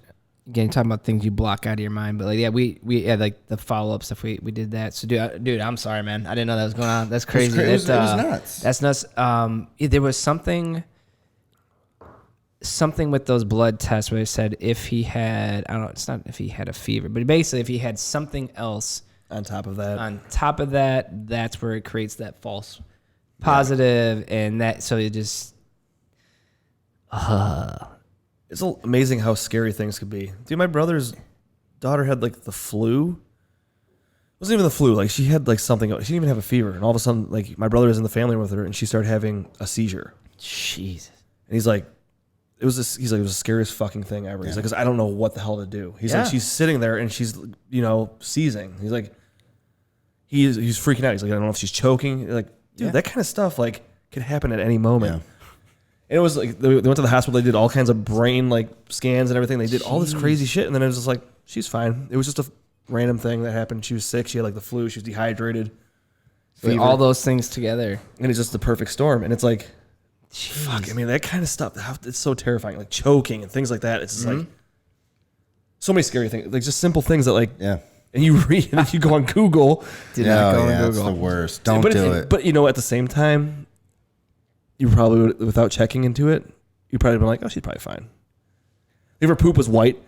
again, talking about things you block out of your mind, but like, yeah, we had like the follow up stuff. We did that. So, dude, I'm sorry, man. I didn't know that was going on. That's crazy. It was nuts. That's nuts. There was something with those blood tests where they said if he had, I don't know, it's not if he had a fever, but basically if he had something else On top of that, that's where it creates that false positive, and that, so it just, it's amazing how scary things could be. Dude, my brother's daughter had like the flu. It wasn't even the flu. Like she had like something. She didn't even have a fever, and all of a sudden, like my brother was in the family with her, and she started having a seizure. Jesus. And he's like, it was the scariest fucking thing ever. He's like, because I don't know what the hell to do. He's like, she's sitting there and she's, seizing. He's like, he's freaking out. He's like, I don't know if she's choking. Like, dude, that kind of stuff like could happen at any moment. Yeah. And it was like they went to the hospital. They did all kinds of brain like scans and everything. They did all this crazy shit, and then it was just like, she's fine. It was just a random thing that happened. She was sick. She had like the flu. She was dehydrated. Fever. All those things together, and it's just the perfect storm. And it's like, fuck. I mean, that kind of stuff. It's so terrifying. Like choking and things like that. It's just like so many scary things. Like just simple things that like And you read and you go on Google. Did not go on Google. It's the worst. Don't do it. But at the same time, you probably would, without checking into it, you probably been like, oh, she's probably fine. If her poop was white,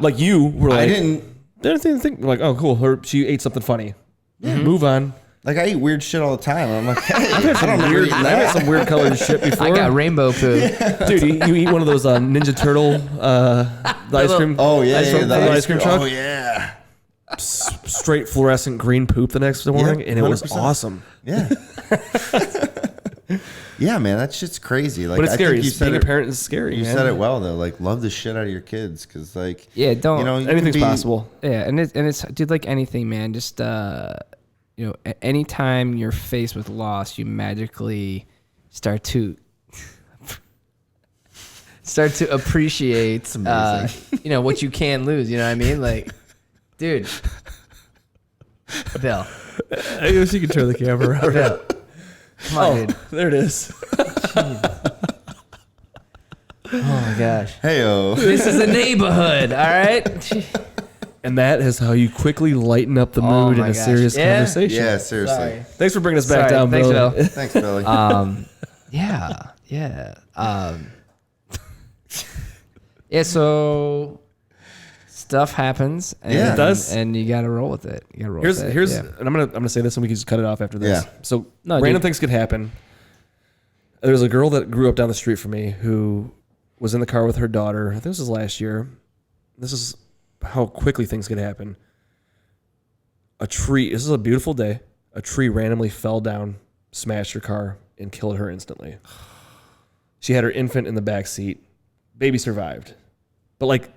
like you were like, I didn't think like, oh, cool. She ate something funny. Move on. Like I eat weird shit all the time. I'm like, hey, I've had some weird colored shit before. I got rainbow poop. Dude, you eat one of those Ninja Turtle ice cream. Oh yeah, the ice cream truck. Oh yeah. Straight fluorescent green poop the next morning, and it 100%. Was awesome. Yeah. Yeah, man, that shit's crazy. Like, but it's scary. Being a parent is scary. You said it well though. Like, love the shit out of your kids, because like, don't. Anything's possible. Yeah, and it's dude, like anything, man. Just anytime you're faced with loss, you magically start to appreciate, what you can lose. You know what I mean? Like, dude, Bill. I guess you can turn the camera around. Bill. Come on, dude. There it is. Oh my gosh. Hey-o. This is a neighborhood, all right? And that is how you quickly lighten up the mood in a serious conversation. Yeah, seriously. Sorry. Thanks for bringing us back down, Thanks, Bill. Thanks, Billy. So stuff happens, and it does, and you got to roll with it. You got to roll with it. Here's, and I'm gonna say this, and we can just cut it off after this. Yeah. So random things could happen. There's a girl that grew up down the street from me who was in the car with her daughter. I think this was last year. This is how quickly things could happen. A tree. This is a beautiful day. A tree randomly fell down, smashed her car, and killed her instantly. She had her infant in the back seat. Baby survived, but like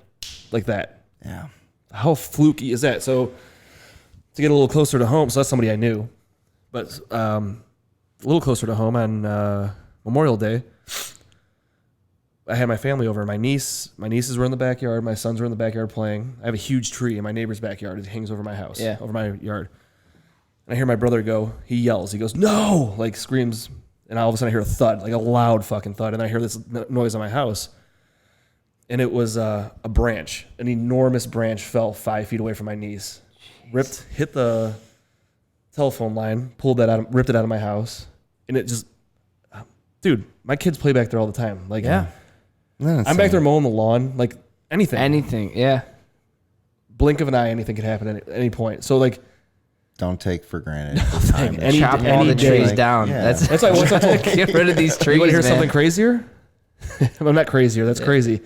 that. Yeah. How fluky is that? So to get a little closer to home, so that's somebody I knew, but a little closer to home on Memorial Day, I had my family over. My nieces were in the backyard. My sons were in the backyard playing. I have a huge tree in my neighbor's backyard. It hangs over my house, over my yard. And I hear my brother go, he yells. He goes, no, like screams. And all of a sudden I hear a thud, like a loud fucking thud. And I hear this noise on my house. And it was a branch. An enormous branch fell 5 feet away from my niece. Hit the telephone line, ripped it out of my house. And it just, dude, my kids play back there all the time. Like, I'm back there mowing the lawn, like anything. Anything, yeah. Blink of an eye, anything could happen at any point. So like, don't take for granted the time. Chop all the trees down. Yeah. That's why once I told get rid of these trees. You want to hear something crazier? I'm not crazier. That's crazy.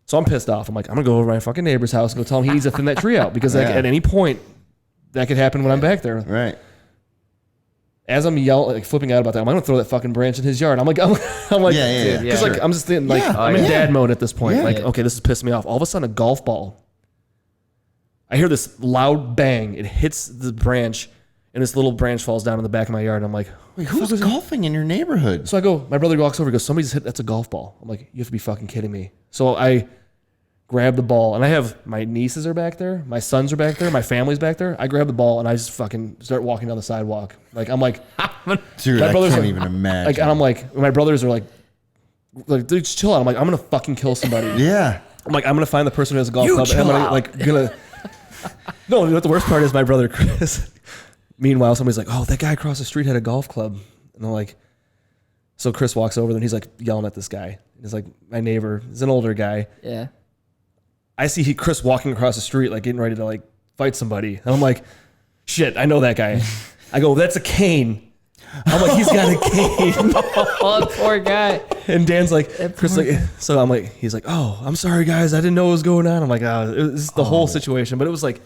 So I'm pissed off. I'm like, I'm gonna go over to my fucking neighbor's house and go tell him he needs to thin that tree out, because at any point that could happen when I'm back there. Right. As I'm yelling, like flipping out about that, I'm gonna throw that fucking branch in his yard. I'm like, yeah. Because like I'm just thinking, like I'm in dad mode at this point. Like, okay, this is pissing me off. All of a sudden, a golf ball. I hear this loud bang. It hits the branch, and this little branch falls down in the back of my yard. And I'm like, wait, who's golfing in your neighborhood? So I go. My brother walks over. He goes, somebody just hit. That's a golf ball. I'm like, you have to be fucking kidding me. So I grab the ball, and I have my nieces are back there, my sons are back there, my family's back there. I grab the ball and I just fucking start walking down the sidewalk. Like I'm like, Dude, my I brothers can't are, even imagine. Like, and I'm like, my brothers are like, dude, just chill out. I'm like, I'm gonna fucking kill somebody. Yeah. I'm like, I'm gonna find the person who has a golf club, and I'm gonna. No, you know what the worst part is? My brother Chris. Meanwhile, somebody's like, "Oh, that guy across the street had a golf club," and I'm like, so Chris walks over, and he's like yelling at this guy. He's like, my neighbor. He's an older guy. Yeah. I see Chris walking across the street, like getting ready to like fight somebody, and I'm like, shit, I know that guy. I go, that's a cane. I'm like, he's got a cane. Oh, poor guy. And Dan's like, Chris, like, so I'm like, he's like, oh, I'm sorry, guys, I didn't know what was going on. I'm like, oh, it was the whole situation, but it was like,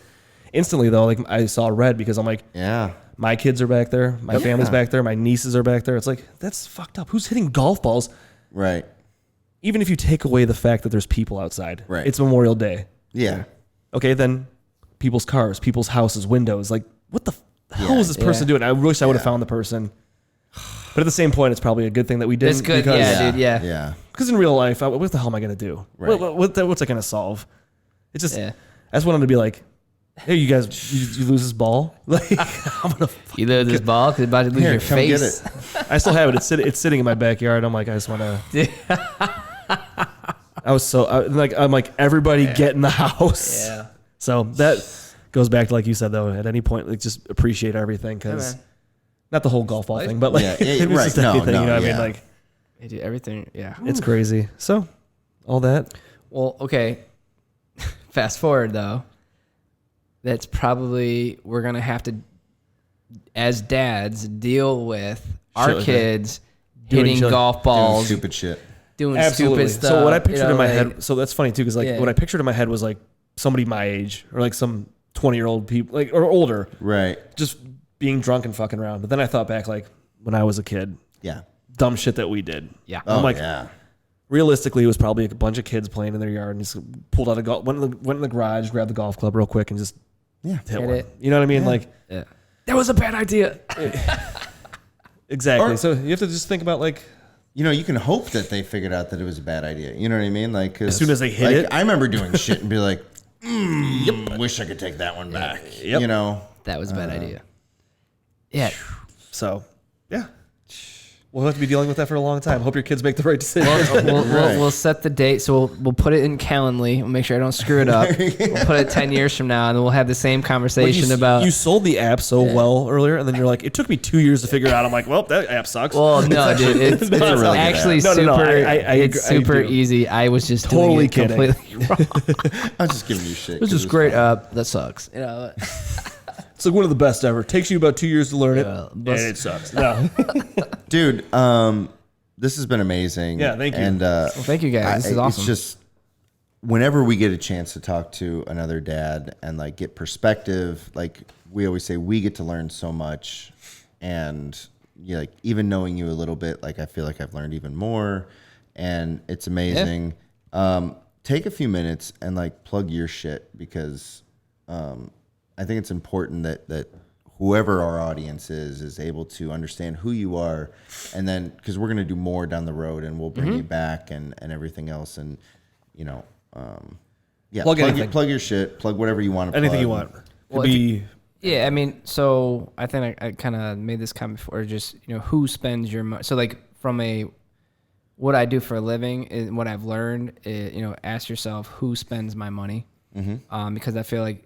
instantly though, like I saw red because I'm like, yeah, my kids are back there, my family's back there, my nieces are back there. It's like, that's fucked up. Who's hitting golf balls? right. Even if you take away the fact that there's people outside, Right. It's Memorial Day. Yeah. Okay, then people's cars, people's houses, windows. Like, what the hell is this person doing? I wish I would have found the person. But at the same point, it's probably a good thing that we didn't. It's good, because, yeah, dude, yeah. Yeah. Because in real life, what the hell am I going to do? Right. What's that going to solve? It's just, Yeah. I just wanted to be like, hey, you guys, you lose this ball? Like, I'm going to. You lose this ball because about to lose Here, your come face. get it. I still have it. It's sitting in my backyard. I'm like, I just want to. I was so I'm like everybody get in the house. Yeah. So that goes back to like you said though. At any point, like just appreciate everything because not the whole golf ball thing, but like Yeah, it was right. just No, anything. no, You know what I yeah. mean? Like They do everything. Yeah. it's crazy. So all that. Well, okay. Fast forward though. That's probably we're gonna have to, as dads, deal with our Shit like that. kids Doing hitting shit- golf Doing balls, stupid shit. doing Absolutely. stupid stuff. So what I pictured you know, in my like- head. So that's funny too, because like Yeah. what I pictured in my head was like somebody my age or like some 20-year-old people like or older, Right. just being drunk and fucking around. But then I thought back like when I was a kid, Yeah. dumb shit that we did. Yeah. Oh, I'm like, yeah. realistically, it was probably a bunch of kids playing in their yard and just pulled out a golf, went in the garage, grabbed the golf club real quick, and just hit Hit one. it. You know what I mean? Like Yeah. that was a bad idea. Exactly. Or- So you have to just think about like You know, you can hope that they figured out that it was a bad idea. You know what I mean? Like, 'cause, As soon as they hit like, it? I remember doing shit and be like, wish I could take that one back. Yep. You know? That was a bad idea. Yeah. so. Yeah. We'll have to be dealing with that for a long time. Hope your kids make the right decision. We'll set the date, so we'll put it in Calendly. We'll make sure I don't screw it up. We'll put it 10 years from now, and then we'll have the same conversation about. you sold the app so well earlier, and then you're like, it took me 2 years to figure it out. I'm like, well, that app sucks. Well, no, dude, it's a really good actually app. No, super. no, no, It's I super do. easy. I was just Totally doing it kidding. completely wrong. I was just giving you shit. This 'cause is it's great fun. app. That sucks. You know. It's like one of the best ever. Takes you about 2 years to learn it, Yeah, and but- it sucks. No. Dude, this has been amazing. Yeah, thank you. And Thank you guys. This is awesome. It's just whenever we get a chance to talk to another dad and like get perspective, like we always say, we get to learn so much. And like even knowing you a little bit, like I feel like I've learned even more, and it's amazing. Take a few minutes and like plug your shit because I think it's important that whoever our audience is able to understand who you are, and then because we're going to do more down the road and we'll bring you back and everything else, and you know plug your shit, plug whatever you want to Anything plug. you want. Well, Could be Yeah, I mean, so I think I kind of made this comment before. Just who spends your money. So like from what I do for a living and what I've learned, ask yourself who spends my money, because I feel like,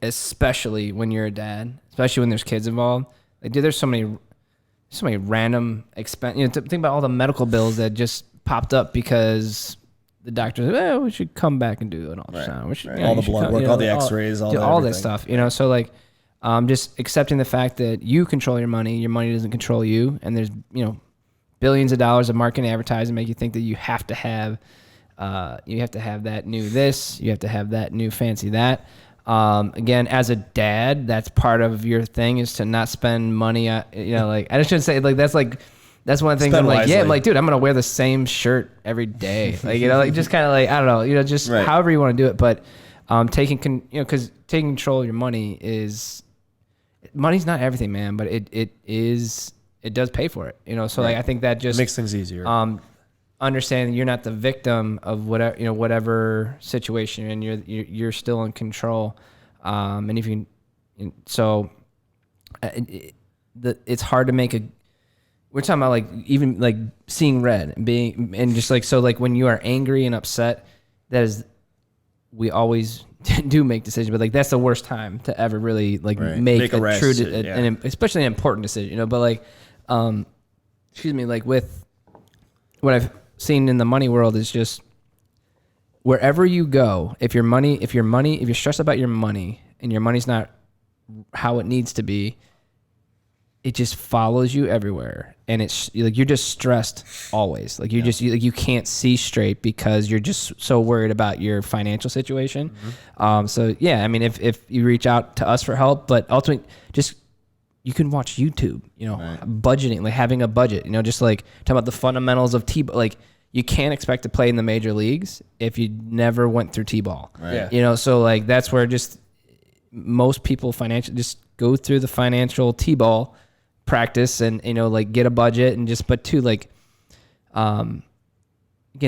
especially when you're a dad, especially when there's kids involved, like dude, there's so many random expense. Think about all the medical bills that just popped up because the doctor said, we should come back and do an ultrasound. We should, all the you should blood come- work, all the X-rays, all that this everything. stuff. So like, just accepting the fact that you control your money doesn't control you, and there's billions of dollars of marketing and advertising make you think that you have to have that new this, you have to have that new fancy that. Again, as a dad, that's part of your thing is to not spend money. Like I just shouldn't say like that's one of the things. Spend I'm like, wisely. yeah, I'm like, dude, I'm gonna wear the same shirt every day. Like like just kind of like I don't know, just Right. however you want to do it. But because taking control of your money money's not everything, man. But it does pay for it. So like I think that just makes things easier. understanding you're not the victim of whatever situation, and you're still in control. And if you, so it's hard to make we're talking about like even like seeing red and just like, so like when you are angry and upset, we always do make decisions, but like that's the worst time to ever really like make a true, and especially an important decision, but like, like with what I've seen in the money world is just wherever you go, if you're stressed about your money and your money's not how it needs to be, it just follows you everywhere, and it's like you're just stressed always. Like you can't see straight because you're just so worried about your financial situation. Mm-hmm. So yeah, I mean, if you reach out to us for help, but ultimately, just you can watch YouTube. Budgeting, like having a budget. Just like talking about the fundamentals of like you can't expect to play in the major leagues if you never went through T-ball. Right. Yeah. So like that's where just most people just go through the financial T-ball practice and like get a budget and just, but too like again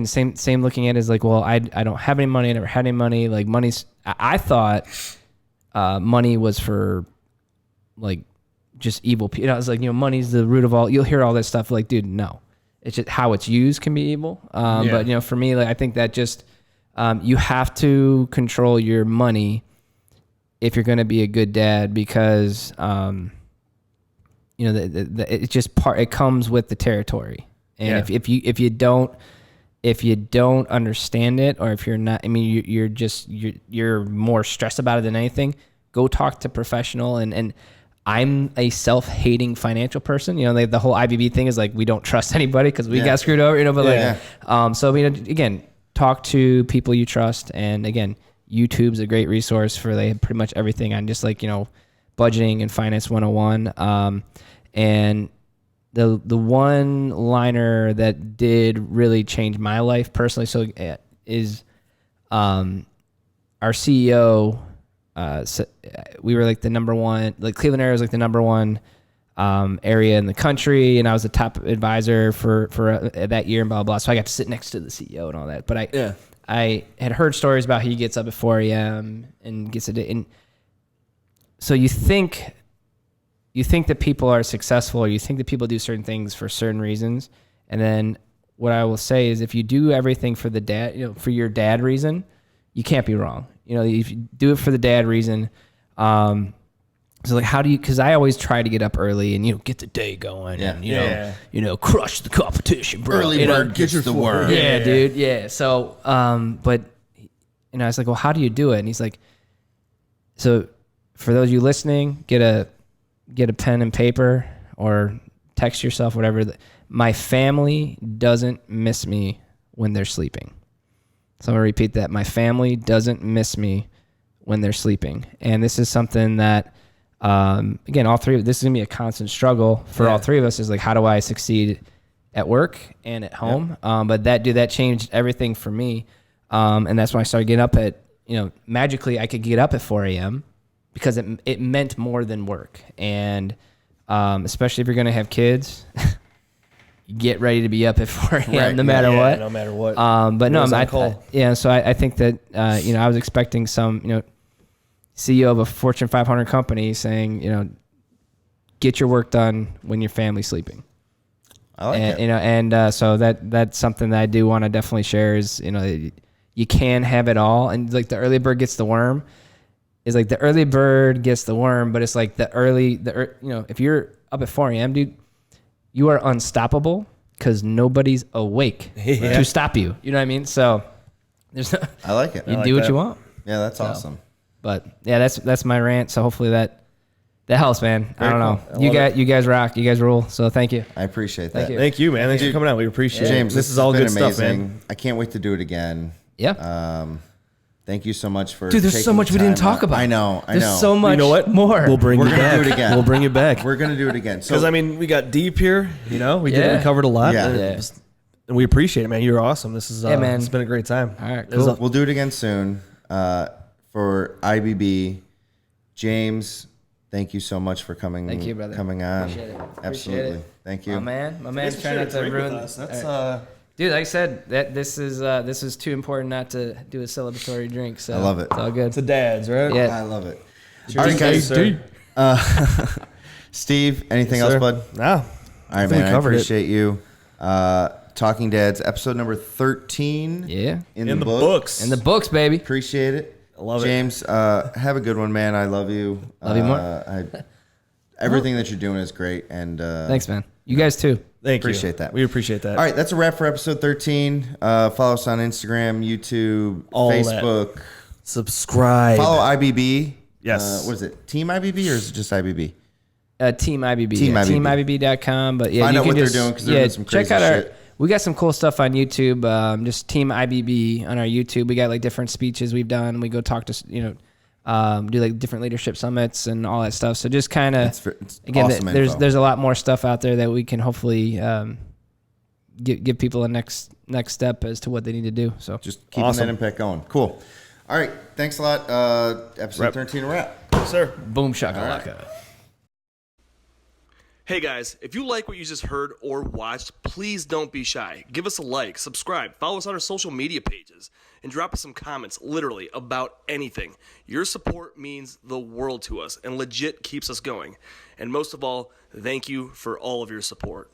same looking at it is like, well, I don't have any money, I never had any money. Like I thought money was for like just evil people. I was like, money's the root of all. You'll hear all that stuff, like, dude, no, it's just how it's used can be evil. But for me, like I think that just you have to control your money if you're going to be a good dad, because it's just it comes with the territory. And if you don't understand it, or if you're not, I mean, you're more stressed about it than anything, go talk to a professional. And I'm a self-hating financial person. The whole IBB thing is like, we don't trust anybody because we got screwed over, but so, again, talk to people you trust. And again, YouTube's a great resource for pretty much everything on just like, budgeting and finance 101. And the one liner that did really change my life personally, is our CEO. We were like the number one, like Cleveland area was like the number one area in the country, and I was the top advisor for that year and blah, blah, blah. So I got to sit next to the CEO and all that. But I had heard stories about how he gets up at 4 a.m. and gets a day. And so you think that people are successful, or you think that people do certain things for certain reasons. And then what I will say is, if you do everything for the dad, for your dad reason, you can't be wrong. If you do it for the dad reason, so like, how do you, cause I always try to get up early and, get the day going and, crush the competition, bro. Early bird gets the worm. Yeah, dude. Yeah. So, but I was like, well, how do you do it? And he's like, so for those of you listening, get a pen and paper or text yourself, whatever. My family doesn't miss me when they're sleeping. So I'm going to repeat that. My family doesn't miss me when they're sleeping. And this is something that, again, this is going to be a constant struggle for all three of us, is like, how do I succeed at work and at home? But that changed everything for me. And that's when I started getting up at, magically I could get up at 4 a.m. because it meant more than work. And especially if you're going to have kids, get ready to be up at 4 a.m. no matter what. No matter what. But no, so I think that, I was expecting some, CEO of a Fortune 500 company saying, get your work done when your family's sleeping. I like it. And so that's something that I do want to definitely share is, you can have it all. And like the early bird gets the worm is like the early bird gets the worm, but it's like if you're up at 4 a.m., dude, you are unstoppable because nobody's awake to stop you. You know what I mean? So I like it. You do what you want. Yeah, that's awesome. But yeah, that's my rant. So hopefully that helps, man. I don't know. You guys rock. You guys rule. So thank you. I appreciate that. Thank you, man. Thanks for coming out. We appreciate it. James, this is all good stuff, man. I can't wait to do it again. Yeah. Thank you so much for. Dude, there's so much we didn't talk about. I know. There's so much. You know what? More. We're gonna do it again. We'll bring it back. We're gonna do it again. Because we got deep here. We covered a lot. Yeah. And we appreciate it, man. You're awesome. This is man. It's been a great time. All right, cool. We'll do it again soon. For IBB, James, thank you so much for coming. Thank you, brother. Coming on. Appreciate it. Absolutely. Thank you. My man. Trying not to ruin this. That's Dude, like I said, that this is too important not to do a celebratory drink. So I love it. It's all good. It's a dad's, right? Yeah. I love it. Cheers, All right, guys. sir. Steve, anything Yes, else, sir. bud? No. All right, man. I covered it. appreciate you. Talking Dads, episode number 13. Yeah. In In the the book. books. In the books, baby. Appreciate it. I love it. James, have a good one, man. I love you. Love you more. Everything that you're doing is great. And Thanks, man. You guys too. Thank you. Appreciate that. We appreciate that. All right, that's a wrap for episode 13. Follow us on Instagram, YouTube, All that. Facebook. Subscribe. Follow IBB. Yes. What is it? Team IBB or is it just IBB? Team IBB. Team IBB. TeamIBB.com. But yeah, Find you out can what they're just, doing 'cause they're doing some check crazy out shit. we got some cool stuff on YouTube. Just Team IBB on our YouTube. We got like different speeches we've done. We go talk to do like different leadership summits and all that stuff. So just kind of It's again, awesome info. there's a lot more stuff out there that we can hopefully give people a next step as to what they need to do. So Just keeping Awesome. that impact going. Cool. All right. Thanks a lot. Episode Wrap. 13 a wrap. Sir. boom shakalaka. Hey guys, if you like what you just heard or watched, please don't be shy. Give us a like, subscribe, follow us on our social media pages, and drop us some comments, literally, about anything. Your support means the world to us and legit keeps us going. And most of all, thank you for all of your support.